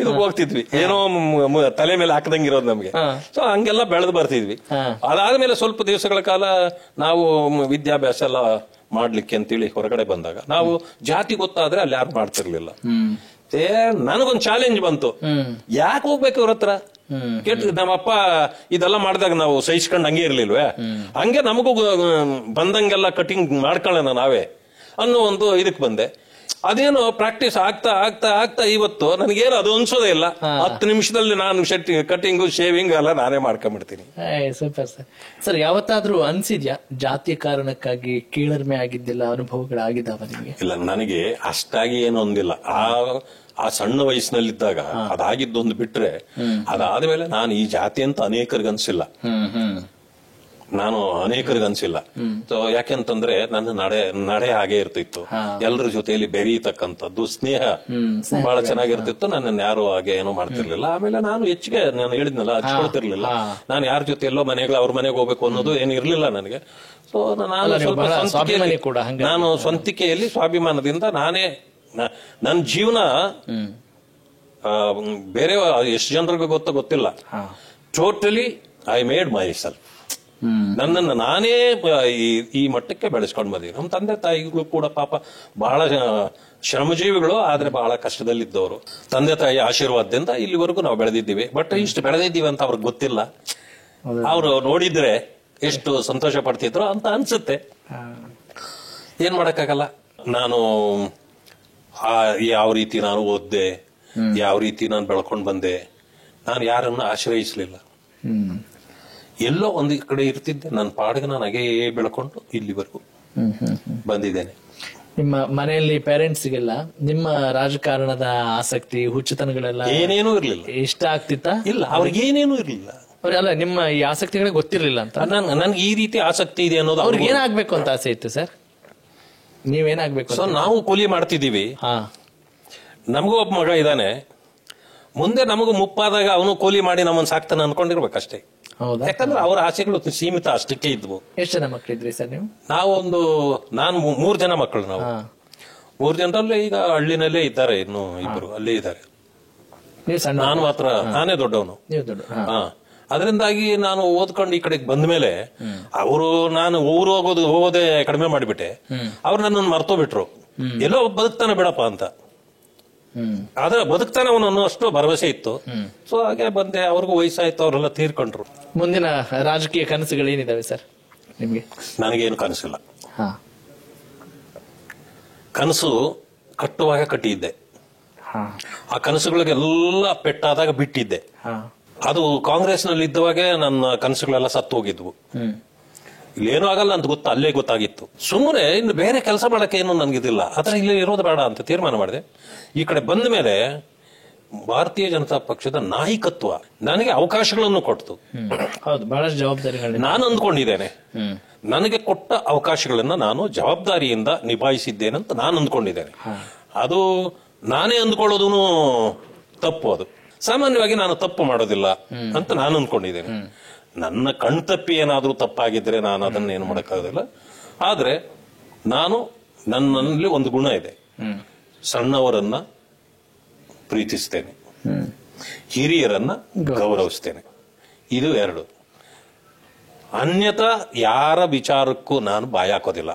ಇದು ಹೋಗ್ತಿದ್ವಿ, ಏನೋ ತಲೆ ಮೇಲೆ ಹಾಕದಂಗಿರೋದು ನಮ್ಗೆ. ಸೊ ಹಂಗೆಲ್ಲ ಬೆಳೆದು ಬರ್ತಿದ್ವಿ. ಅದಾದ್ಮೇಲೆ ಸ್ವಲ್ಪ ದಿವಸಗಳ ಕಾಲ ನಾವು ವಿದ್ಯಾಭ್ಯಾಸ ಎಲ್ಲ ಮಾಡ್ಲಿಕ್ಕೆ ಅಂತೇಳಿ ಹೊರಗಡೆ ಬಂದಾಗ ನಾವು ಜಾತಿ ಗೊತ್ತಾದ್ರೆ ಅಲ್ಲಿ ಯಾರು ಮಾಡ್ತಿರ್ಲಿಲ್ಲ. ನನಗೊಂದು ಚಾಲೆಂಜ್ ಬಂತು, ಯಾಕೆ ಹೋಗ್ಬೇಕು ಇವ್ರ ಹತ್ರ? ನಮ್ಮಪ್ಪ ಇದೆಲ್ಲ ಮಾಡಿದಾಗ ನಾವು ಸಹಿಸ್ಕೊಂಡು ಹಂಗೆ ಇರ್ಲಿಲ್ವೇ, ಹಂಗೆ ನಮಗೂ ಬಂದಂಗೆಲ್ಲ ಕಟಿಂಗ್ ಮಾಡ್ಕೊಳ್ಳೋಣ ನಾವೇ ಅನ್ನೋ ಒಂದು ಇದಕ್ ಬಂದೆ. ಅದೇನೋ ಪ್ರಾಕ್ಟೀಸ್ ಆಗ್ತಾ ಆಗ್ತಾ ಆಗ್ತಾ ಇವತ್ತು ನನಗೇನು ಅದು ಅನ್ಸೋದೇ ಇಲ್ಲ. 10 ನಿಮಿಷದಲ್ಲಿ ನಾನು ಕಟಿಂಗು ಶೇವಿಂಗ್ ಎಲ್ಲ ನಾನೇ ಮಾಡ್ಕೊಂಡ್ಬಿಡ್ತೀನಿ. Super sir. ಸರ್, ಯಾವತ್ತಾದ್ರೂ ಅನ್ಸಿದ್ಯಾ ಜಾತಿಯ ಕಾರಣಕ್ಕಾಗಿ ಕೀಳರಿಮೆ ಆಗಿದ್ದಿಲ್ಲ, ಅನುಭವಗಳಾಗಿದ್ದಾವ ನಿಮಗೆ? ಇಲ್ಲ, ನನಗೆ ಅಷ್ಟಾಗಿ ಏನು ಒಂದಿಲ್ಲ. ಆ ಸಣ್ಣ ವಯಸ್ಸಿನಲ್ಲಿದ್ದಾಗ ಅದಾಗಿದ್ದೊಂದು ಬಿಟ್ರೆ, ಅದಾದ್ಮೇಲೆ ನಾನು ಈ ಜಾತಿ ಅಂತ ಅನೇಕರಿಗನ್ಸಿಲ್ಲ. ಅನೇಕರಿಗನ್ಸಿಲ್ಲ. ಸೊ ಯಾಕೆಂತಂದ್ರೆ ನನ್ನ ನಡೆ ಹಾಗೆ ಇರ್ತಿತ್ತು, ಎಲ್ಲರ ಜೊತೆಯಲ್ಲಿ ಬೆರೀತಕ್ಕಂಥದ್ದು, ಸ್ನೇಹ ಬಹಳ ಚೆನ್ನಾಗಿರ್ತಿತ್ತು. ನನ್ನನ್ನು ಯಾರು ಹಾಗೆ ಏನೋ ಮಾಡ್ತಿರ್ಲಿಲ್ಲ. ಆಮೇಲೆ ನಾನು ಹೆಚ್ಚಿಗೆ, ನಾನು ಹೇಳಿದ್ನಲ್ಲ, ಹಚ್ಕೊಳ್ತಿರ್ಲಿಲ್ಲ. ನಾನು ಯಾರ ಜೊತೆ ಎಲ್ಲೋ ಅವ್ರ ಮನೆಗೆ ಹೋಗ್ಬೇಕು ಅನ್ನೋದು ಏನು ಇರ್ಲಿಲ್ಲ ನನಗೆ. ಸೊ ನಾನು ಸ್ವಂತಿಕೆಯಲ್ಲಿ ಸ್ವಾಭಿಮಾನದಿಂದ ನಾನೇ ನನ್ನ ಜೀವನ ಬೇರೆ ಎಷ್ಟು ಜನರಿಗೂ ಗೊತ್ತಿಲ್ಲ. Totally I made my self. ನನ್ನನ್ನು ನಾನೇ ಈ ಮಟ್ಟಕ್ಕೆ ಬೆಳೆಸ್ಕೊಂಡು ಬಂದಿದ್ದೀನಿ. ನಮ್ಮ ತಂದೆ ತಾಯಿಗಳು ಕೂಡ ಪಾಪ ಬಹಳ ಶ್ರಮಜೀವಿಗಳು, ಆದ್ರೆ ಬಹಳ ಕಷ್ಟದಲ್ಲಿದ್ದವರು. ತಂದೆ ತಾಯಿ ಆಶೀರ್ವಾದದಿಂದ ಇಲ್ಲಿವರೆಗೂ ನಾವು ಬೆಳೆದಿದ್ದೀವಿ. ಬಟ್ ಇಷ್ಟು ಬೆಳೆದಿದ್ದೀವಿ ಅಂತ ಅವ್ರಿಗೆ ಗೊತ್ತಿಲ್ಲ. ಅವರು ನೋಡಿದ್ರೆ ಎಷ್ಟು ಸಂತೋಷ ಪಡ್ತಿದ್ರು ಅಂತ ಅನ್ಸುತ್ತೆ. ಏನ್ ಮಾಡಕ್ಕಾಗಲ್ಲ. ನಾನು ಯಾವ ರೀತಿ ನಾನು ಓದ್ದೆ, ಯಾವ ರೀತಿ ನಾನು ಬೆಳ್ಕೊಂಡು ಬಂದೆ, ನಾನು ಯಾರನ್ನ ಆಶ್ರಯಿಸ್ಲಿಲ್ಲ. ಎಲ್ಲೋ ಒಂದು ಕಡೆ ಇರ್ತಿದ್ದೆ, ನನ್ನ ಪಾಡಿಗೆ ನಾನು ಹಾಗೇ ಬೆಳ್ಕೊಂಡು ಇಲ್ಲಿವರೆಗೂ ಬಂದಿದ್ದೇನೆ. ನಿಮ್ಮ ಮನೆಯಲ್ಲಿ ಪೇರೆಂಟ್ಸ್ಗೆಲ್ಲ ನಿಮ್ಮ ರಾಜಕಾರಣದ ಆಸಕ್ತಿ ಹುಚ್ಚುತನಗಳೆಲ್ಲ ಏನೇನೂ ಇರ್ಲಿಲ್ಲ. ಇಷ್ಟ ಆಗ್ತಿತ್ತಾ? ಇಲ್ಲ, ಅವ್ರಿಗೆ ಏನೇನೂ ಇರ್ಲಿಲ್ಲ. ಅಲ್ಲ, ನಿಮ್ಮ ಈ ಆಸಕ್ತಿಗಳಿಗೆ ಗೊತ್ತಿರ್ಲಿಲ್ಲ ಅಂತ. ನನ್ಗೆ ಈ ರೀತಿ ಆಸಕ್ತಿ ಇದೆ ಅನ್ನೋದು ಅವ್ರಿಗೆ ಏನಾಗ್ಬೇಕು ಅಂತ ಆಸೆ ಇತ್ತು ಸರ್? ನೀವೇನಾಗ್ಬೇಕು? ಸೊ ನಾವು ಕೂಲಿ ಮಾಡ್ತಿದ್ದೀವಿ. ನಮಗೂ ಒಬ್ಬ ಮಗ ಇದ್ದಾನೆ. ಮುಂದೆ ನಮಗೂ ಮುಪ್ಪಾದಾಗ ಅವನು ಕೂಲಿ ಮಾಡಿ ನಮ್ಮನ್ನು ಸಾಕ್ತಾನೆ ಅನ್ಕೊಂಡಿರ್ಬೇಕಷ್ಟೇ. ಹೌದಾ? ಯಾಕಂದ್ರೆ ಅವರ ಆಸೆಗಳು ಸೀಮಿತ ಅಷ್ಟಕ್ಕೆ ಇದ್ವು. ಎಷ್ಟು ಜನ ಮಕ್ಕಳಿದ್ರಿ ಸರ್ ನೀವು? ನಾನು 3 ಜನ ಮಕ್ಕಳು. ನಾವು 3 ಜನರಲ್ಲೇ ಈಗ ಹಳ್ಳಿನಲ್ಲೇ ಇದ್ದಾರೆ, ಇನ್ನು 2 ಅಲ್ಲೇ ಇದ್ದಾರೆ. ನಾನು ಮಾತ್ರ, ನಾನೇ ದೊಡ್ಡವನು. ಅದರಿಂದಾಗಿ ನಾನು ಓದ್ಕೊಂಡು ಈ ಕಡೆಗೆ ಬಂದ ಮೇಲೆ ನಾನು ಊರು ಹೋಗೋದೇ ಕಡಿಮೆ ಮಾಡಿಬಿಟ್ಟೆ. ಅವ್ರು ನನ್ನನ್ನು ಮರ್ತೋಗ್ಬಿಟ್ರು. ಎಲ್ಲೋ ಬದುಕ್ತಾನೆ ಬಿಡಪ್ಪ ಅಂತ. ಆದ್ರೆ ಬದುಕ್ತಾನೆ ಅವನನ್ನು ಅಷ್ಟು ಭರವಸೆ ಇತ್ತು. ಸೊ ಹಾಗೆ ಬಂದೆ. ಅವ್ರಿಗೂ ವಯಸ್ಸಾಯ್ತು, ಅವರೆಲ್ಲ ತೀರ್ಕೊಂಡ್ರು. ಮುಂದಿನ ರಾಜಕೀಯ ಕನಸುಗಳು ಏನಿದಾವೆ ಸರ್ ನಿಮ್ಗೆ? ನನಗೇನು ಕನಸಿಲ್ಲ. ಕನಸು ಕಟ್ಟುವಾಗ ಕಟ್ಟಿದ್ದೆ. ಆ ಕನಸುಗಳಿಗೆಲ್ಲ ಪೆಟ್ಟಾದಾಗ ಬಿಟ್ಟಿದ್ದೆ. ಅದು ಕಾಂಗ್ರೆಸ್ ನಲ್ಲಿ ಇದ್ದವಾಗೆ ನನ್ನ ಕನಸುಗಳೆಲ್ಲ ಸತ್ತು ಹೋಗಿದ್ವು. ಇಲ್ಲೇನೂ ಆಗಲ್ಲ ಅಂತ ಅಲ್ಲೇ ಗೊತ್ತಾಗಿತ್ತು. ಸುಮ್ಮನೆ ಇನ್ನು ಬೇರೆ ಕೆಲಸ ಮಾಡಕ್ಕೆ ಏನು ನನ್ಗಿದಿಲ್ಲ, ಆತರ ಇಲ್ಲಿ ಇರೋದು ಬೇಡ ಅಂತ ತೀರ್ಮಾನ ಮಾಡಿದೆ. ಈ ಕಡೆ ಬಂದ ಮೇಲೆ ಭಾರತೀಯ ಜನತಾ ಪಕ್ಷದ ನಾಯಕತ್ವ ನನಗೆ ಅವಕಾಶಗಳನ್ನು ಕೊಡ್ತು. ಬಹಳಷ್ಟು ಜವಾಬ್ದಾರಿಗಳು ನಾನು ಅಂದ್ಕೊಂಡಿದ್ದೇನೆ. ನನಗೆ ಕೊಟ್ಟ ಅವಕಾಶಗಳನ್ನ ನಾನು ಜವಾಬ್ದಾರಿಯಿಂದ ನಿಭಾಯಿಸಿದ್ದೇನೆ ಅಂತ ನಾನು ಅಂದ್ಕೊಂಡಿದ್ದೇನೆ. ಅದು ನಾನೇ ಅಂದ್ಕೊಳ್ಳೋದು ತಪ್ಪು. ಅದು ಸಾಮಾನ್ಯವಾಗಿ ನಾನು ತಪ್ಪು ಮಾಡೋದಿಲ್ಲ ಅಂತ ನಾನು ಅಂದ್ಕೊಂಡಿದ್ದೇನೆ. ನನ್ನ ಕಣ್ತಪ್ಪಿ ಏನಾದ್ರೂ ತಪ್ಪಾಗಿದ್ರೆ ನಾನು ಅದನ್ನ ಏನು ಮಾಡಕ್ಕಾಗೋದಿಲ್ಲ. ಆದ್ರೆ ನನ್ನಲ್ಲಿ ಒಂದು ಗುಣ ಇದೆ, ಸಣ್ಣವರನ್ನ ಪ್ರೀತಿಸ್ತೇನೆ, ಹಿರಿಯರನ್ನ ಗೌರವಿಸ್ತೇನೆ. ಇದು 2. ಅನ್ಯತಾ ಯಾರ ವಿಚಾರಕ್ಕೂ ನಾನು ಬಾಯಿ ಹಾಕೋದಿಲ್ಲ.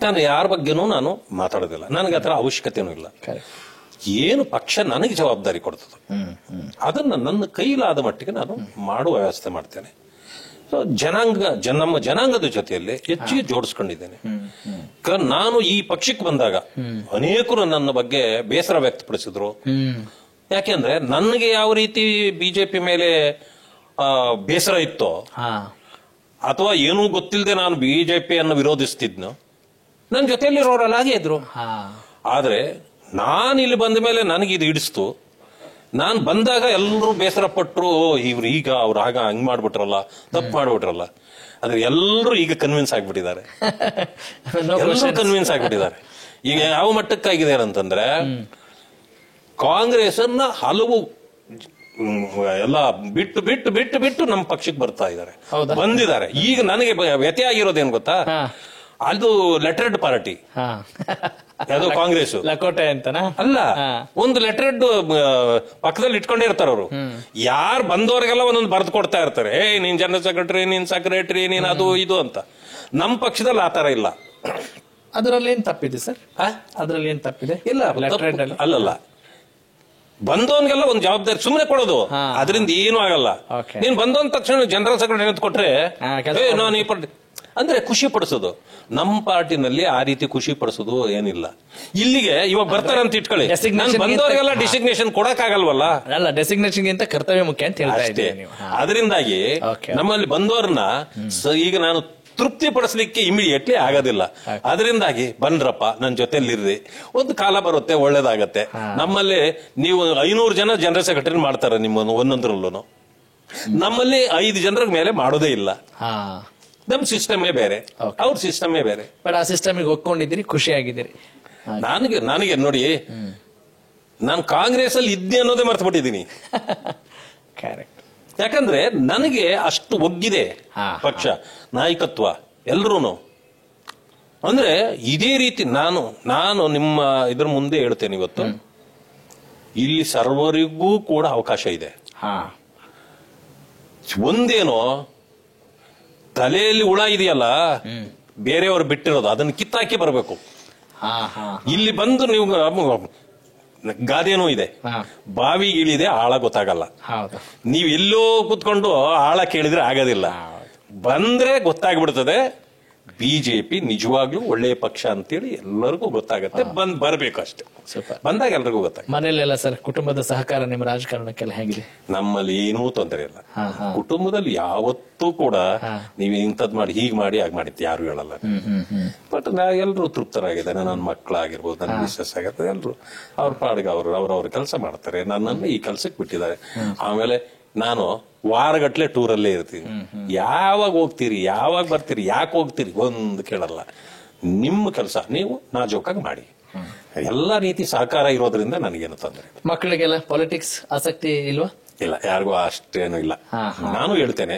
ನಾನು ಯಾರ ಬಗ್ಗೆನೂ ನಾನು ಮಾತಾಡೋದಿಲ್ಲ. ನನಗೆ ಆತರ ಅವಶ್ಯಕತೆನೂ ಇಲ್ಲ. ಏನು ಪಕ್ಷ ನನಗೆ ಜವಾಬ್ದಾರಿ ಕೊಡ್ತದೆ ಅದನ್ನ ನನ್ನ ಕೈಲಾದ ಮಟ್ಟಿಗೆ ನಾನು ಮಾಡುವ ವ್ಯವಸ್ಥೆ ಮಾಡ್ತೇನೆ. ನಮ್ಮ ಜನಾಂಗದ ಜೊತೆಯಲ್ಲಿ ಹೆಚ್ಚಿಗೆ ಜೋಡಿಸ್ಕೊಂಡಿದ್ದೇನೆ. ನಾನು ಈ ಪಕ್ಷಕ್ಕೆ ಬಂದಾಗ ಅನೇಕರು ನನ್ನ ಬಗ್ಗೆ ಬೇಸರ ವ್ಯಕ್ತಪಡಿಸಿದ್ರು. ಯಾಕೆಂದ್ರೆ ನನಗೆ ಯಾವ ರೀತಿ ಬಿಜೆಪಿ ಮೇಲೆ ಬೇಸರ ಇತ್ತೋ, ಅಥವಾ ಏನೂ ಗೊತ್ತಿಲ್ಲದೆ ನಾನು ಬಿಜೆಪಿಯನ್ನು ವಿರೋಧಿಸ್ತಿದ್ನೋ, ನನ್ನ ಜೊತೆಯಲ್ಲಿರೋರೆಲ್ಲ ಹಾಗೆ ಇದ್ರು. ಆದ್ರೆ ನಾನು ಇಲ್ಲಿ ಬಂದ ಮೇಲೆ ನನಗೆ ಇದು ಹಿಡಿಸ್ತು. ನಾನು ಬಂದಾಗ ಎಲ್ಲರೂ ಬೇಸರ ಪಟ್ರು, ಇವ್ರು ಈಗ ಅವ್ರು ಆಗ ಹಂಗ್ ಮಾಡ್ಬಿಟ್ರಲ್ಲ, ತಪ್ಪು ಮಾಡ್ಬಿಟ್ರಲ್ಲ. ಆದ್ರೆ ಎಲ್ಲರೂ ಈಗ ಕನ್ವಿನ್ಸ್ ಆಗ್ಬಿಟ್ಟಿದ್ದಾರೆ. ಎಲ್ಲರೂ ಕನ್ವಿನ್ಸ್ ಆಗ್ಬಿಟ್ಟಿದ್ದಾರೆ. ಈಗ ಯಾವ ಮಟ್ಟಕ್ಕಾಗಿದೆ ಅಂತಂದ್ರೆ, ಕಾಂಗ್ರೆಸ್ ಅನ್ನ ಹಲವು ಎಲ್ಲ ಬಿಟ್ಟು ಬಿಟ್ಟು ಬಿಟ್ಟು ಬಿಟ್ಟು ನಮ್ಮ ಪಕ್ಷಕ್ಕೆ ಬರ್ತಾ ಇದ್ದಾರೆ, ಬಂದಿದ್ದಾರೆ. ಈಗ ನನಗೆ ವ್ಯತ್ಯಯ ಆಗಿರೋದೇನು ಗೊತ್ತಾ? ಅದು ಲೆಟರ್ಡ್ ಪಾರ್ಟಿ. ಅದು ಕಾಂಗ್ರೆಸ್ ಲಕೋಟೆ ಅಂತನಾ? ಅಲ್ಲ, ಒಂದು ಲೆಟರ್ಡ್ ಪಕ್ಕದಲ್ಲಿ ಇಟ್ಕೊಂಡೇ ಇರ್ತಾರ ಅವರು. ಯಾರು ಬಂದವರಿಗೆಲ್ಲ ಒಂದೊಂದು ಬರೆದು ಕೊಡ್ತಾ ಇರ್ತಾರೆ. ನೀನ್ ಜನರಲ್ ಸೆಕ್ರೆಟರಿ, ನೀನ್ ಸೆಕ್ರೆಟರಿ, ನೀನ್ ಅದು ಇದು ಅಂತ. ನಮ್ಮ ಪಕ್ಷದಲ್ಲಿ ಆತರ ಇಲ್ಲ. ಅದರಲ್ಲಿ ಏನ್ ತಪ್ಪಿದೆ ಸರ್? ಅದರಲ್ಲಿ ಏನ್ ತಪ್ಪಿದೆ? ಇಲ್ಲ, ಅಲ್ಲಲ್ಲ, ಬಂದವನ್ಗೆಲ್ಲ ಒಂದು ಜವಾಬ್ದಾರಿ ಸುಮ್ಮನೆ ಕೊಡೋದು, ಅದರಿಂದ ಏನು ಆಗಲ್ಲ. ನೀನ್ ಬಂದವನ್ ತಕ್ಷಣ ಜನರಲ್ ಸೆಕ್ರೆಟರಿ ಅಂತ ಕೊಟ್ರೆ ನಾನು ಈ ಪಾರ್ಟಿ ಅಂದ್ರೆ ಖುಷಿ ಪಡಿಸೋದು. ನಮ್ಮ ಪಾರ್ಟಿನಲ್ಲಿ ಆ ರೀತಿ ಖುಷಿ ಪಡಿಸೋದು ಏನಿಲ್ಲ. ಇಲ್ಲಿಗೆ ಇವಾಗ ಬರ್ತಾರೆ ಅಂತ ಇಟ್ಕೊಳ್ಳಿ, ಬಂದವರಿಗೆಲ್ಲ ಡಿಸಿಗ್ನೇಷನ್ ಕೊಡಕ್ ಆಗಲ್ವಲ್ಲ. ಅಲ್ಲ, ಡೆಸಿಗ್ನೇಷನ್ ಗಿಂತ ಕರ್ತವ್ಯ ಮುಖ್ಯ ಅಂತ ಹೇಳ್ತಾ. ಅದರಿಂದಾಗಿ ನಮ್ಮಲ್ಲಿ ಬಂದವರನ್ನ ಈಗ ನಾನು ತೃಪ್ತಿ ಪಡಿಸ್ಲಿಕ್ಕೆ ಇಮಿಡಿಯೇಟ್ಲಿ ಆಗೋದಿಲ್ಲ. ಅದರಿಂದಾಗಿ ಬನ್ರಪ್ಪ, ನನ್ನ ಜೊತೆಲಿರ್ರಿ, ಒಂದು ಕಾಲ ಬರುತ್ತೆ, ಒಳ್ಳೇದಾಗತ್ತೆ. ನಮ್ಮಲ್ಲಿ ನೀವು 500 ಜನ ಜನರಲ್ ಸೆಕ್ರೆಟರಿ ಮಾಡ್ತಾರೆ ನಿಮ್ಮನ್ನು ಒಂದೊಂದರಲ್ಲೂ. ನಮ್ಮಲ್ಲಿ 5 ಜನರ ಮೇಲೆ ಮಾಡೋದೇ ಇಲ್ಲ. ನಮ್ ಸಿಸ್ಟಮೇ ಬೇರೆ, ಅವ್ರ ಸಿಸ್ಟಮೇ ಬೇರೆ. ಬಟ್ ಆ ಸಿಸ್ಟಮಿಗೆ ಒಪ್ಕೊಂಡಿದ್ದೀರಿ, ಖುಷಿಯಾಗಿದ್ದೀರಿ. ನನಗೆ ನೋಡಿ, ನಾನು ಕಾಂಗ್ರೆಸ್ ಅಲ್ಲಿ ಇದ್ದೆ ಅನ್ನೋದೇ ಮರ್ತು ಬಿಟ್ಟಿದ್ದೀನಿ. ಯಾಕಂದ್ರೆ ನನಗೆ ಅಷ್ಟು ಒಗ್ಗಿದೆ ಪಕ್ಷ, ನಾಯಕತ್ವ, ಎಲ್ರೂ. ಅಂದ್ರೆ ಇದೇ ರೀತಿ ನಾನು ನಿಮ್ಮ ಇದ್ರ ಮುಂದೆ ಹೇಳ್ತೇನೆ, ಇವತ್ತು ಇಲ್ಲಿ ಸರ್ವರಿಗೂ ಕೂಡ ಅವಕಾಶ ಇದೆ. ಒಂದೇನೋ ತಲೆಯಲ್ಲಿ ಹುಳ ಇದೆಯಲ್ಲ, ಬೇರೆಯವರು ಬಿಟ್ಟಿರೋದು, ಅದನ್ನು ಕಿತ್ತಾಕಿ ಬರಬೇಕು. ಇಲ್ಲಿ ಬಂದು ನೀವು ಗಾದೆನೂ ಇದೆ, ಬಾವಿ ಇಳಿದೆ ಆಳ ಗೊತ್ತಾಗಲ್ಲ. ನೀವ್ ಎಲ್ಲೋ ಕೂತ್ಕೊಂಡು ಆಳ ಕೇಳಿದ್ರೆ ಆಗೋದಿಲ್ಲ. ಬಂದ್ರೆ ಗೊತ್ತಾಗ್ಬಿಡ್ತದೆ ಬಿಜೆಪಿ ನಿಜವಾಗ್ಲೂ ಒಳ್ಳೆಯ ಪಕ್ಷ ಅಂತೇಳಿ ಎಲ್ಲರಿಗೂ ಗೊತ್ತಾಗತ್ತೆ, ಬರ್ಬೇಕು ಅಷ್ಟೇ. ಬಂದಾಗ ಎಲ್ರಿಗೂ ಗೊತ್ತಾಗ. ಮನೇಲೆಲ್ಲ ಸರ್ ಕುಟುಂಬದ ಸಹಕಾರ ನಿಮ್ಮ ರಾಜಕಾರಣಕ್ಕೆಲ್ಲ ಹೇಗಿದೆ? ನಮ್ಮಲ್ಲಿ ಏನೂ ತೊಂದರೆ ಇಲ್ಲ. ಕುಟುಂಬದಲ್ಲಿ ಯಾವತ್ತೂ ಕೂಡ ನೀವು ಇಂಥದ್ ಮಾಡಿ ಹೀಗ್ ಮಾಡಿ ಹಾಗೆ ಮಾಡಿತ್ತು ಯಾರು ಹೇಳಲ್ಲ. ಬಟ್ ಎಲ್ರು ತೃಪ್ತರಾಗಿದ್ದಾರೆ. ನನ್ನ ಮಕ್ಕಳಾಗಿರ್ಬೋದು, ನನ್ನ ಮಿಸ್ಸಸ್ ಆಗಿರ್ಬೋದು, ಎಲ್ರು ಅವ್ರ ಪಾಡಿಗೆ ಅವ್ರವ್ರ ಕೆಲಸ ಮಾಡ್ತಾರೆ. ನನ್ನನ್ನು ಈ ಕೆಲ್ಸಕ್ಕೆ ಬಿಟ್ಟಿದ್ದಾರೆ. ಆಮೇಲೆ ನಾನು ವಾರಗಟ್ಲೆ ಟೂರಲ್ಲೇ ಇರ್ತೀನಿ. ಯಾವಾಗ ಹೋಗ್ತೀರಿ, ಯಾವಾಗ ಬರ್ತೀರಿ, ಯಾಕೆ ಹೋಗ್ತೀರಿ ಒಂದು ಕೇಳಲ್ಲ. ನಿಮ್ಮ ಕೆಲಸ ನೀವು ನಾಜೂಕಾಗಿ ಮಾಡಿ. ಎಲ್ಲಾ ರೀತಿ ಸಹಕಾರ ಇರೋದ್ರಿಂದ ನನಗೇನು ತೊಂದರೆ. ಮಕ್ಕಳಿಗೆಲ್ಲ ಪಾಲಿಟಿಕ್ಸ್ ಆಸಕ್ತಿ ಇಲ್ವಾ? ಇಲ್ಲ, ಯಾರಿಗೂ ಅಷ್ಟೇನು ಇಲ್ಲ. ನಾನು ಹೇಳ್ತೇನೆ,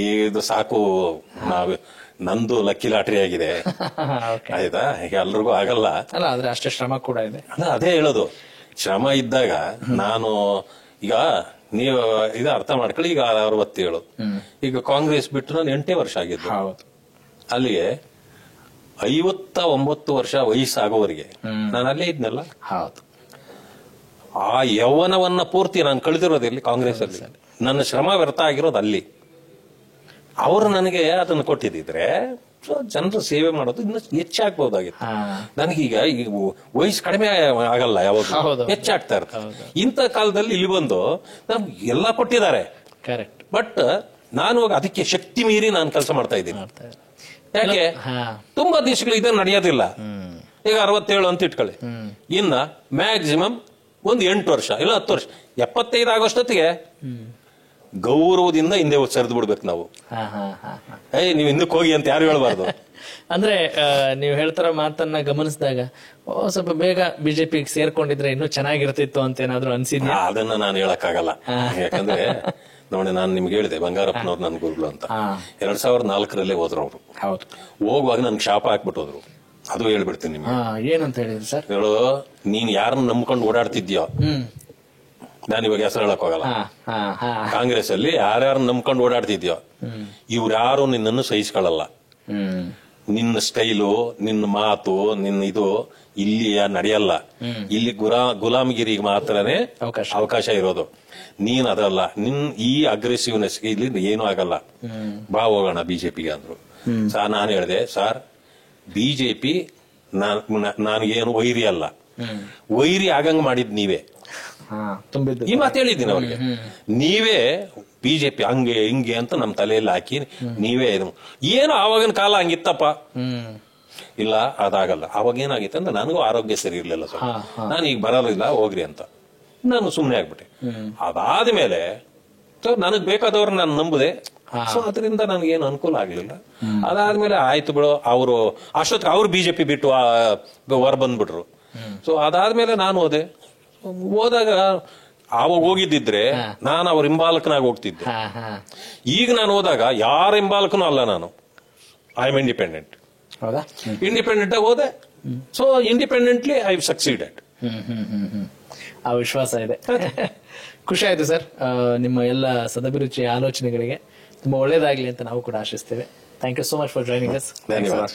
ಇದು ಸಾಕು, ನಂದು ಲಕ್ಕಿ ಲಾಟ್ರಿ ಆಗಿದೆ ಆಯ್ತಾ, ಎಲ್ರಿಗೂ ಆಗಲ್ಲ ಅಲ್ಲ, ಆದ್ರೆ ಅಷ್ಟೇ ಶ್ರಮ ಕೂಡ ಇದೆ. ಅದೇ ಹೇಳೋದು, ಶ್ರಮ ಇದ್ದಾಗ ನಾನು ಈಗ ನೀವು ಇದು ಅರ್ಥ ಮಾಡ್ಕೊಳ್ಳಿ. ಈಗ 67, ಈಗ ಕಾಂಗ್ರೆಸ್ ಬಿಟ್ಟು ನಾನು 8 ವರ್ಷ ಆಗಿದ್ದು. ಅಲ್ಲಿಗೆ 59 ವರ್ಷ ವಯಸ್ಸಾಗೋವರೆಗೆ ನಾನು ಅಲ್ಲೇ ಇದ್ನಲ್ಲ. ಆ ಯೌವನವನ್ನ ಪೂರ್ತಿ ನಾನು ಕಳೆದಿರೋದಿಲ್ಲಿ ಕಾಂಗ್ರೆಸ್ ಅಲ್ಲಿ. ನನ್ನ ಶ್ರಮ ವ್ಯರ್ಥ ಆಗಿರೋದು ಅಲ್ಲಿ. ಅವರು ನನಗೆ ಅದನ್ನು ಕೊಟ್ಟಿದ್ರೆ ಜನರ ಸೇವೆ ಮಾಡೋದು ಇನ್ನು ಹೆಚ್ಚಾಗ್ಬಹುದಾಗಿತ್ತು. ನನಗೀಗ ಈಗ ವಯಸ್ಸು ಕಡಿಮೆ ಆಗಲ್ಲ, ಯಾವಾಗ ಹೆಚ್ಚಾಗ್ತಾ ಇರ್ತದೆ. ಇಂಥ ಕಾಲದಲ್ಲಿ ಇಲ್ಲಿ ಬಂದು ನಮ್ಗೆ ಎಲ್ಲ ಕೊಟ್ಟಿದ್ದಾರೆ. ಬಟ್ ನಾನು ಅದಕ್ಕೆ ಶಕ್ತಿ ಮೀರಿ ನಾನು ಕೆಲಸ ಮಾಡ್ತಾ ಇದ್ದೀನಿ. ಯಾಕೆ ತುಂಬಾ ದಿವಸಗಳು ಇದನ್ನು ನಡೆಯೋದಿಲ್ಲ. ಈಗ 67 ಅಂತ ಇಟ್ಕೊಳ್ಳಿ, ಇನ್ನ ಮ್ಯಾಕ್ಸಿಮಮ್ ಒಂದು 8 ವರ್ಷ ಇಲ್ಲ 10 ವರ್ಷ, 75 ಆಗೋಷ್ಟೊತ್ತಿಗೆ ಗೌರವದಿಂದ ಹಿಂದೆ ಸರಿದು ಬಿಡ್ಬೇಕು ನಾವು. ನೀವು ಹಿಂದಕ್ಕೆ ಹೋಗಿ ಅಂತ ಯಾರು ಹೇಳ್ಬಾರ್ದು. ಅಂದ್ರೆ ನೀವು ಹೇಳ್ತಾರ ಮಾತನ್ನ ಗಮನಿಸಿದಾಗ ಸ್ವಲ್ಪ ಬೇಗ ಬಿಜೆಪಿಗೆ ಸೇರ್ಕೊಂಡಿದ್ರೆ ಇನ್ನೂ ಚೆನ್ನಾಗಿರ್ತಿತ್ತು ಅಂತ ಏನಾದ್ರು ಅನ್ಸಿದ್ಯಾ? ಅದನ್ನ ನಾನು ಹೇಳಕ್ಕಾಗಲ್ಲ. ಯಾಕಂದ್ರೆ ನೋಡಿ, ನಾನು ನಿಮ್ಗೆ ಹೇಳಿದೆ ಬಂಗಾರಪ್ಪನವ್ರು ನನ್ ಗುರುಗಳು ಅಂತ. 2004 ಹೋದ್ರು ಅವರು. ಹೋಗುವಾಗ ನನ್ಗೆ ಶಾಪ ಹಾಕ್ಬಿಟ್ಟು ಹೋದ್ರು. ಅದು ಹೇಳ್ಬಿಡ್ತೀನಿ ನಿಮ್ಗೆ. ಏನಂತ ಹೇಳಿದ್ರಿ ಸರ್? ಹೇಳು, ನೀನ್ ಯಾರನ್ನ ನಂಬ್ಕೊಂಡು ಓಡಾಡ್ತಿದ್ಯೋ, ನಾನು ಇವಾಗ ಹೆಸರು ಹೇಳಕ್ ಹೋಗಲ್ಲ, ಕಾಂಗ್ರೆಸ್ ಅಲ್ಲಿ ಯಾರ್ಯಾರನ್ನ ನಂಬ್ಕೊಂಡು ಓಡಾಡ್ತಿದ್ಯೋ ಇವ್ರು ಯಾರು ನಿನ್ನನ್ನು ಸಹಿಸ್ಕೊಳ್ಳಲ್ಲ. ನಿನ್ನ ಸ್ಟೈಲು, ನಿನ್ನ ಮಾತು, ನಿನ್ನ ಇದು ಇಲ್ಲಿ ನಡೆಯಲ್ಲ. ಇಲ್ಲಿ ಗುಲಾಮಗಿರಿಗೆ ಮಾತ್ರನೇ ಅವಕಾಶ ಇರೋದು. ನೀನ್ ಅದಲ್ಲ. ನಿನ್ ಈ ಅಗ್ರೆಸಿವ್ನೆಸ್ ಇಲ್ಲಿ ಏನು ಆಗಲ್ಲ. ಬಾ ಹೋಗೋಣ ಬಿಜೆಪಿಗೆ ಅಂದ್ರು. ನಾನು ಹೇಳಿದೆ, ಸರ್ ಬಿಜೆಪಿ ನನಗೇನು ವೈರಿ ಅಲ್ಲ, ವೈರಿ ಆಗಂಗ್ ಮಾಡಿದ್ ನೀವೇ. ಈ ಮಾತು ಹೇಳಿದ್ದೀನಿ ಅವ್ರಿಗೆ. ನೀವೇ ಬಿಜೆಪಿ ಹಂಗೆ ಹಿಂಗೆ ಅಂತ ನಮ್ ತಲೆಯಲ್ಲಿ ಹಾಕಿ ನೀವೇ ಏನು ಆವಾಗಿನ ಕಾಲ ಹಂಗಿತ್ತಪ್ಪ. ಇಲ್ಲ, ಅದಾಗಲ್ಲ. ಅವಾಗ ಏನಾಗಿತ್ತು ಅಂದ್ರೆ ನನಗೂ ಆರೋಗ್ಯ ಸರಿ ಇರ್ಲಿಲ್ಲ ಸರ್. ನಾನು ಈಗ ಬರೋದಿಲ್ಲ ಹೋಗ್ರಿ ಅಂತ ನಾನು ಸುಮ್ನೆ ಆಗ್ಬಿಟ್ಟೆ. ಅದಾದ್ಮೇಲೆ ನನಗ್ ಬೇಕಾದವ್ರು ನಾನು ನಂಬುದೆ. ಸೊ ಅದರಿಂದ ನನಗೇನು ಅನುಕೂಲ ಆಗ್ಲಿಲ್ಲ. ಅದಾದ್ಮೇಲೆ ಆಯ್ತು ಬಿಡು, ಅವರು ಅಷ್ಟೊತ್ತಿಗೆ ಅವ್ರು ಬಿಜೆಪಿ ಬಿಟ್ಟು ಹೊರ ಬಂದ್ಬಿಟ್ರು. ಸೊ ಅದಾದ್ಮೇಲೆ ನಾನು ಹೋದಾಗ ಆವಾಗ ಹೋಗಿದ್ದಿದ್ರೆ ನಾನು ಅವ್ರ ಹಿಂಬಾಲಕನಾಗಿ ಹೋಗ್ತಿದ್ದೆ. ಈಗ ನಾನು ಹೋದಾಗ ಯಾರ ಹಿಂಬಾಲಕನೂ ಅಲ್ಲ, ನಾನು ಐ ಆಮ್ ಇಂಡಿಪೆಂಡೆಂಟ್. ಇಂಡಿಪೆಂಡೆಂಟ್ ಆಗಿ ಹೋದೆ. So independently I succeeded. ಆ ವಿಶ್ವಾಸ ಇದೆ. ಖುಷಿ ಆಯ್ತು ಸರ್. ನಿಮ್ಮ ಎಲ್ಲ ಸದಭಿರುಚಿಯ ಆಲೋಚನೆಗಳಿಗೆ ತುಂಬಾ ಒಳ್ಳೇದಾಗ್ಲಿ ಅಂತ ನಾವು ಕೂಡ ಆಶಿಸ್ತೇವೆ. Thank you so much for joining us. ಧನ್ಯವಾದ.